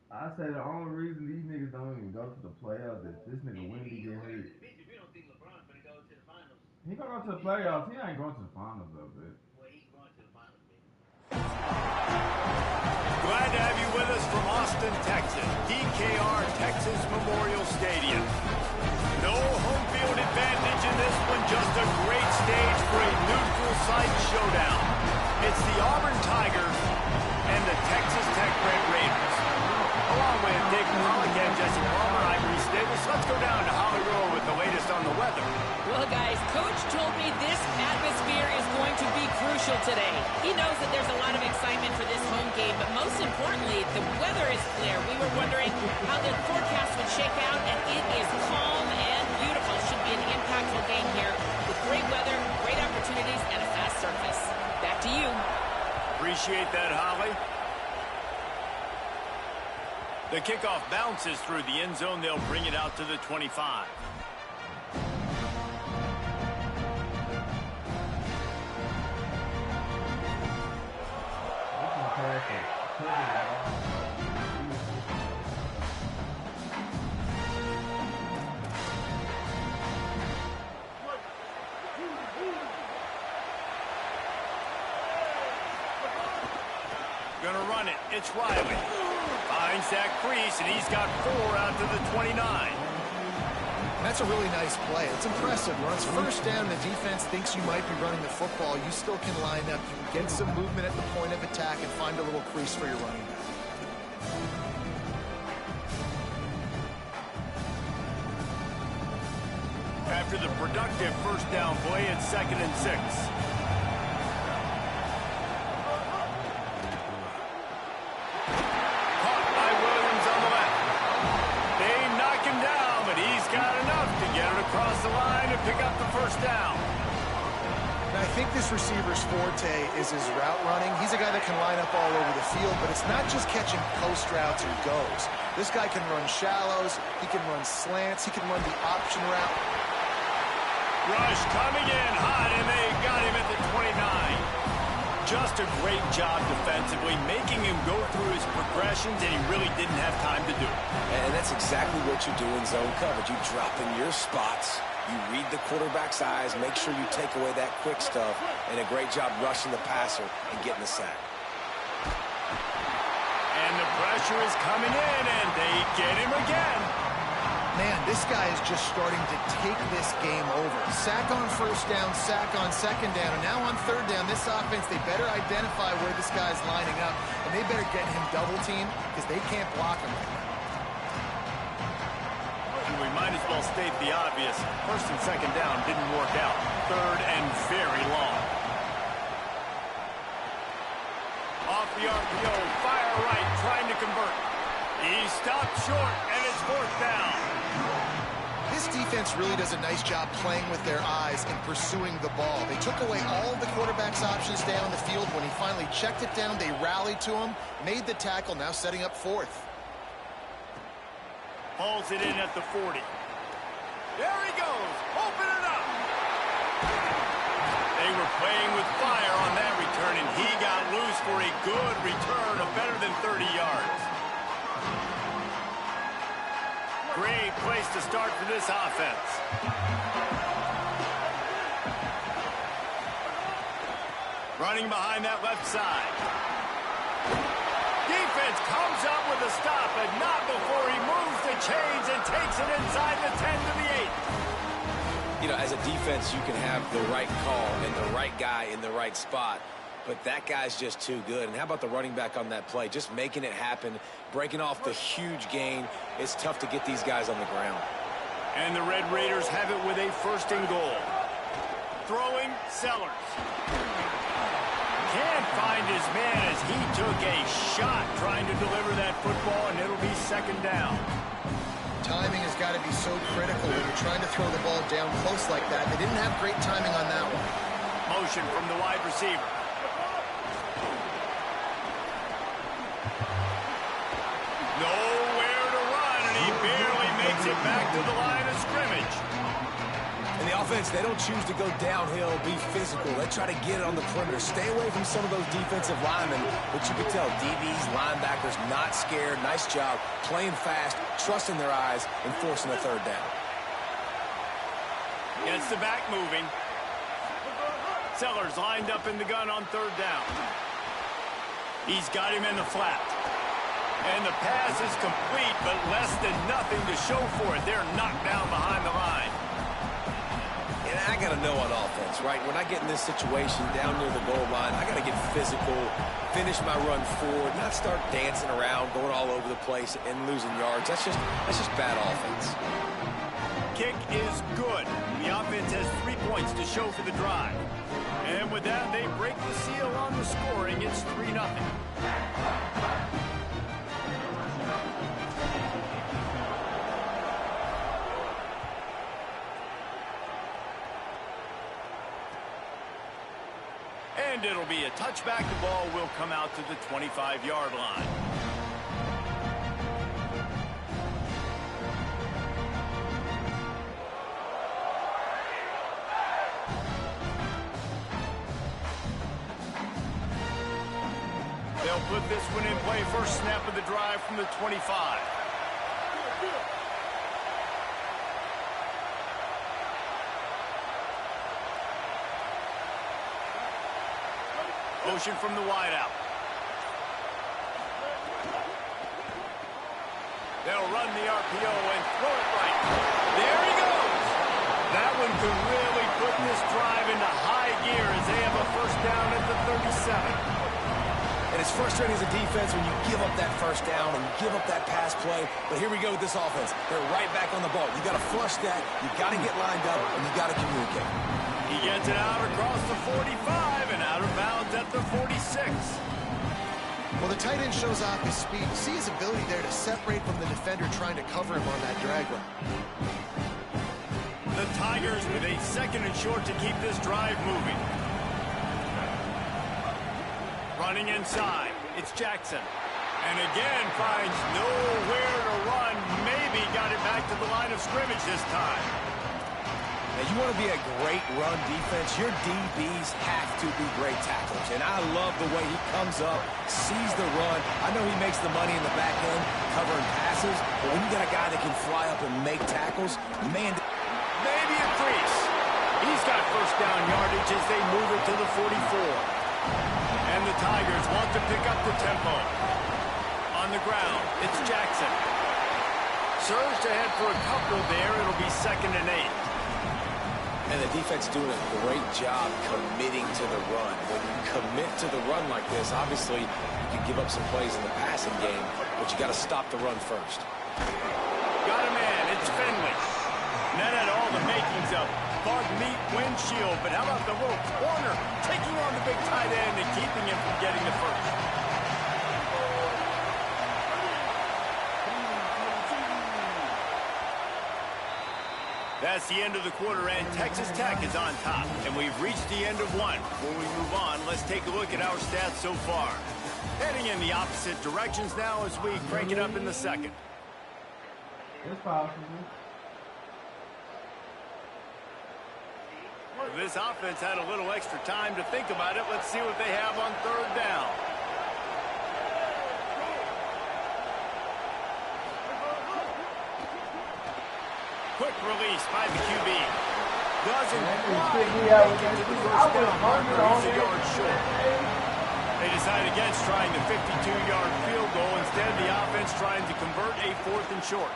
I say the only reason these niggas don't even go to the playoffs is this nigga Wendy get hurt. Bitch, if you don't think LeBron's gonna go to the finals, He gonna go to the playoffs. He ain't going to the finals though, bitch. well, he's going to the finals, bitch. Glad to have you with us from Austin, Texas. DKR Texas Memorial Stadium. No home field advantage in this one, just a great stage for a neutral site showdown. It's the Auburn Tigers and the Texas Tech Red Raiders. Along with Dick Pollack and Jesse Palmer, I'm Reese Davis. Let's go down to Holly Rowe with the latest on the weather. Well, guys, Coach told me this atmosphere is going to be crucial today. He knows that there's a lot of excitement for this home game, but most importantly, the weather is clear. We were wondering how the forecast would shake out, and it is calm and beautiful. Should be an impactful game here with great weather, great opportunities, and a fast surface. Back to you. Appreciate that, Holly. The kickoff bounces through the end zone. They'll bring it out to the 25. Gonna run it. It's Riley. Finds that crease, and he's got 4 out to the 29. That's a really nice play. It's impressive. When it's first down, the defense thinks you might be running the football. You still can line up. You can get some movement at the point of attack and find a little crease for your running back. After the productive first down play, it's 2nd and 6. Across the line to pick up the first down. Now, I think this receiver's forte is his route running. He's a guy that can line up all over the field, but it's not just catching post routes and goes. This guy can run shallows, he can run slants, he can run the option route. Rush coming in hot, and they got him at the 29. Just a great job defensively, making him go through his progressions, and he really didn't have time to do it. And that's exactly what you do in zone coverage. You drop in your spots, you read the quarterback's eyes, make sure you take away that quick stuff, and a great job rushing the passer and getting the sack. And the pressure is coming in, and they get him again. Man, this guy is just starting to take this game over. Sack on first down, sack on second down, and now on third down, this offense, they better identify where this guy's lining up, and they better get him double-teamed because they can't block him. And we might as well state the obvious. First and second down didn't work out. Third and very long. Off the RPO, fire right, trying to convert. He stopped short, and it's 4th down. This defense really does a nice job playing with their eyes and pursuing the ball. They took away all of the quarterback's options down the field. When he finally checked it down, they rallied to him, made the tackle, now setting up 4th. Hauls it in at the 40. There he goes, open it up. They were playing with fire on that return, and he got loose for a good return of better than 30 yards. Great place to start for this offense. Running behind that left side. Defense comes up with a stop, but not before he moves the chains and takes it inside the 10 to the 8. You know, as a defense, you can have the right call and the right guy in the right spot, but that guy's just too good. And how about the running back on that play? Just making it happen, breaking off the huge gain. It's tough to get these guys on the ground. And the Red Raiders have it with a 1st and goal. Throwing, Sellers. Can't find his man as he took a shot trying to deliver that football, and it'll be 2nd down. Timing has got to be so critical when you're trying to throw the ball down close like that. They didn't have great timing on that one. Motion from the wide receiver. Nowhere to run, and he barely makes it back to the line of scrimmage. And the offense, they don't choose to go downhill, be physical. They try to get it on the perimeter. Stay away from some of those defensive linemen. But you can tell DBs, linebackers, not scared. Nice job playing fast, trusting their eyes, and forcing a 3rd down. Gets the back moving. Sellers lined up in the gun on 3rd down. He's got him in the flat. And the pass is complete, but less than nothing to show for it. They're knocked down behind the line. And I got to know on offense, right? When I get in this situation down near the goal line, I got to get physical, finish my run forward, not start dancing around, going all over the place and losing yards. That's just bad offense. Kick is good. The offense has 3 points to show for the drive. And with that, they break the seal on the scoring. It's 3-0. And it'll be a touchback. The ball will come out to the 25-yard line. They'll put this one in play. First snap of the drive from the 25. Motion from the wideout. They'll run the RPO and throw it right. There he goes. That one could really put this drive into high gear as they have a 1st down at the 37. And it's frustrating as a defense when you give up that 1st down and you give up that pass play. But here we go with this offense. They're right back on the ball. You got to flush that. You got to get lined up, and you got to communicate. He gets it out across the 45 and out of bounds at the 46. Well, the tight end shows off his speed. You see his ability there to separate from the defender trying to cover him on that drag run. The Tigers with a 2nd and short to keep this drive moving. Running inside, it's Jackson. And again finds nowhere to run. Maybe got it back to the line of scrimmage this time. Now, you want to be a great run defense, your DBs have to be great tacklers. And I love the way he comes up, sees the run. I know he makes the money in the back end covering passes, but when you got a guy that can fly up and make tackles, man. Maybe a crease. He's got 1st down yardage as they move it to the 44. And the Tigers want to pick up the tempo. On the ground, it's Jackson. Surged ahead for a couple there. It'll be 2nd and 8. And the defense doing a great job committing to the run. When you commit to the run like this, obviously you can give up some plays in the passing game, but you got to stop the run first. Got a man. It's Finley. And that had all the makings of bug meat windshield, but how about the little corner taking on the big tight end and keeping him from getting the first? That's the end of the quarter, and Texas Tech is on top. And we've reached the end of one. Before we move on, let's take a look at our stats so far. Heading in the opposite directions now as we crank it up in the 2nd. It's possible. This offense had a little extra time to think about it. Let's see what they have on 3rd down. Quick release by the QB. Doesn't quite Pick me make out it with to the that. first I was down marker. hungry on He's a it. yard short. They decide against trying the 52-yard field goal. Instead, the offense trying to convert a 4th and short.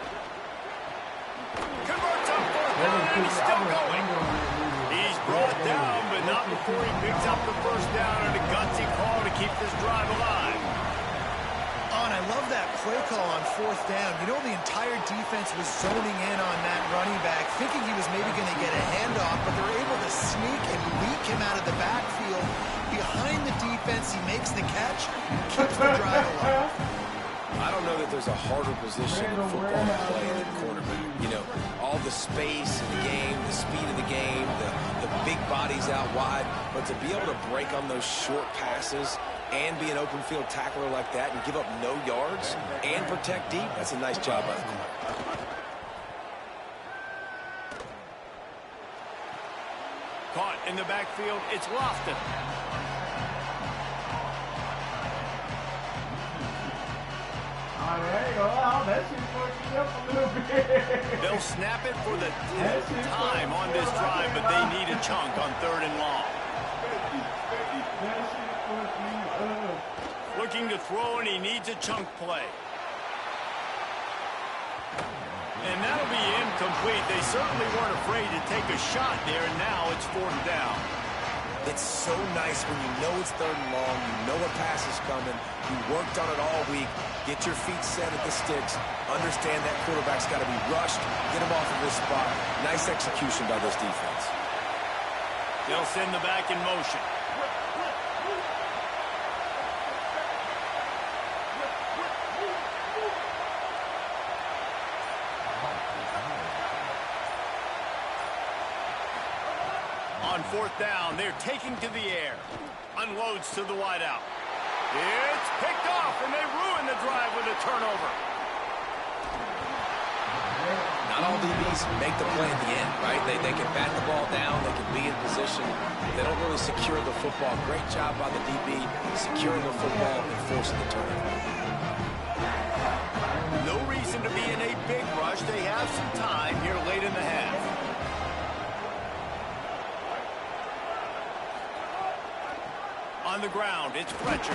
Converts on 4th down, and he's still going. He's brought down, but not before he picks up the first down and a gutsy call to keep this drive alive. Oh, and I love that play call on 4th down. You know, the entire defense was zoning in on that running back, thinking he was maybe going to get a handoff, but they were able to sneak and leak him out of the backfield. Behind the defense, he makes the catch, keeps the drive alive. I don't know that there's a harder position in football to play than quarterback. You know, all the space in the game, the speed of the game, the big bodies out wide, but to be able to break on those short passes and be an open field tackler like that and give up no yards and protect deep, that's a nice job by the corner. Caught in the backfield, it's Lofton. There you go. Oh, that shit fucked me up a little bit. They'll snap it for the 10th time on this drive, but they need a chunk on 3rd and long. That shit fucked me up. Looking to throw, and he needs a chunk play. And that'll be incomplete. They certainly weren't afraid to take a shot there, and now it's 4th down. It's so nice when you know it's 3rd and long, you know a pass is coming, you worked on it all week, get your feet set at the sticks, understand that quarterback's got to be rushed, get him off of this spot. Nice execution by this defense. They'll send the back in motion. On 4th down, they're taking to the air. Unloads to the wideout. It's picked off, and they ruin the drive with a turnover. Not all DBs make the play at the end, right? They can bat the ball down, they can be in position. They don't really secure the football. Great job by the DB securing the football and forcing the turnover. No reason to be in a big rush. They have some time here late in the half. On the ground, it's Fletcher.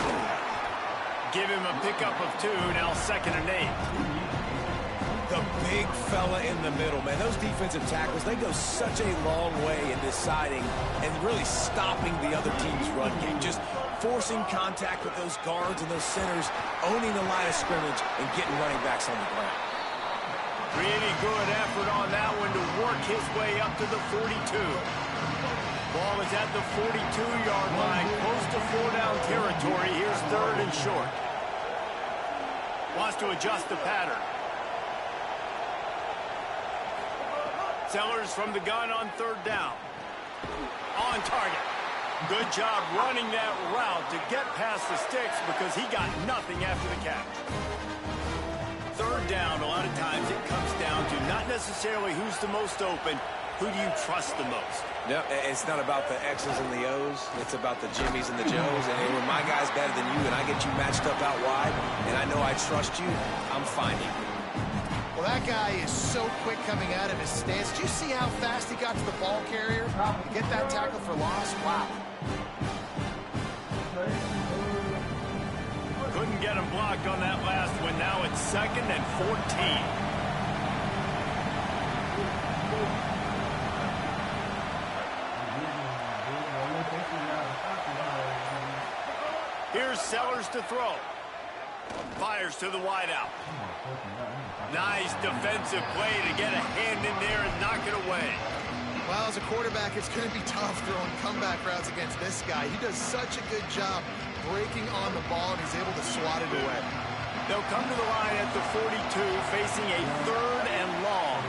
Give him a pickup of 2, now 2nd and 8. The big fella in the middle, man. Those defensive tackles, they go such a long way in deciding and really stopping the other team's run game. Just forcing contact with those guards and those centers, owning the line of scrimmage, and getting running backs on the ground. Really good effort on that one to work his way up to the 42. Ball is at the 42-yard line, close to 4-down territory. Here's 3rd and short. Wants to adjust the pattern. Sellers from the gun on 3rd down. On target. Good job running that route to get past the sticks because he got nothing after the catch. 3rd down, a lot of times it comes down to not necessarily who's the most open, who do you trust the most? No, it's not about the X's and the O's. It's about the Jimmies and the Joes. And when my guy's better than you and I get you matched up out wide and I know I trust you, I'm finding. Well, that guy is so quick coming out of his stance. Did you see how fast he got to the ball carrier? To get that tackle for loss? Wow. Couldn't get him blocked on that last one. Now it's 2nd and 14. Here's Sellers to throw. Fires to the wideout. Nice defensive play to get a hand in there and knock it away. Well, as a quarterback, it's going to be tough throwing comeback routes against this guy. He does such a good job breaking on the ball, and he's able to swat it away. They'll come to the line at the 42, facing a 3rd and long.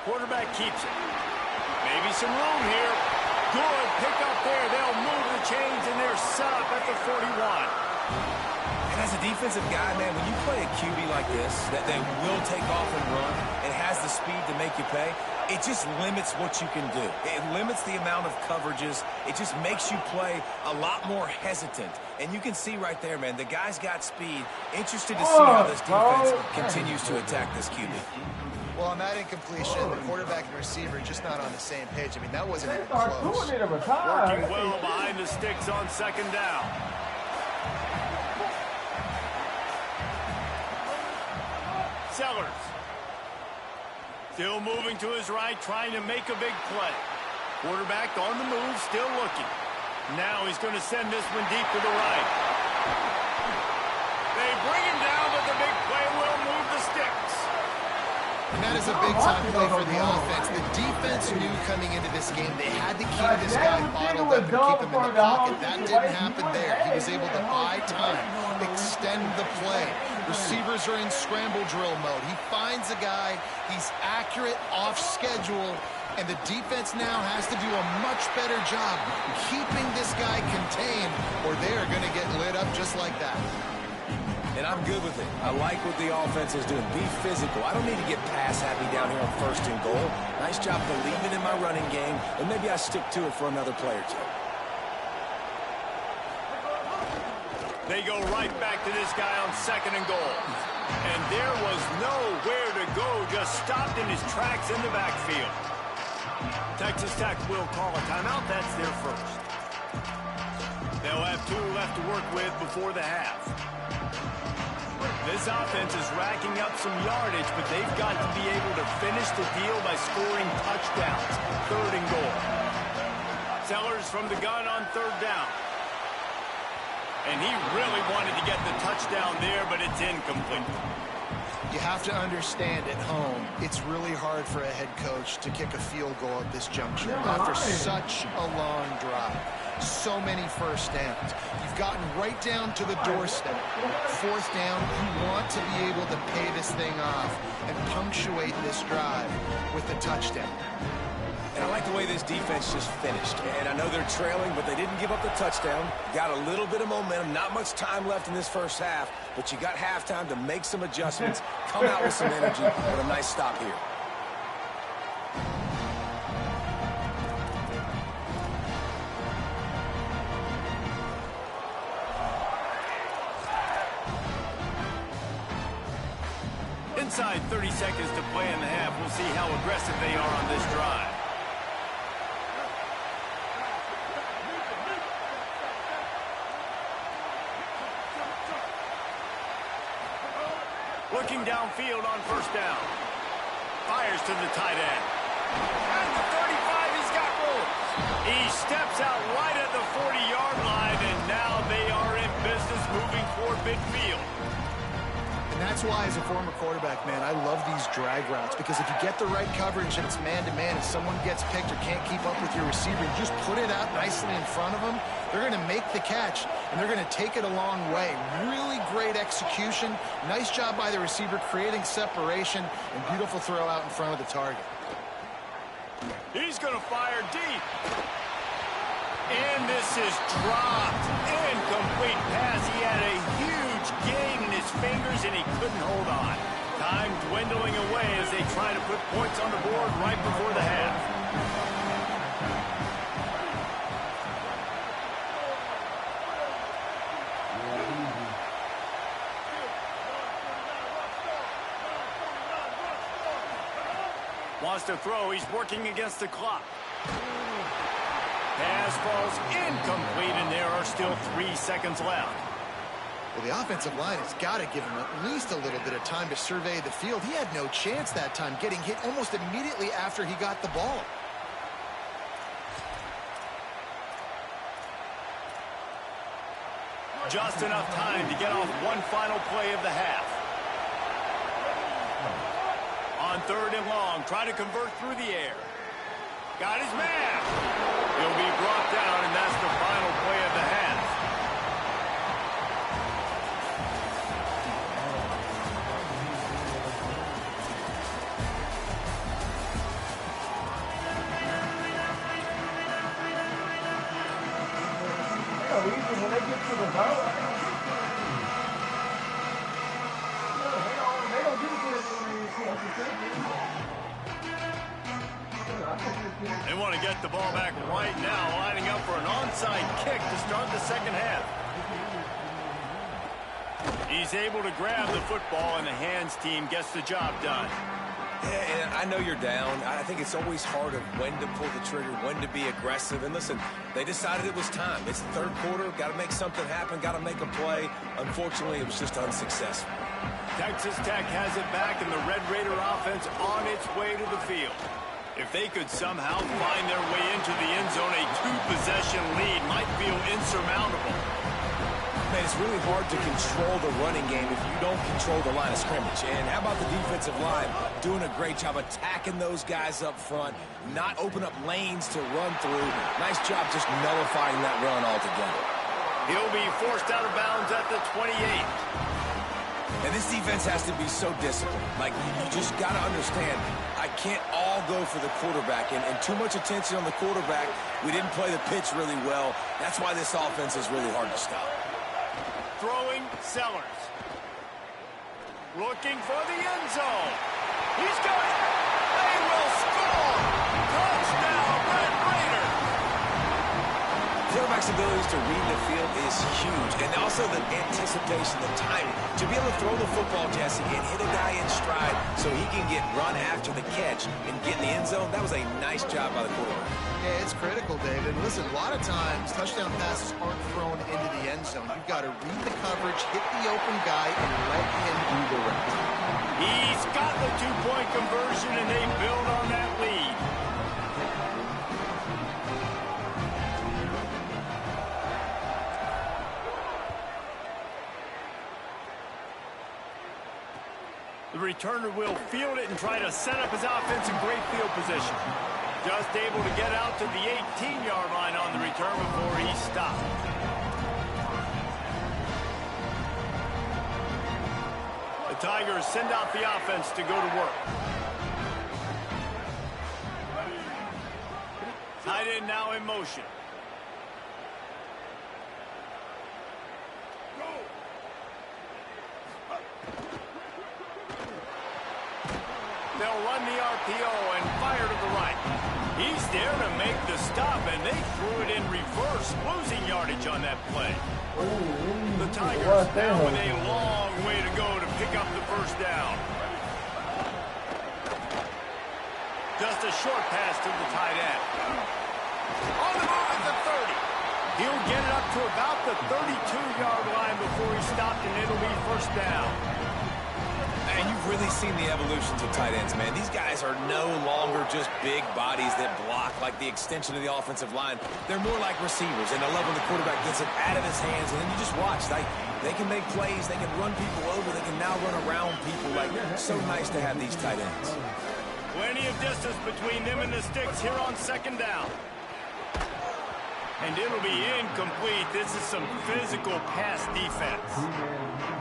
Quarterback keeps it. Maybe some room here. Good pick up there. They'll move the chains, and they're set up at the 41. And as a defensive guy, man, when you play a QB like this, that will take off and run and has the speed to make you pay, it just limits what you can do. It limits the amount of coverages. It just makes you play a lot more hesitant. And you can see right there, man, the guy's got speed. Interested to see how this defense continues to attack this QB. Well, on that incompletion, the quarterback and receiver just not on the same page. I mean, that wasn't even close. Working well behind the sticks on second down. Sellers. Still moving to his right, trying to make a big play. Quarterback on the move, still looking. Now he's going to send this one deep to the right. They bring him down, but the big play will move the sticks. And that is a big-time play for the offense. The defense knew coming into this game they had to keep this guy bottled up and keep him in the pocket. That didn't happen there. He was able to buy time, extend the play. Receivers are in scramble drill mode. He finds a guy. He's accurate, off schedule, and the defense now has to do a much better job keeping this guy contained, or they are going to get lit up just like that. And I'm good with it. I like what the offense is doing. Be physical. I don't need to get pass happy down here on 1st and goal. Nice job believing in my running game, and maybe I stick to it for another play or two. They go right back to this guy on 2nd and goal. And there was nowhere to go, just stopped in his tracks in the backfield. Texas Tech will call a timeout. That's their first. They'll have 2 left to work with before the half. This offense is racking up some yardage, but they've got to be able to finish the deal by scoring touchdowns. 3rd and goal. Sellers from the gun on 3rd down. And he really wanted to get the touchdown there, but it's incomplete. You have to understand at home, it's really hard for a head coach to kick a field goal at this juncture after such a long drive. So many first downs. You've gotten right down to the doorstep. 4th down, you want to be able to pay this thing off and punctuate this drive with a touchdown. And I like the way this defense just finished. And I know they're trailing, but they didn't give up the touchdown. Got a little bit of momentum. Not much time left in this first half, but you got halftime to make some adjustments, come out with some energy, but a nice stop here. Inside 30 seconds to play in the half. We'll see how aggressive they are on this drive. Looking downfield on 1st down. Fires to the tight end. At the 35, he's got room. He steps out right at the 40-yard line, and now they are in business moving toward midfield. And that's why, as a former quarterback, man, I love these drag routes, because if you get the right coverage and it's man-to-man, if someone gets picked or can't keep up with your receiver, you just put it out nicely in front of them, they're going to make the catch, and they're going to take it a long way. Really great execution. Nice job by the receiver creating separation, and beautiful throw out in front of the target. He's going to fire deep. And this is dropped. Incomplete pass. He had a huge gain in his fingers, and he couldn't hold on. Time dwindling away as they try to put points on the board right before the half. Wants to throw. He's working against the clock. Pass falls incomplete, and there are still 3 seconds left. Well, the offensive line has got to give him at least a little bit of time to survey the field. He had no chance that time, getting hit almost immediately after he got the ball. Just enough time to get off one final play of the half. On 3rd and long, try to convert through the air. Got his man. He'll be brought down, and that's the final play of the half. When they get to the vote, they don't do this when they see what you think. the ball back right now, lining up for an onside kick to start the second half. He's able to grab the football, and the hands team gets the job done. Yeah, and I know you're down. I think it's always hard of when to pull the trigger, when to be aggressive. And listen, they decided it was time. It's the third quarter. Got to make something happen. Got to make a play. Unfortunately, it was just unsuccessful. Texas Tech has it back, and the Red Raider offense on its way to the field. If they could somehow find their way into the end zone, a two-possession lead might feel insurmountable. Man, it's really hard to control the running game if you don't control the line of scrimmage. And how about the defensive line doing a great job attacking those guys up front, not open up lanes to run through. Nice job just nullifying that run altogether. He'll be forced out of bounds at the 28. And this defense has to be so disciplined. Like, you just got to understand, I can't all go for the quarterback. And too much attention on the quarterback. We didn't play the pitch really well. That's why this offense is really hard to stop. Throwing Sellers. Looking for the end zone. He's got it. They will score. Touchdown, Red Raider. Quarterback's abilities to read the field is huge. And also the anticipation, the timing. To be able to throw the football, Jesse, and hit a guy in stride so he can get run after the catch and get in the end zone, that was a nice job by the quarterback. Yeah, it's critical, David. Listen, a lot of times, touchdown passes aren't thrown into the end zone. You've got to read the coverage, hit the open guy, and let him do the rest. He's got the two-point conversion, and they build on that lead. The returner will field it and try to set up his offense in great field position. Just able to get out to the 18-yard line on the return before he stopped. The Tigers send out the offense to go to work. Tight end now in motion. They'll run the RPO and fire to the right. He's there to make the stop, and they threw it in reverse, losing yardage on that play. The Tigers now with a long way to go to pick up the first down. Just a short pass to the tight end. On the move at the 30. He'll get it up to about the 32-yard line before he stopped, and it'll be first down. And you've really seen the evolution to tight ends, man. These guys are no longer just big bodies that block like the extension of the offensive line. They're more like receivers, and I love when the quarterback gets it out of his hands, and then you just watch. They can make plays. They can run people over. They can now run around people. Like, so nice to have these tight ends. Plenty of distance between them and the sticks here on second down. And it'll be incomplete. This is some physical pass defense.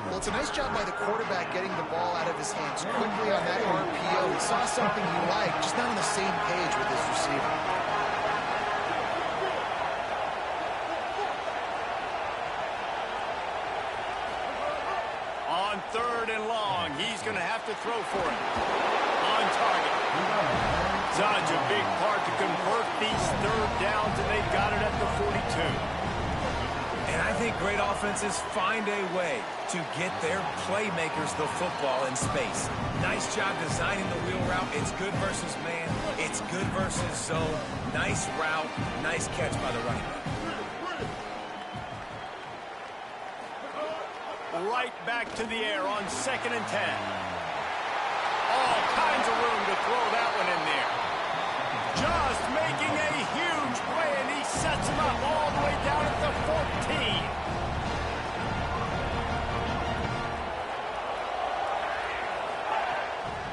Well, it's a nice job by the quarterback getting the ball out of his hands quickly on that RPO. He saw something he liked, just not on the same page with his receiver. On third and long, he's going to have to throw for it. On target. Such a big part to convert these third downs, and they got it at the 42. And I think great offenses find a way to get their playmakers the football in space. Nice job designing the wheel route. It's good versus man. It's good versus zone. Nice route. Nice catch by the running back. Right back to the air on 2nd and 10. All kinds of room to throw that one in there. Just making a huge play, and he sets him up all the way down at the 14.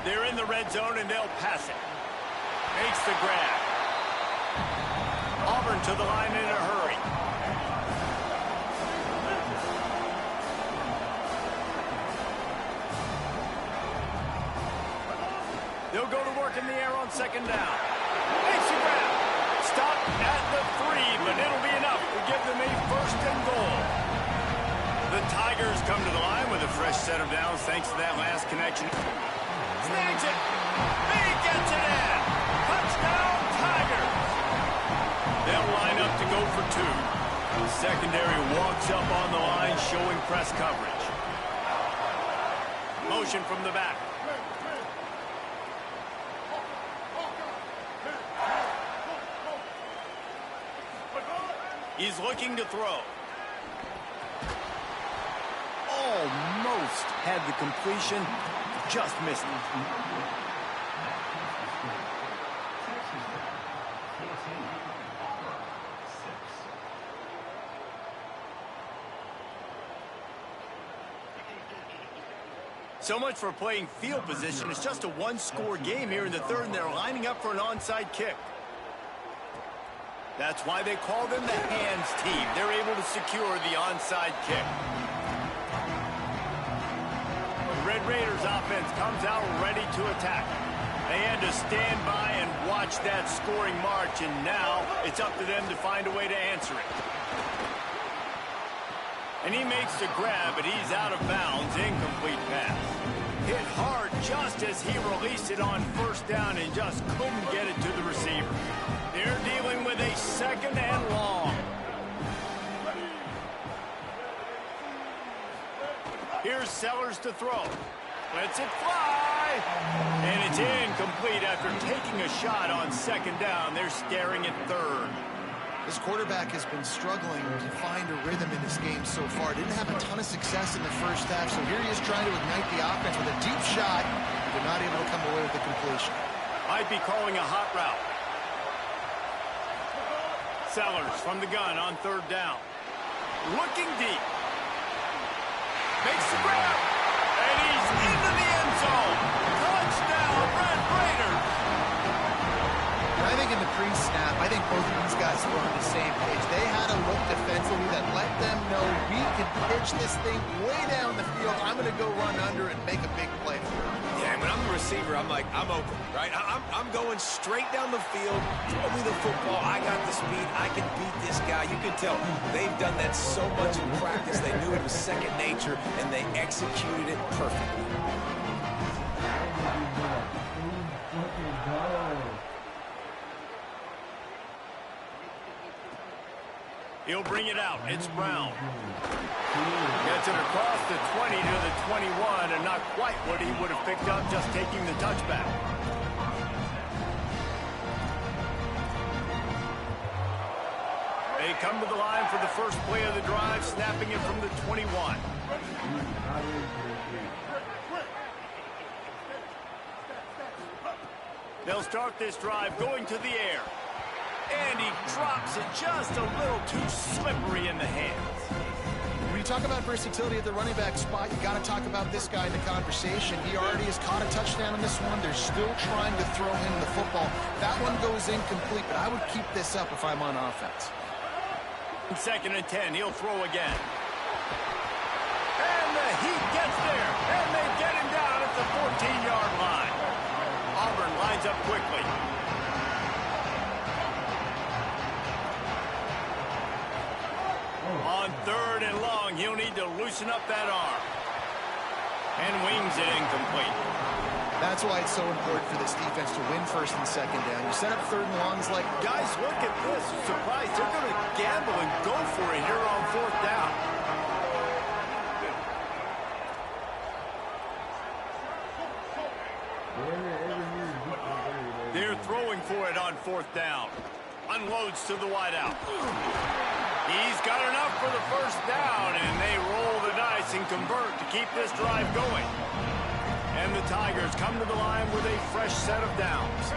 They're in the red zone, and they'll pass it. Makes the grab. Auburn to the line in a hurry. They'll go to work in the air on second down. Makes a grab. Stop at the 3, but it'll be enough to give them a first and goal. The Tigers come to the line with a fresh set of downs thanks to that last connection. Snags it. He gets it in. Touchdown, Tigers. go for 2. The secondary walks up on the line, showing press coverage. Motion from the back. He's looking to throw. Almost had the completion, just missed it. So much for playing field position. It's just a one-score game here in the third, and they're lining up for an onside kick. That's why they call them the hands team. They're able to secure the onside kick. The Red Raiders offense comes out ready to attack. They had to stand by and watch that scoring march, and now it's up to them to find a way to answer it. And he makes the grab, but he's out of bounds. Incomplete pass. Hit hard just as he released it on first down and just couldn't get it to the receiver. They're dealing with a 2nd and long. Here's Sellers to throw. Lets it fly. And it's incomplete after taking a shot on 2nd down. They're staring at 3rd. This quarterback has been struggling to find a rhythm in this game so far. Didn't have a ton of success in the first half, so here he is trying to ignite the offense with a deep shot, but not able to come away with the completion. Might be calling a hot route. Sellers from the gun on 3rd down. Looking deep. Makes the grab. And he's into the end zone. Touchdown, Red Raiders. I think in the pre-snap, I think both of these guys were on the same page. They had a look defensively that let them know we can pitch this thing way down the field. I'm going to go run under and make a big play for it. Yeah, when I'm the receiver, I'm like, I'm open, right? I'm going straight down the field. Throw me the football. I got the speed. I can beat this guy. You can tell they've done that so much in practice. They knew it was second nature, and they executed it perfectly. He'll bring it out. It's Brown. Gets it across the 20 to the 21, and not quite what he would have picked up just taking the touchback. They come to the line for the first play of the drive, snapping it from the 21. They'll start this drive going to the air. And he drops it just a little too slippery in the hands. When you talk about versatility at the running back spot, you got to talk about this guy in the conversation. He already has caught a touchdown on this one. They're still trying to throw him the football. That one goes incomplete, but I would keep this up if I'm on offense. 2nd and 10, he'll throw again. And the Heat gets there, and they get him down at the 14-yard line. Auburn lines up quickly. On 3rd and long, he'll need to loosen up that arm. And wings it incomplete. That's why it's so important for this defense to win 1st and 2nd down. You set up 3rd and longs like... Guys, look at this. Surprised. They're going to gamble and go for it here on 4th down. They're throwing for it on 4th down. Unloads to the wideout. He's got enough for the 1st down, and they roll the dice and convert to keep this drive going. And the Tigers come to the line with a fresh set of downs.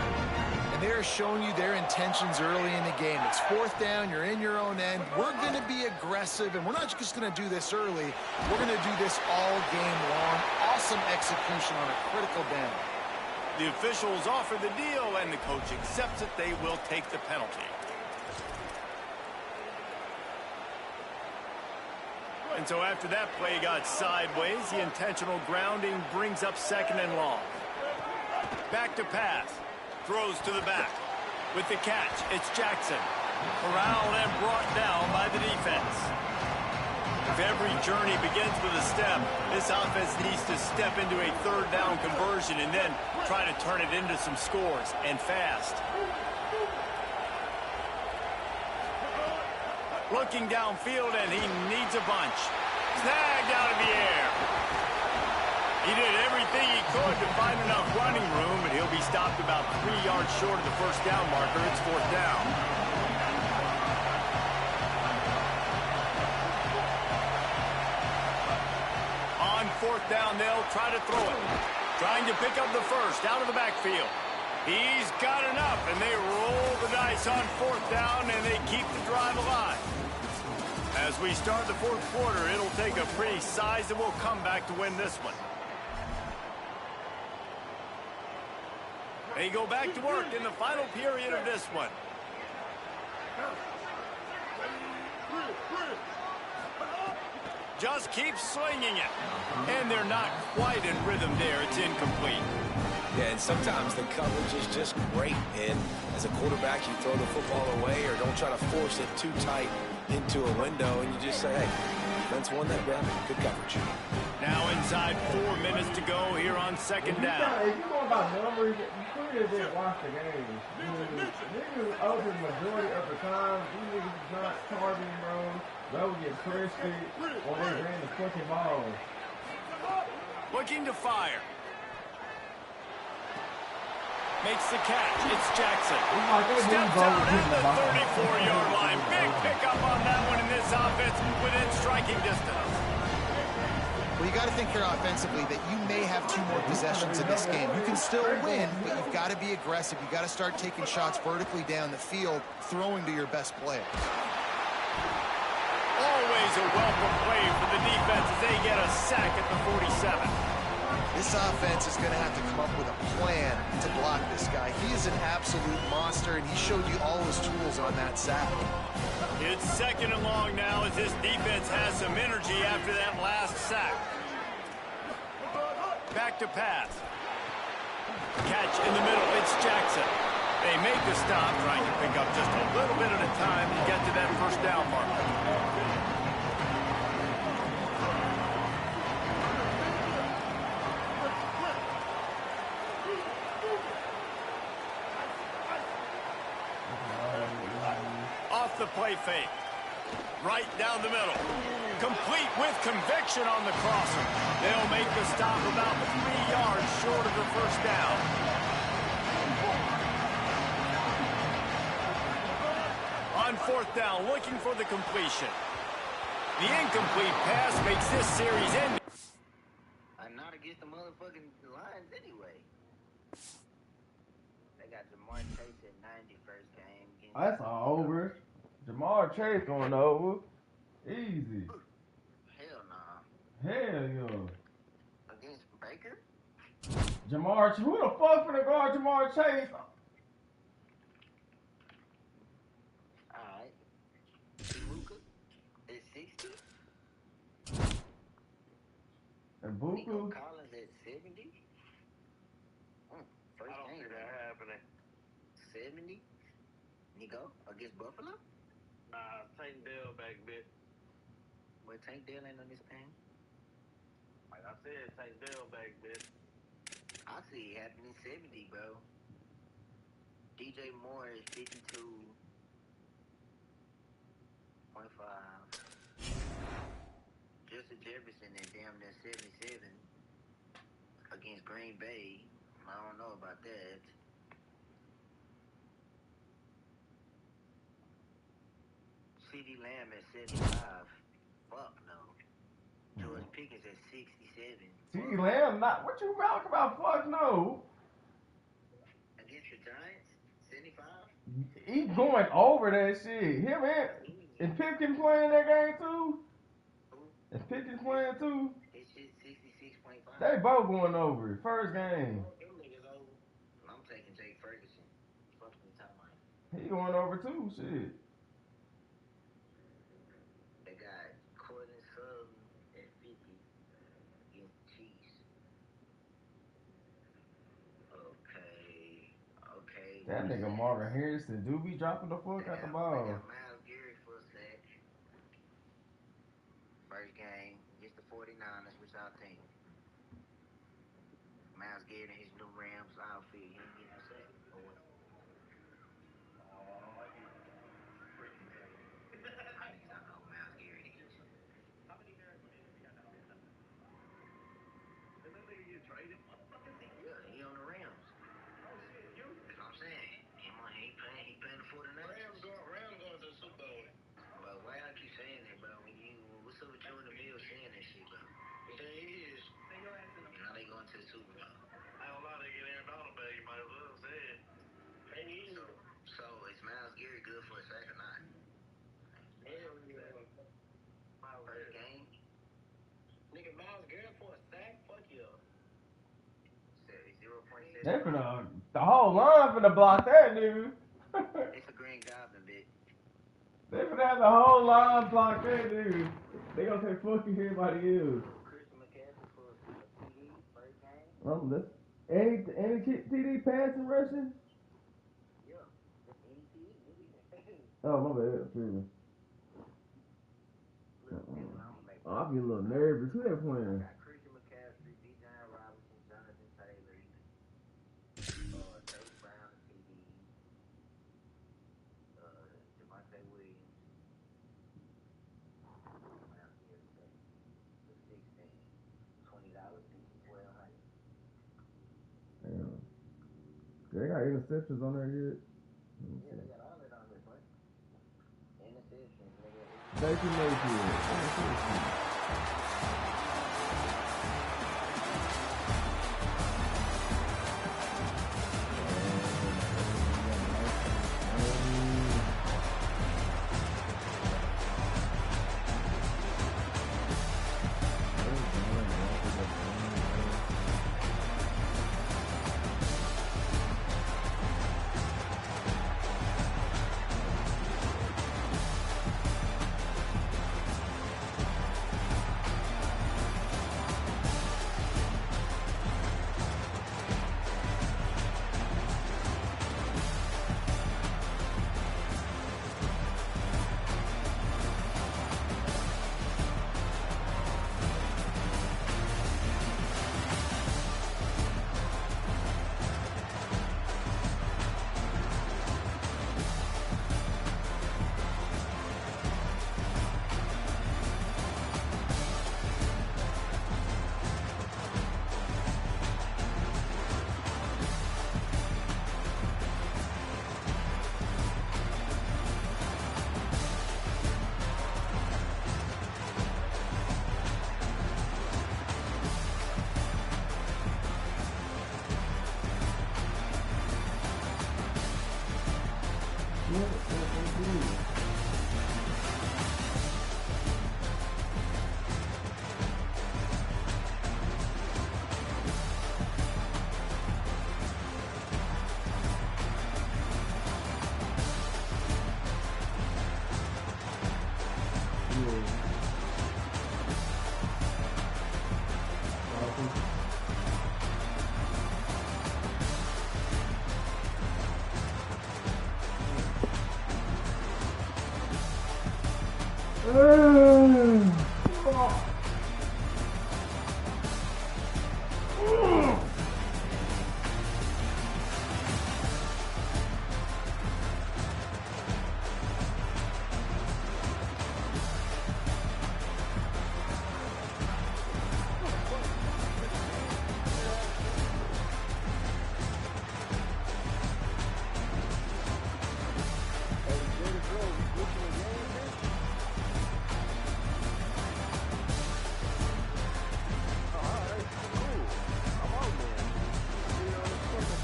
And they're showing you their intentions early in the game. It's 4th down, you're in your own end. We're going to be aggressive, and we're not just going to do this early. We're going to do this all game long. Awesome execution on a critical down. The officials offer the deal, and the coach accepts it. They will take the penalty. And so after that play got sideways, the intentional grounding brings up 2nd and long. Back to pass. Throws to the back. With the catch, it's Jackson. Corralled and brought down by the defense. If every journey begins with a step, this offense needs to step into a 3rd down conversion and then try to turn it into some scores, and fast. Looking downfield, and he needs a bunch. Snagged out of the air. He did everything he could to find enough running room, but he'll be stopped about 3 yards short of the first down marker. It's 4th down. On 4th down, they'll try to throw it. Trying to pick up the first out of the backfield. He's got enough, and they roll the dice on 4th down, and they keep the drive alive. As we start the 4th quarter, it'll take a pretty sizable comeback to win this one. They go back to work in the final period of this one. Just keep swinging it. And they're not quite in rhythm there. It's incomplete. Yeah, and sometimes the coverage is just great. And as a quarterback, you throw the football away or don't try to force it too tight into a window, and you just say, hey, defense won that grab. Good coverage. Now inside 4 minutes to go here on 2nd down. If you're going by numbers, you clearly didn't watch the game. Niggas over the majority of the time, these niggas is not targeting, bro. Bro get crispy, or they ran the fucking ball. Looking to fire. Makes the catch. It's Jackson. Steps out at the 34-yard line. Big pickup on that one in this offense within striking distance. Well, you got to think here offensively that you may have 2 more possessions in this game. You can still win, but you've got to be aggressive. You've got to start taking shots vertically down the field, throwing to your best players. Always a welcome play for the defense as they get a sack at the 47. This offense is going to have to come up with a plan to block this guy. He is an absolute monster, and he showed you all his tools on that sack. It's 2nd and long now as this defense has some energy after that last sack. Back to pass. Catch in the middle. It's Jackson. They make the stop, trying to pick up just a little bit at a time to get to that first down marker. Off the play fake. Right down the middle. Complete with conviction on the crosser. They'll make the stop about 3 yards short of the first down. On 4th down, looking for the completion. The incomplete pass makes this series end. I'm not against the motherfucking Lions anyway. They got Jamar Chase at 90 first game. That's all over. Jamar Chase going over. Easy. Hell nah. Hell yeah. Against Baker? Jamar, who the fuck finna guard Jamar Chase? Alright. Ibuka at 60. And Nico Buku? Collins at 70. First I don't game. see that happening. 70. Nico against Buffalo? Nah, Tank Dell back, bitch. But Tank Dell ain't on this team. Like I said, Tank Dell back, bitch. I see it happening 70, bro. DJ Moore is 52.5. Justin Jefferson is damn near 77 against Green Bay. I don't know about that. CD Lamb at 75. Fuck no. George Pickens at 67. CeeDee Lamb, not what you talking about? Fuck no. Against the Giants, 75. He going over that shit. Him and Pickens playing that game too. And Pickens playing too. His shit 66.5. They both going over. First game. I'm taking Jake Ferguson. Fuck me, talking about. He going over too. Shit. They got Cortland Sutton at 50 against the Chiefs. Okay. That nigga Marvin Harrison do be dropping the fuck out the ball. They got Myles Garrett for a sack. First game against the 49ers, which I think Myles Garrett in his new Rams outfit, he ain't getting a sack. Or what? Yeah, he on the Rams. That's what I'm saying. He playing. He playing the 49ers. Rams going to the Super Bowl. But why y'all keep saying that, bro? What's up with you and the Mill saying that shit, bro? The thing is, Now they going to the Super Bowl. I don't know, they get Aaron Donald back, you might as well say it. Thing is, So is Myles Garrett good for a sack or not? hell yeah. First game? Nigga, Myles Garrett for a sack? Fuck yeah. 0.7. They finna, the whole line finna block that, dude. It's a Green Goblin bit. They finna have the whole line block that, dude. They gonna say fuck you everybody else. Christian McCaffrey for a TD first game? Any TD passing rushing? Yeah. Just any TD. Oh, my bad. Excuse me. I get a little nervous. Who they playing? Christian McCaffrey, Bijan Robinson, Jonathan Taylor, Chase Brown, TD, Devontae Williams, Myles Garrett, the 16, $20, $1,200. Damn. They got interceptions on there yet? Yeah, they got all that on this one. Interceptions, nigga. Thank you, Mayfield.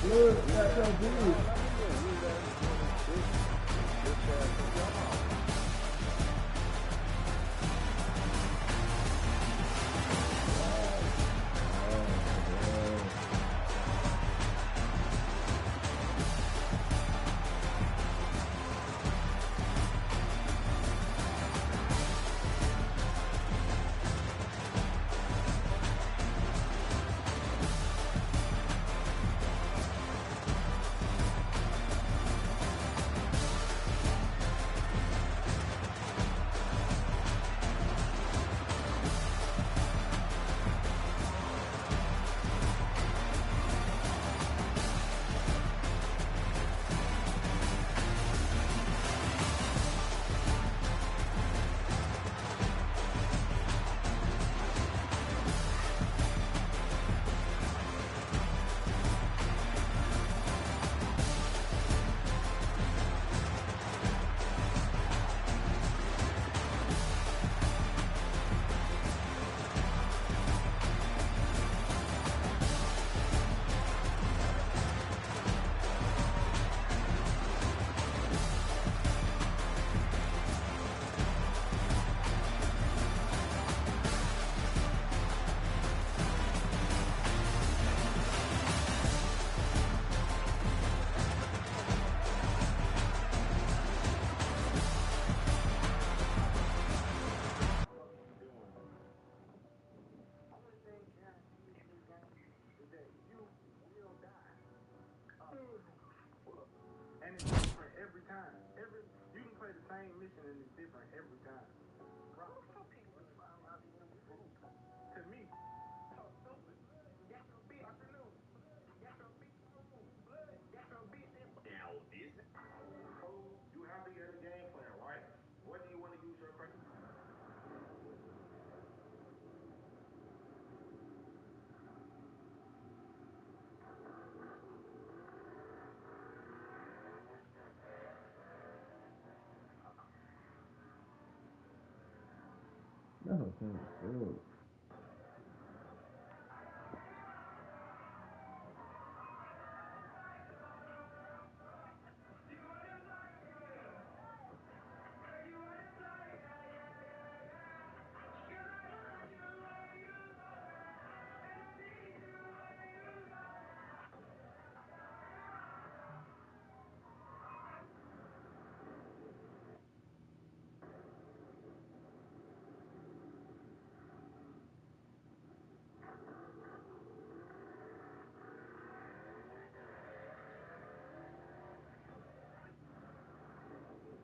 Look, that's so good.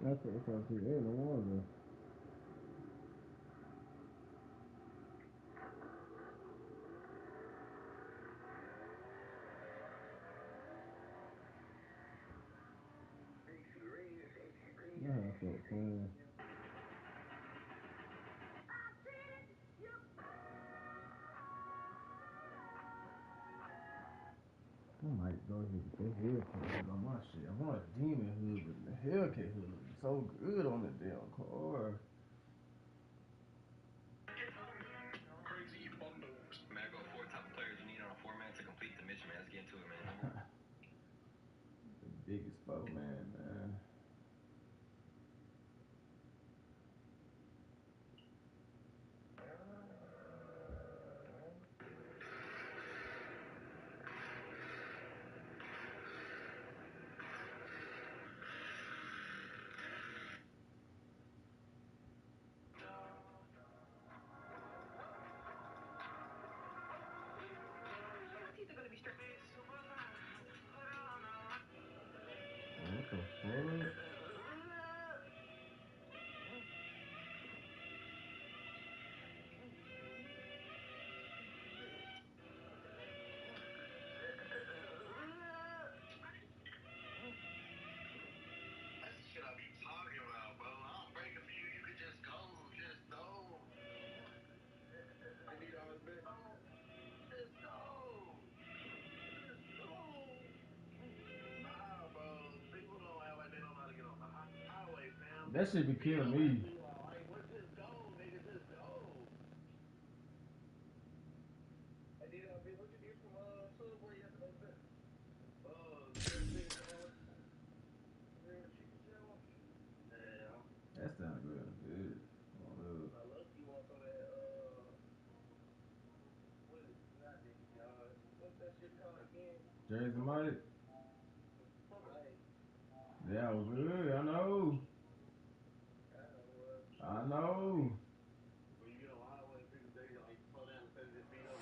That's what it's supposed to be in the water. Yeah, that's what I'm saying. I might go ahead with the Hellcat hood on my shit. I want a demon hood, but the Hellcat hood looks so good on the damn car. Crazy bundles. Man, I got 4 top players you need on a 4-man to complete the mission, man. Let's get into it, man. The biggest 4-man, man. What the fuck? That's the shit I be talking about, bro. I'll break it for you. You could just go. Just go. I need all this bit. Just go. Just go. Nah, bro. People don't act like they don't know how to get on the highway, fam. That shit be killing me. Like, what? Just go, nigga. Just go. I need all this. What you get from Subway yesterday? Chicken sandwich. Yeah. That sounds real good. I love you want some of that, what is it? Not Dicky John's. What's that shit called again? Jersey Mike? Mike. Yeah, it was good. I know. I know. When you get on the highway, people say, like, slow down instead of just beat up.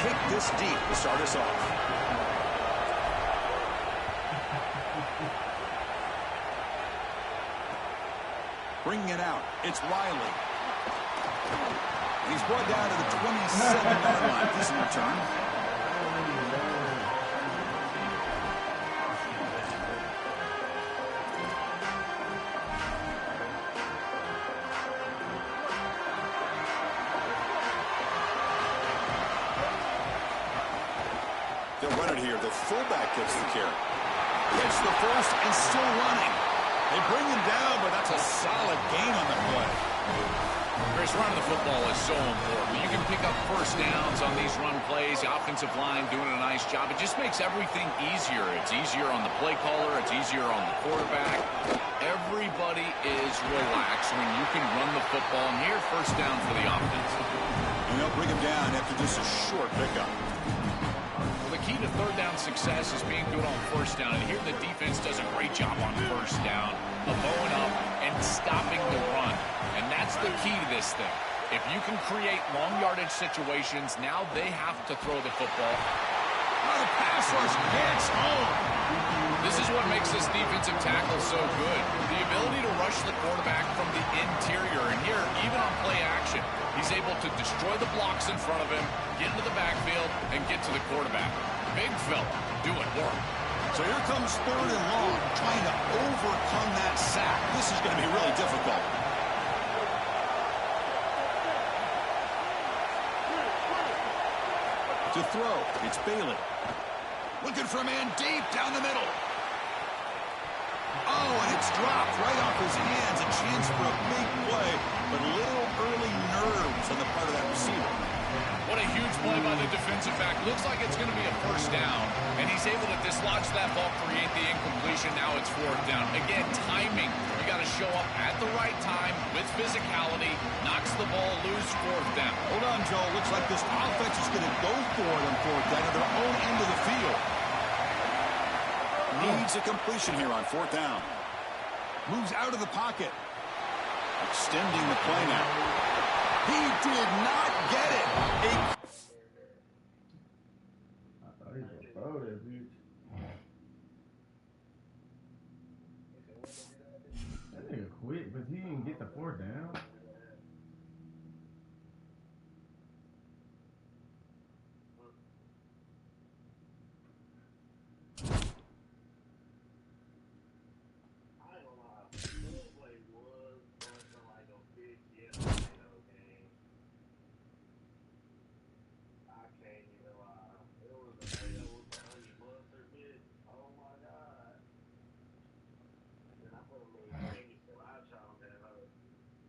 Kick this deep to start us off. Bringing it out, it's Riley. He's brought down to the 27-yard line. This return. The fullback gets the carry. Gets the first and still running. They bring him down, but that's a solid gain on the play. Chris, running the football is so important. You can pick up first downs on these run plays. The offensive line doing a nice job. It just makes everything easier. It's easier on the play caller. It's easier on the quarterback. Everybody is relaxed when you can run the football. And here, first down for the offense. And they'll bring him down after just a short pickup. The key to third down success is being good on first down. And here the defense does a great job on first down of bowing up and stopping the run. And that's the key to this thing. If you can create long yardage situations, now they have to throw the football. Oh, the pass rush gets home. This is what makes this defensive tackle so good. The ability to rush the quarterback from the interior. And here, even on play action, he's able to destroy the blocks in front of him, get into the backfield, and get to the quarterback. Big fella doing work. So here comes 3rd and long, trying to overcome that sack. This is going to be really difficult. To throw, it's Bailey. Looking for a man deep down the middle. Oh, and it's dropped right off his hands. A chance for a big play, but a little early nerves on the part of that receiver. What a huge play by the defensive back. Looks like it's going to be a first down, and he's able to dislodge that ball, create the incompletion. Now it's 4th down. Again, timing. You got to show up at the right time with physicality. Knocks the ball loose, 4th down. Hold on, Joe. Looks like this offense is going to go for it on 4th down at their own end of the field. Needs a completion here on 4th down. Moves out of the pocket. Extending the play now. He did not get it. I thought he was going to throw that bitch. That nigga quit, but he didn't get the 4th down.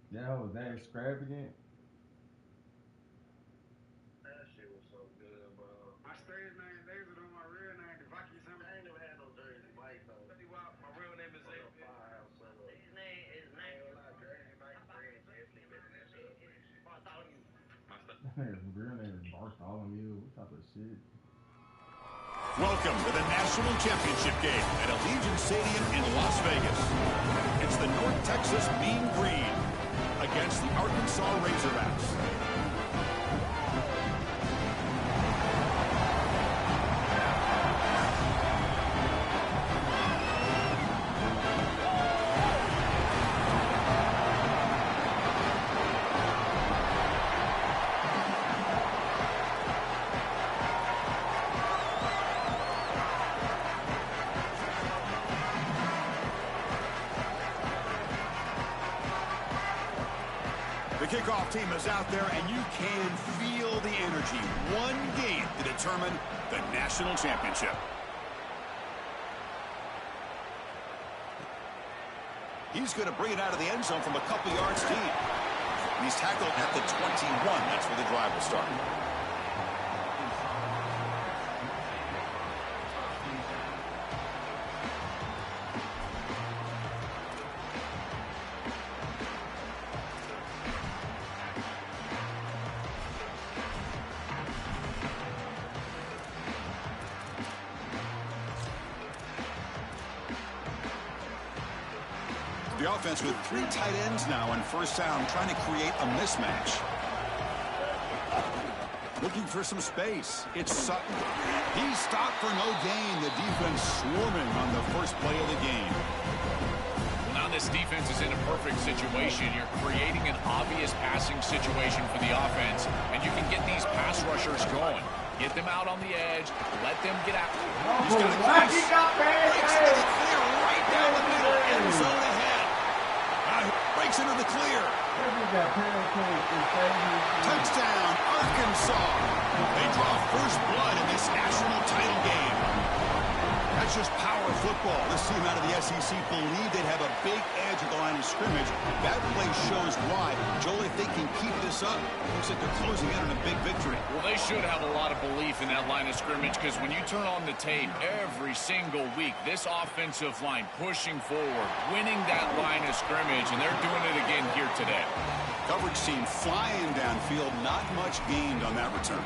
That was that extravagant. That shit was so good, bro. My stage name, they was on my real name. If I keep something, I ain't never had no Jersey white though. My real name is Zay. His name is Jersey Mike Green. Definitely better than that. Bartholomew. His real name is Bartholomew. What type of shit? Welcome to the National Championship game at Allegiant Stadium in Las Vegas. It's the North Texas Mean Green against the Arkansas Razorbacks. Kickoff team is out there, and you can feel the energy. One game to determine the national championship. He's going to bring it out of the end zone from a couple yards deep. He's tackled at the 21. That's where the drive will start. The offense with 3 tight ends now on first down, trying to create a mismatch. Looking for some space. It's Sutton. He's stopped for no gain. The defense swarming on the first play of the game. Well, now this defense is in a perfect situation. You're creating an obvious passing situation for the offense, and you can get these pass rushers going. Get them out on the edge. Let them get out. He's got a cross. He got clear right down the middle. End zone ahead. Breaks into the clear. Touchdown, Arkansas. They draw first blood in this national title game. That's just power football. This team out of the SEC believed they'd have a big edge at the line of scrimmage. That play shows why. Joel, if they can keep this up, looks like they're closing in on a big victory. Well, they should have a lot of belief in that line of scrimmage, because when you turn on the tape every single week, this offensive line pushing forward, winning that line of scrimmage, and they're doing it again here today. Coverage team flying downfield, not much gained on that return.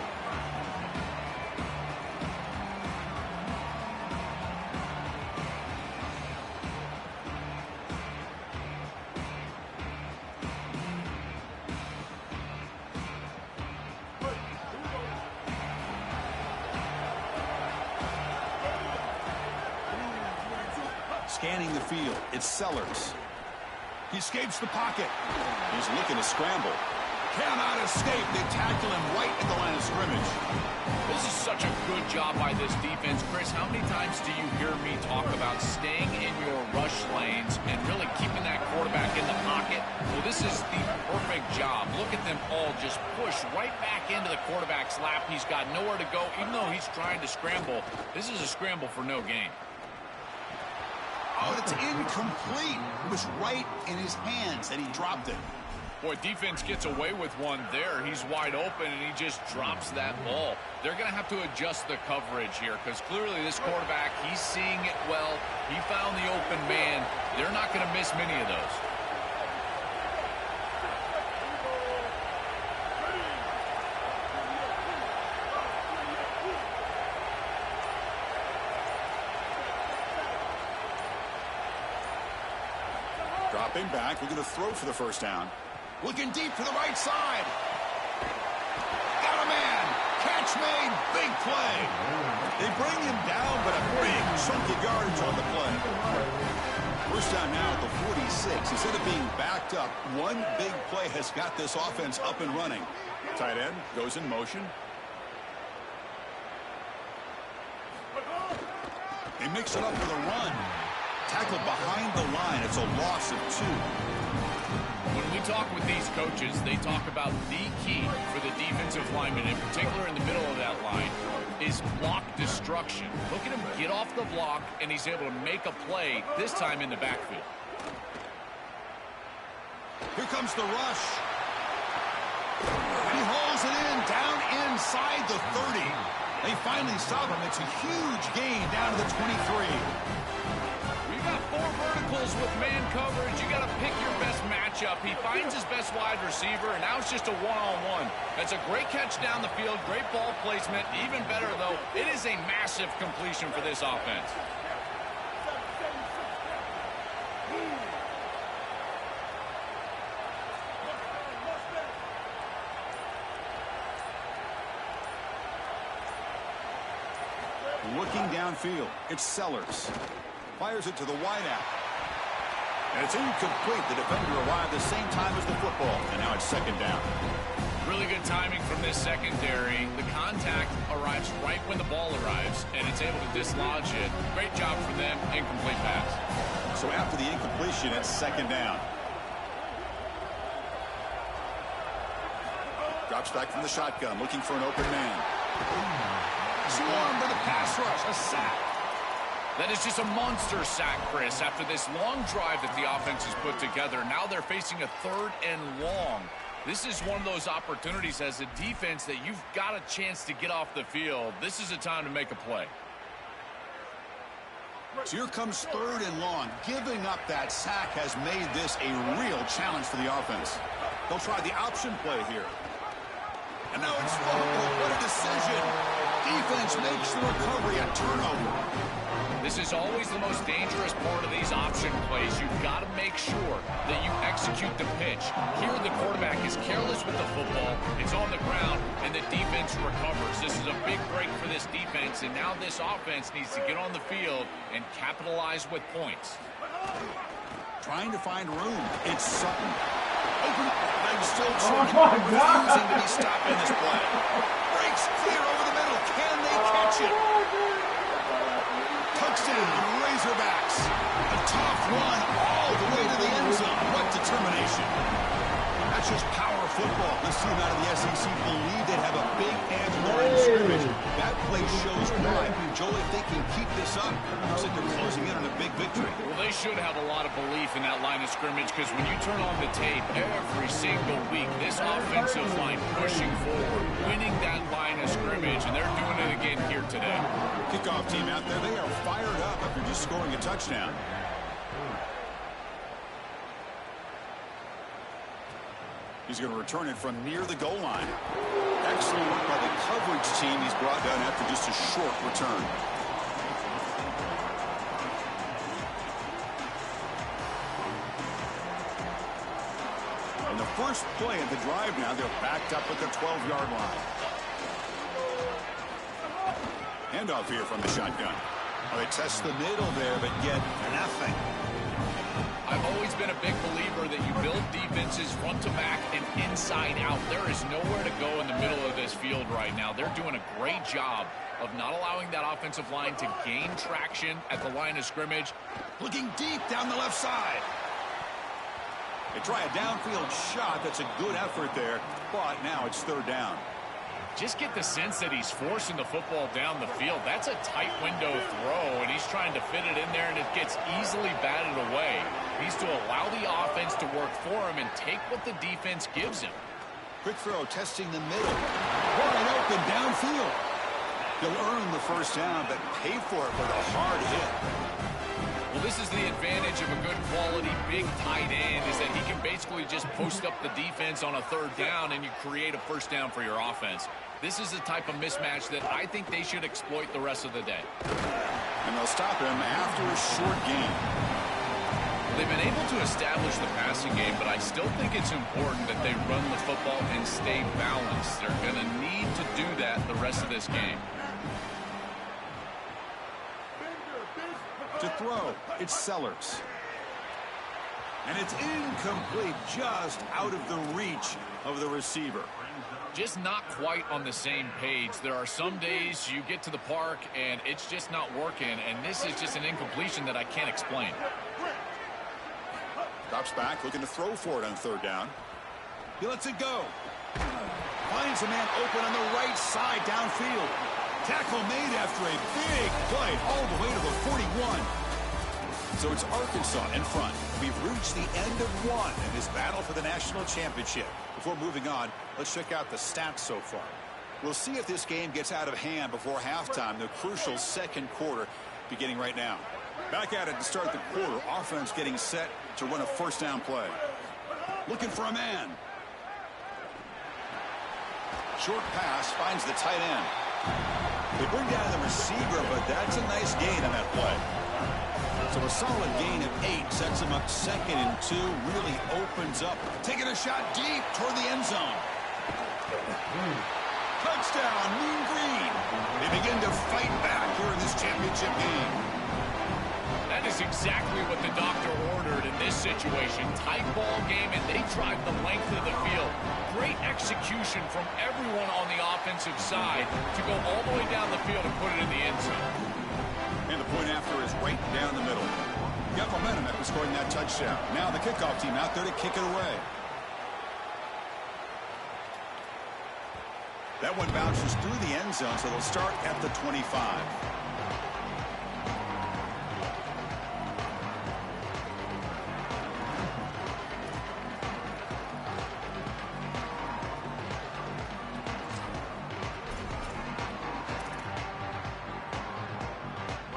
Scanning the field, it's Sellers. He escapes the pocket. He's looking to scramble. Cannot escape. They tackle him right at the line of scrimmage. This is such a good job by this defense. Chris, how many times do you hear me talk about staying in your rush lanes and really keeping that quarterback in the pocket? Well, this is the perfect job. Look at them all just push right back into the quarterback's lap. He's got nowhere to go. Even though he's trying to scramble, this is a scramble for no gain. Oh, it's incomplete. It was right in his hands, and he dropped it. Boy, defense gets away with one there. He's wide open, and he just drops that ball. They're going to have to adjust the coverage here because clearly this quarterback, he's seeing it well. He found the open man. They're not going to miss many of those. Dropping back, we're going to throw for the first down. Looking deep for the right side. Got a man. Catch made. Big play. They bring him down, but a big chunk of yardage on the play. First down now at the 46. Instead of being backed up, one big play has got this offense up and running. Tight end goes in motion. They mix it up with a run. Tackled behind the line. It's a loss of 2. When we talk with these coaches, they talk about the key for the defensive lineman, in particular in the middle of that line, is block destruction. Look at him get off the block, and he's able to make a play, this time in the backfield. Here comes the rush. He hauls it in, down inside the 30. They finally stop him. It's a huge gain down to the 23. Got 4 verticals with man coverage. You got to pick your best matchup. He finds his best wide receiver, and now it's just a one-on-one. That's a great catch down the field, great ball placement. Even better, though, it is a massive completion for this offense. Looking downfield, it's Sellers. Fires it to the wideout. And it's incomplete. The defender arrived the same time as the football. And now it's second down. Really good timing from this secondary. The contact arrives right when the ball arrives, and it's able to dislodge it. Great job from them. Incomplete pass. So after the incompletion, it's second down. Drops back from the shotgun, looking for an open man. Swarmed by the pass rush. A sack. That is just a monster sack, Chris. After this long drive that the offense has put together, now they're facing a 3rd and long. This is one of those opportunities as a defense that you've got a chance to get off the field. This is a time to make a play. So here comes 3rd and long. Giving up that sack has made this a real challenge for the offense. They'll try the option play here. And now it's what a decision. Defense makes the recovery a turnover. This is always the most dangerous part of these option plays. You've got to make sure that you execute the pitch. Here, the quarterback is careless with the football. It's on the ground, and the defense recovers. This is a big break for this defense, and now this offense needs to get on the field and capitalize with points. Trying to find room. It's Sutton. Open up. Legs still Oh, my God. refusing to be stopped in this play. Breaks clear over the middle. Can they catch it? Touchdown, Razorbacks. A tough one all the way to the end zone. What determination. That's just power football. This team out of the SEC believed they'd have a big edge in the line of scrimmage. That play shows why. Joel, if they can keep this up, looks like they're closing in on a big victory. Well, they should have a lot of belief in that line of scrimmage because when you turn on the tape every single week, this offensive line pushing forward, winning that line of scrimmage, and they're doing it again here today. Kickoff team out there, they are fired up after just scoring a touchdown. He's going to return it from near the goal line. Excellent work by the coverage team. He's brought down after just a short return. And the first play of the drive now, they're backed up at the 12-yard line. Handoff here from the shotgun. Well, they test the middle there, but get nothing. I've always been a big believer that you build defenses front to back and inside out. There is nowhere to go in the middle of this field right now. They're doing a great job of not allowing that offensive line to gain traction at the line of scrimmage. Looking deep down the left side. They try a downfield shot. That's a good effort there, but now it's third down. Just get the sense that he's forcing the football down the field. That's a tight window throw, and he's trying to fit it in there, and it gets easily batted away. He needs to allow the offense to work for him and take what the defense gives him. Quick throw, testing the middle. Wide open downfield. He'll earn the first down, but pay for it with a hard hit. Well, this is the advantage of a good quality big tight end, is that he can basically just post up the defense on a third down and you create a first down for your offense. This is the type of mismatch that I think they should exploit the rest of the day. And they'll stop him after a short gain. They've been able to establish the passing game, but I still think it's important that they run the football and stay balanced. They're going to need to do that the rest of this game. To throw, it's Sellers. And it's incomplete, just out of the reach of the receiver. Just not quite on the same page. There are some days you get to the park and it's just not working, and this is just an incompletion that I can't explain. Drops back, looking to throw for it on third down. He lets it go. Finds a man open on the right side downfield. Tackle made after a big play all the way to the 41. So it's Arkansas in front. We've reached the end of one in this battle for the national championship. Before moving on, let's check out the stats so far. We'll see if this game gets out of hand before halftime, the crucial second quarter beginning right now. Back at it to start the quarter. Offense getting set to run a first down play. Looking for a man. Short pass finds the tight end. They bring down the receiver, but that's a nice gain on that play. So a solid gain of 8 sets him up 2nd and 2. Really opens up. Taking a shot deep toward the end zone. Touchdown, Moon Green. They begin to fight back here in this championship game. That is exactly what the doctor ordered in this situation. Tight ball game, and they drive the length of the field. Great execution from everyone on the offensive side to go all the way down the field and put it in the end zone. And the point after is right down the middle. Got momentum after scoring that touchdown. Now the kickoff team out there to kick it away. That one bounces through the end zone, so they'll start at the 25.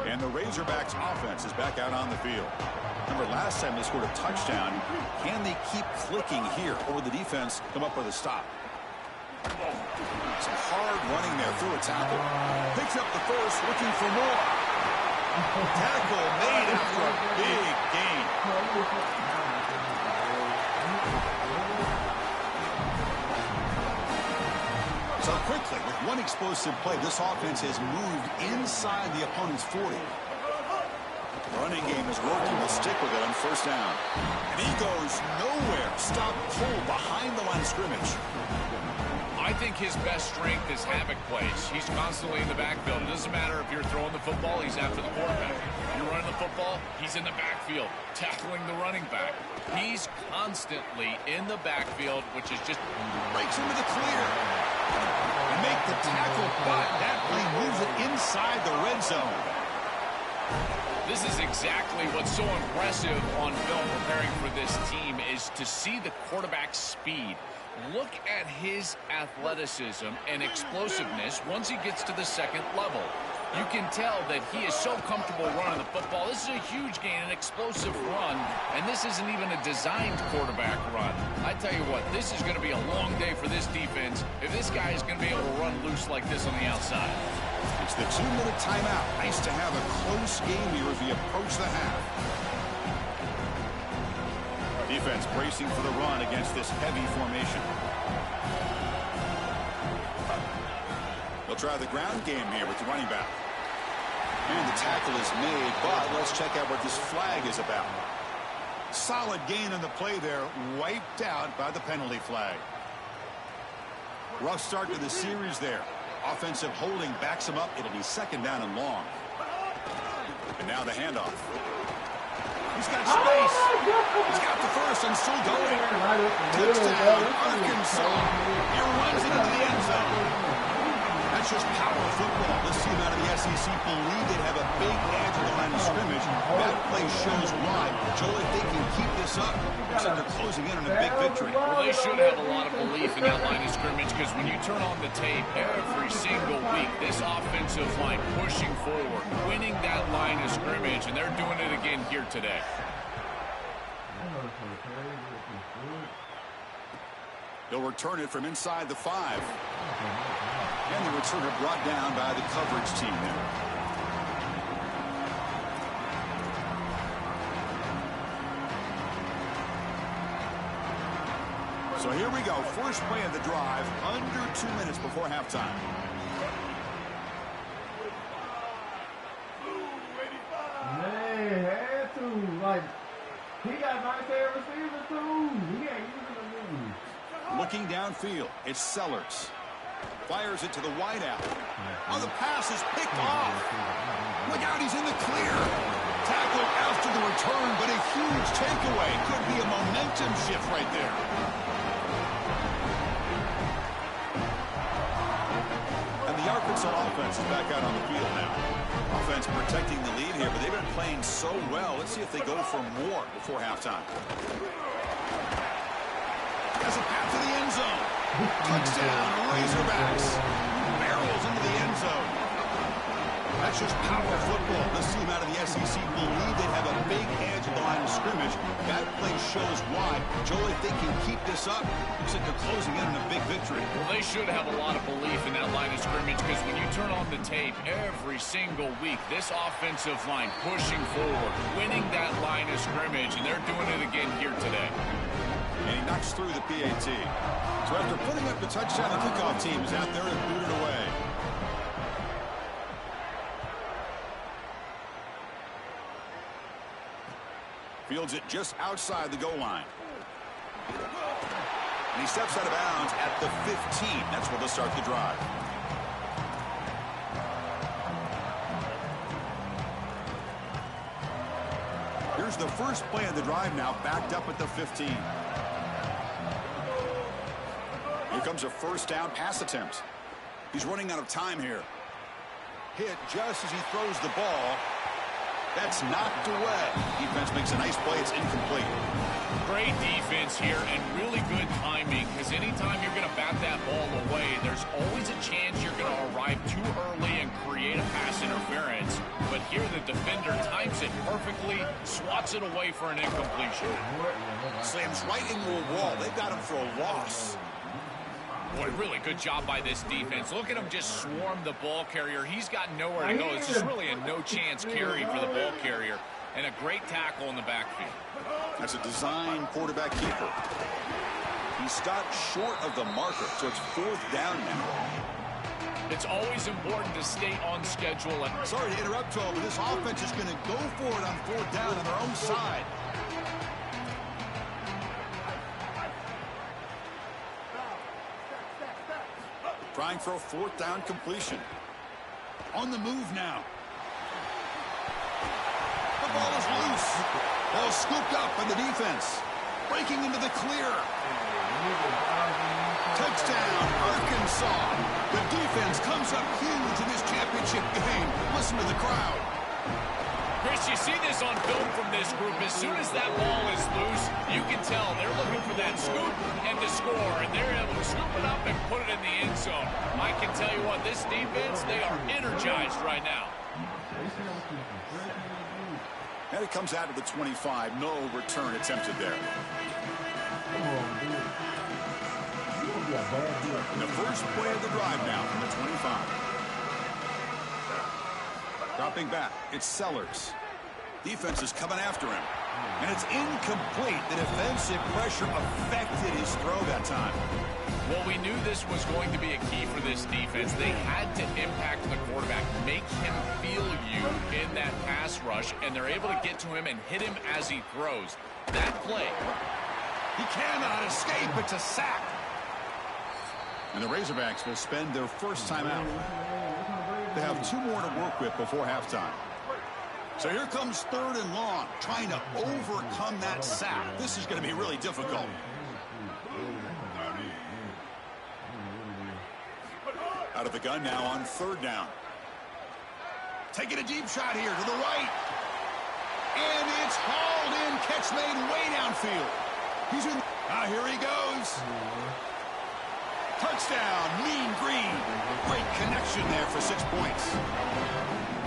And the Razorbacks offense is back out on the field. Remember, last time they scored a touchdown. Can they keep clicking here, or will the defense come up with a stop? Some hard running there through a tackle. Picks up the first, looking for more. Tackle made after a big gain. So quickly, with one explosive play, this offense has moved inside the opponent's 40. The running game is working. Will stick with it on first down. And he goes nowhere. Stop cold behind the line of scrimmage. I think his best strength is havoc plays. He's constantly in the backfield. It doesn't matter if you're throwing the football, he's after the quarterback. If you're running the football, he's in the backfield, tackling the running back. He's constantly in the backfield, which is just breaks into the clear. And make the tackle, but that play moves it inside the red zone. This is exactly what's so impressive on film preparing for this team, is to see the quarterback's speed. Look at his athleticism and explosiveness once he gets to the second level. You can tell that he is so comfortable running the football. This is a huge gain, an explosive run, and this isn't even a designed quarterback run. I tell you what, this is going to be a long day for this defense if this guy is going to be able to run loose like this on the outside. It's the 2-minute timeout. Nice to have a close game here as we approach the half. Defense bracing for the run against this heavy formation. They'll try the ground game here with the running back. And the tackle is made, but let's check out what this flag is about. Solid gain on the play there, wiped out by the penalty flag. Rough start to the series there. Offensive holding backs him up. It'll be second down and long. And now the handoff. He's got space. He's got the first and still going. Touchdown, Arkansas. He runs into the end zone. That's just power football. This team out of the SEC believe they have a big edge at the line of scrimmage. That play shows why. Joel, if they can keep this up, looks like they're closing in on a big victory. Well, they should have a lot of belief in that line of scrimmage because when you turn on the tape every single week, this offensive line pushing forward, winning that line of scrimmage, and they're doing it again here today. They'll return it from inside the 5. And the returner brought down by the coverage team there. So here we go. First play of the drive, under 2 minutes before halftime. Man, had to. Like, he got nice air receiver, too. He ain't using the move. Looking downfield, it's Sellers. Fires it to the wideout. Oh, the pass is picked off. Look out, he's in the clear. Tackle after the return, but a huge takeaway. Could be a momentum shift right there. And the Arkansas offense is back out on the field now. Offense protecting the lead here, but they've been playing so well. Let's see if they go for more before halftime. Has a path to the end zone. Touchdown, Razorbacks. Barrels into the end zone. That's just power football. This team out of the SEC believe they have a big edge at the line of scrimmage. That play shows why. Joel, if they can keep this up, looks like they're closing in on a big victory. Well, they should have a lot of belief in that line of scrimmage because when you turn on the tape every single week, this offensive line pushing forward, winning that line of scrimmage, and they're doing it again here today. And he knocks through the PAT. So after putting up the touchdown, the kickoff team is out there and booted away. Fields it just outside the goal line. And he steps out of bounds at the 15. That's where they'll start the drive. Here's the first play of the drive now, backed up at the 15. Here comes a first down pass attempt. He's running out of time here. Hit just as he throws the ball. That's knocked away. Defense makes a nice play. It's incomplete. Great defense here and really good timing because anytime you're going to bat that ball away, there's always a chance you're going to arrive too early and create a pass interference. But here the defender times it perfectly, swats it away for an incompletion. Slams right into a wall. They've got him for a loss. Boy, really good job by this defense. Look at him just swarm the ball carrier. He's got nowhere to go. It's just really a no-chance carry for the ball carrier. And a great tackle in the backfield. That's a design quarterback keeper. He stopped short of the marker, so it's fourth down now. It's always important to stay on schedule. Sorry to interrupt, Joel, but this offense is going to go for it on fourth down on their own side. Trying for a fourth down completion. On the move now. The ball is loose. Ball scooped up by the defense. Breaking into the clear. Touchdown, Arkansas. The defense comes up huge in this championship game. Listen to the crowd. Chris, you see this on film from this group. As soon as that ball is loose, you can tell they're looking for that scoop and to score, and they're able to scoop it up and put it in the end zone. I can tell you what, this defense, they are energized right now. And it comes out of the 25. No return attempted there. And the first play of the drive now from the 25. Dropping back, it's Sellers. Defense is coming after him. And it's incomplete. The defensive pressure affected his throw that time. Well, we knew this was going to be a key for this defense. They had to impact the quarterback, make him feel you in that pass rush, and they're able to get to him and hit him as he throws. That play. He cannot escape. It's a sack. And the Razorbacks will spend their first time out. They have 2 more to work with before halftime. So here comes 3rd and long, trying to overcome that sack. This is going to be really difficult. Out of the gun now on 3rd down. Taking a deep shot here to the right. And it's hauled in. Catch made way downfield. He's in. Here he goes. Touchdown, Mean Green. Great connection there for 6 points.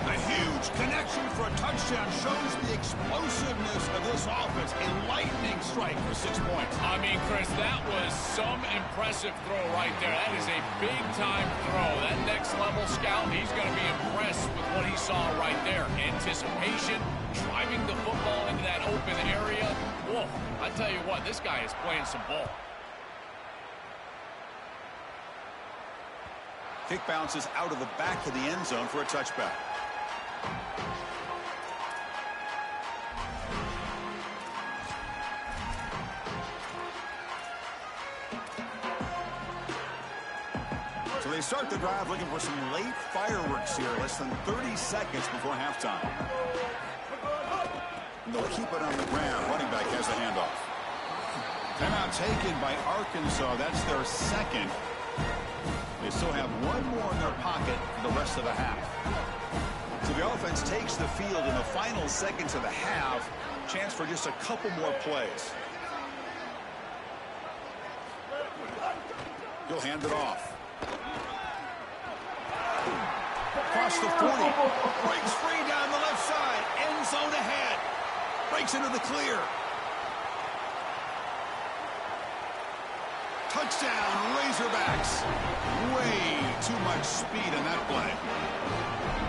A huge connection for a touchdown shows the explosiveness of this offense. A lightning strike for 6 points. I mean, Chris, that was some impressive throw right there. That is a big-time throw. That next-level scout, he's going to be impressed with what he saw right there. Anticipation, driving the football into that open area. Whoa, I tell you what, this guy is playing some ball. Kick bounces out of the back of the end zone for a touchback. So they start the drive looking for some late fireworks here, less than 30 seconds before halftime. They'll keep it on the ground. Running back has the handoff. Timeout taken by Arkansas. That's their second. They still have 1 more in their pocket for the rest of the half. So the offense takes the field in the final seconds of the half. Chance for just a couple more plays. He'll hand it off. Across the 40. Breaks free down the left side. End zone ahead. Breaks into the clear. Touchdown, Razorbacks. Way too much speed in that play.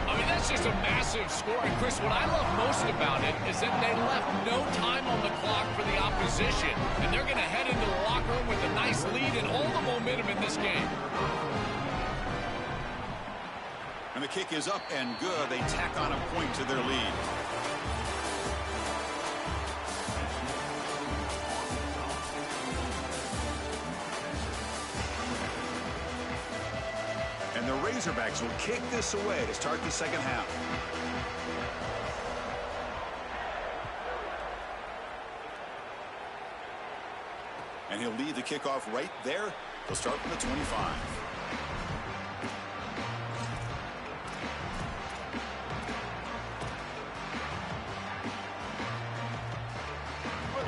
I mean, that's just a massive score. And, Chris, what I love most about it is that they left no time on the clock for the opposition. And they're going to head into the locker room with a nice lead and all the momentum in this game. And the kick is up and good. They tack on a point to their lead. And the Razorbacks will kick this away to start the second half. And he'll lead the kickoff right there. He'll start from the 25.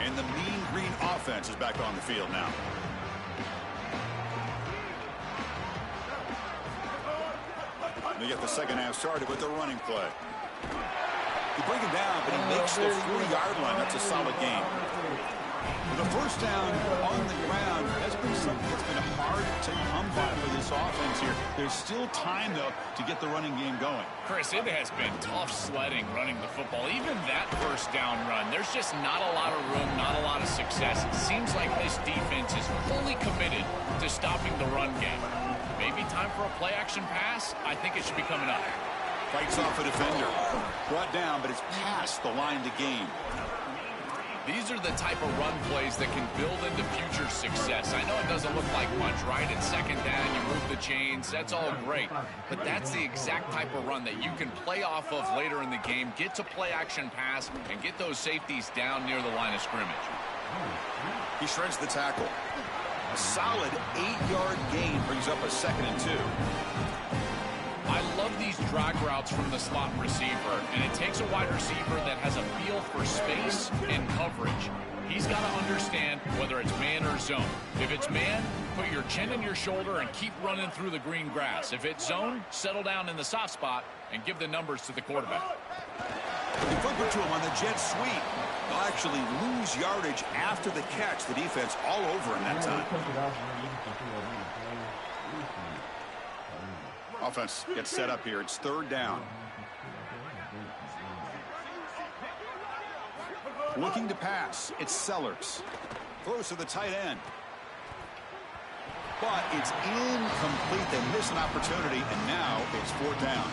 And the Mean Green offense is back on the field now. They get the second half started with the running play. They break him down, but he makes the 40-yard line. That's a solid game. The first down on the ground has been something that's been hard to come by for this offense here. There's still time, though, to get the running game going. Chris, it has been tough sledding running the football. Even that first down run, there's just not a lot of room, not a lot of success. It seems like this defense is fully committed to stopping the run game. Maybe time for a play-action pass? I think it should be coming up. Fights off a defender. Brought down, but it's past the line to gain. These are the type of run plays that can build into future success. I know it doesn't look like much, right? It's second down, you move the chains, that's all great. But that's the exact type of run that you can play off of later in the game, get to play-action pass, and get those safeties down near the line of scrimmage. He shreds the tackle. A solid 8-yard gain brings up a 2nd and 2. I love these drag routes from the slot receiver, and it takes a wide receiver that has a feel for space and coverage. He's got to understand whether it's man or zone. If it's man, put your chin in your shoulder and keep running through the green grass. If it's zone, settle down in the soft spot and give the numbers to the quarterback. They flip it to him on the jet sweep. They'll actually lose yardage after the catch. The defense all over in that time. Offense gets set up here. It's 3rd down. Looking to pass. It's Sellers. Throws to the tight end. but it's incomplete. They miss an opportunity, and now it's 4th down.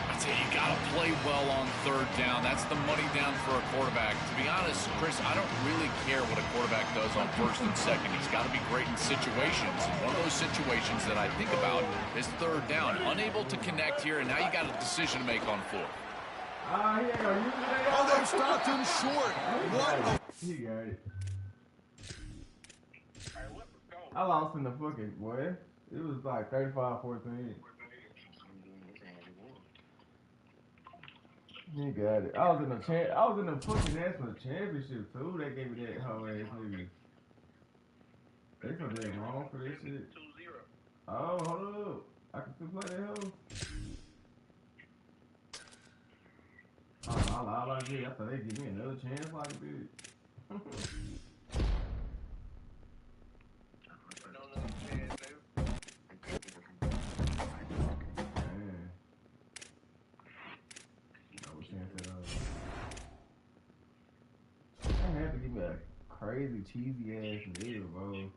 I tell you, you got to play well on 3rd down. That's the money down for a quarterback. To be honest, Chris, I don't really care what a quarterback does on 1st and 2nd. He's got to be great in situations. And one of those situations that I think about is 3rd down. Unable to connect here, and now you got a decision to make on 4th. Oh, they've stopped him short. What? He got it. I lost in the fucking, boy. It was like 35-14. He got it. I was in the fucking national championship too. They gave me that whole ass nigga. They so damn wrong for this shit. 2-0. Oh, hold up. I can still play that hoe. All I did, I thought they'd give me another chance like I did. They have to give me a crazy cheesy ass nigga, bro.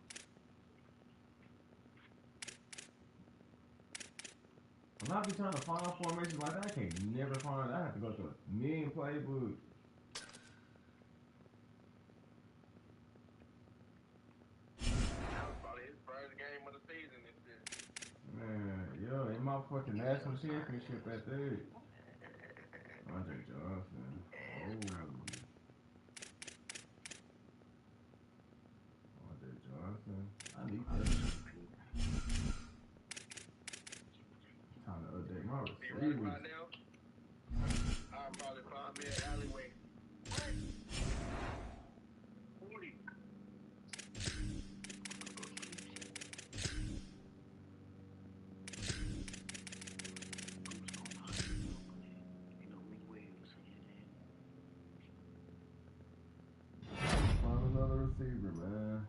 When I be trying to find formations like that, I can't never find it. I have to go through a million playbooks. That was probably his first game of the season this year. Man, yo, in my fucking national championship at that. Andre Johnson. Oh. Andre Johnson. I need that. Time to update my receivers. Right now, I'll probably find me an alleyway. 40. Find another receiver, man.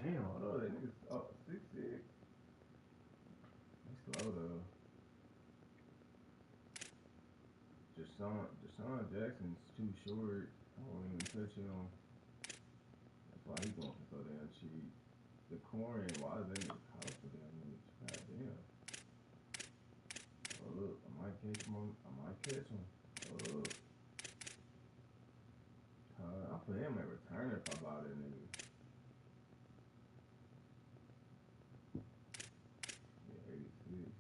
Damn, hold on, that nigga's up 6'6". He's slow though. Deshaun Jackson's too short. I won't even touch him. That's why he's going for so damn cheap. The corn, why is that nigga cost so damn much? God damn. Oh look, I might catch him. Oh look. I put him at return if I buy that nigga. Yeah, 86.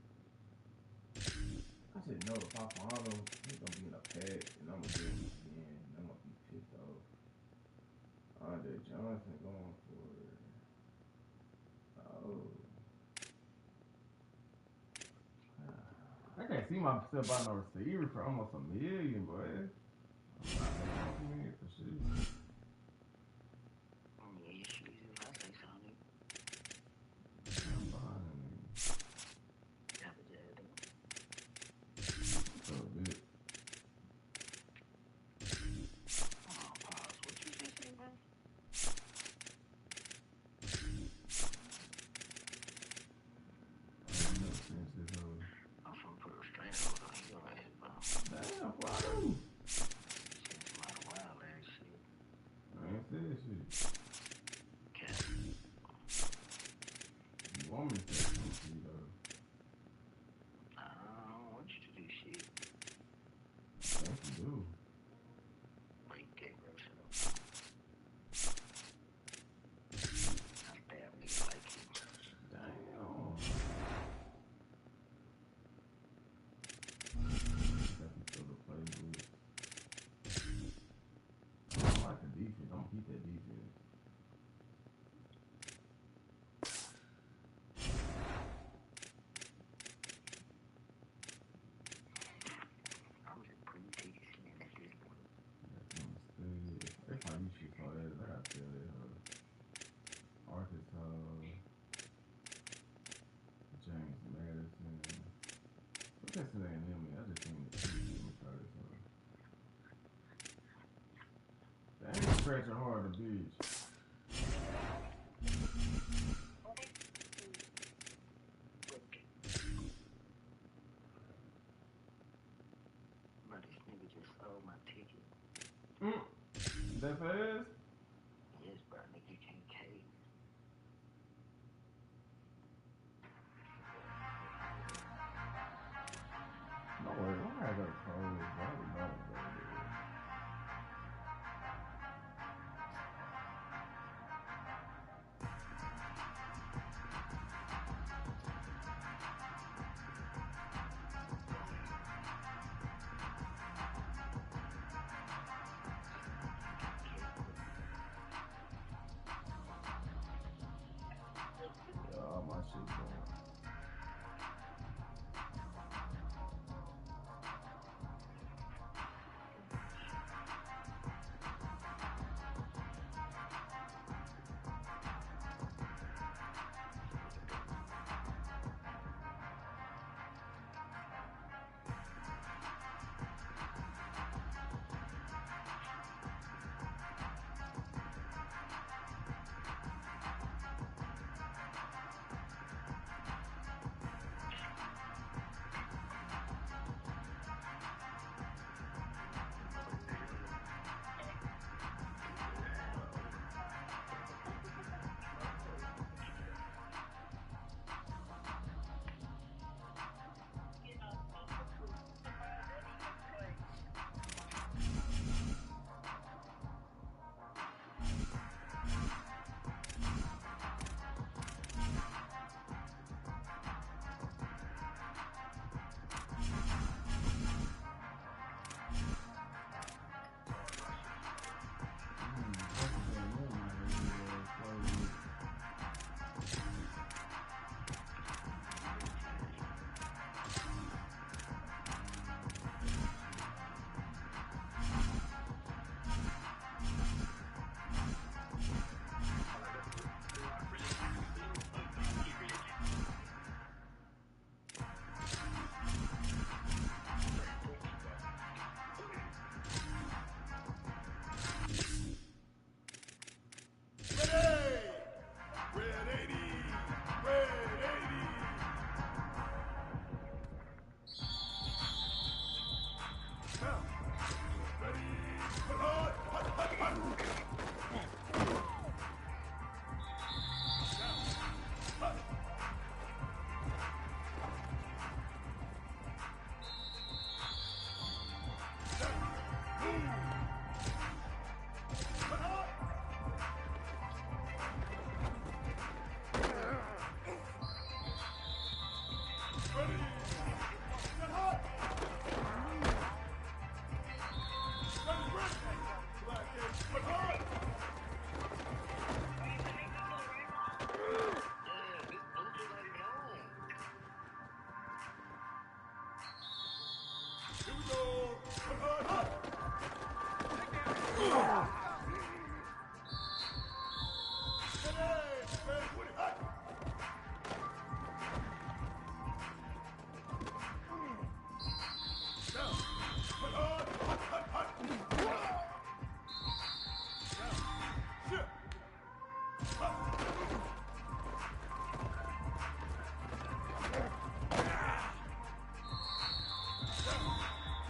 I should know if I find him, he's gonna be in a pack, and I'm gonna get him again. I'm gonna be pissed off. Andre Johnson going for it. Oh. I can't see myself buying no receiver for almost $1 million, boy. I'm not paying $1 million for shit. I'm buying him. So good. Damn, Flotto. I ain't said shit. You want me to say something to you, though? I don't want you to do shit. I think you do. But you can't grow shit up. I damn nigga like you. Damn. I don't like the defense. I'm gonna keep that defense. I'm just putting tickets in at this point. That's how you shoot for that. I gotta tell that. Arkansas, James Madison. What's that name? I just seen it. That ain't scratching hard, the bitch. But this nigga just so That fast? Yes, bro. Nigga, you can't cave. No way. Why I go cold? I don't know. Oh, my shit going.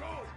Go!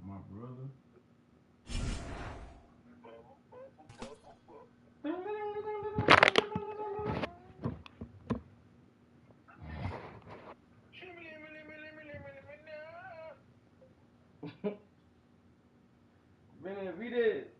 My brother. Man, read it.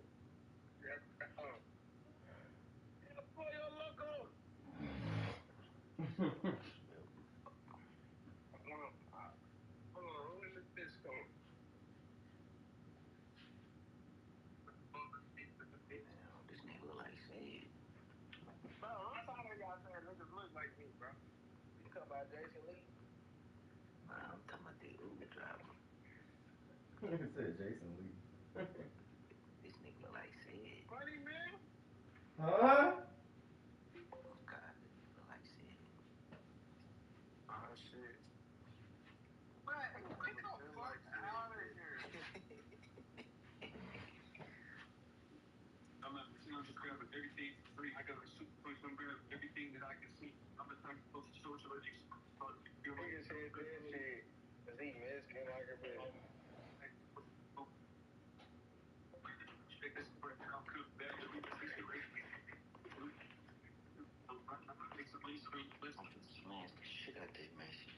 This nigga look like Sid. Bro, I'm tired of y'all saying niggas look like me, bro. You talking about Jason Lee? I'm talking about the Uber driver. It said Jason Lee. This nigga look like Sid. Funny, man. Huh? Oh, God, this nigga look like Sid. Oh, shit. Man, get the fuck out of here. I'm not grabbing everything for free. I got a super push. I'm grabbing everything that I can see. I'm the type of person social addiction. Nigga said that shit because he missed him like a bitch. I'm gonna smash the shit out this message.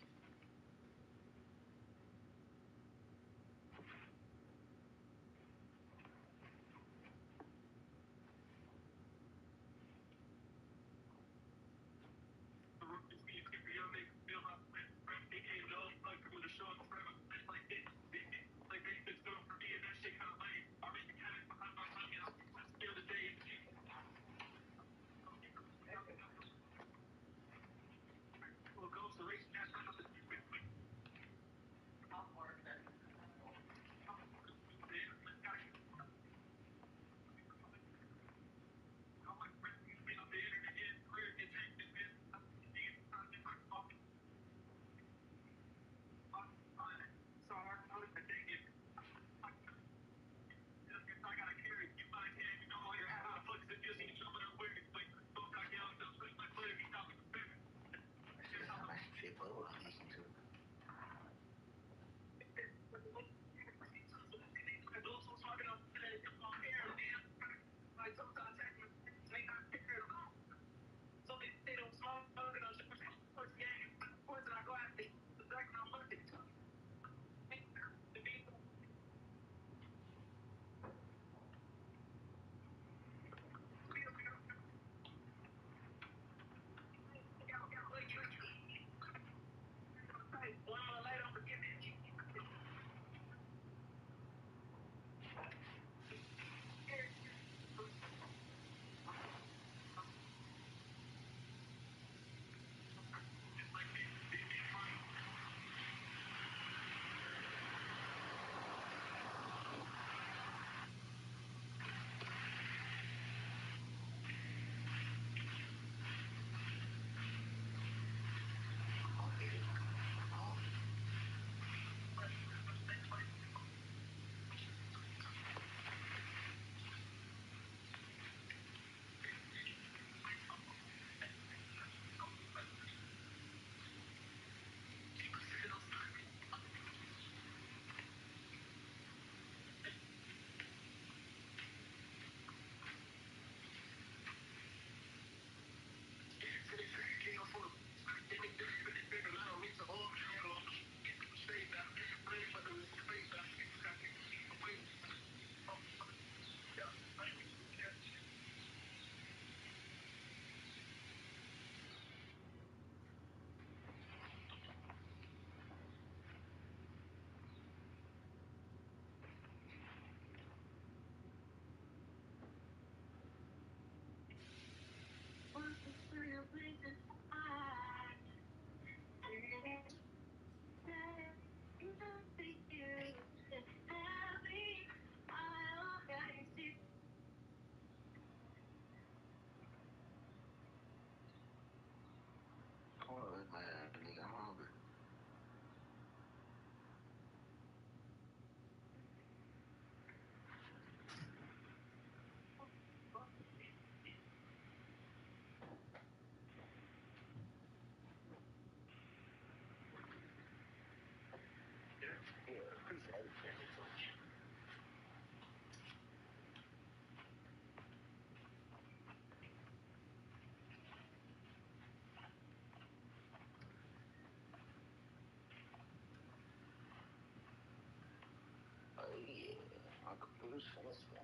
Rock blues for this ride.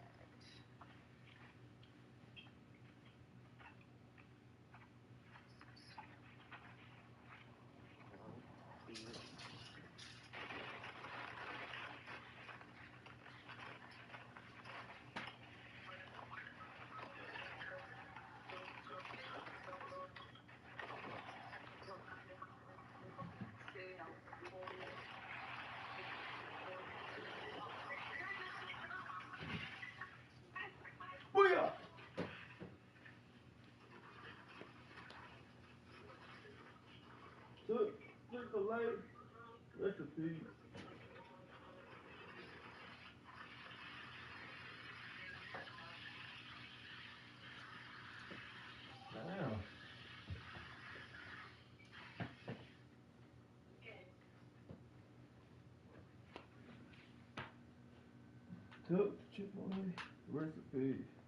Booyah! Took the late recipe. Damn. Took the Chipotle recipe.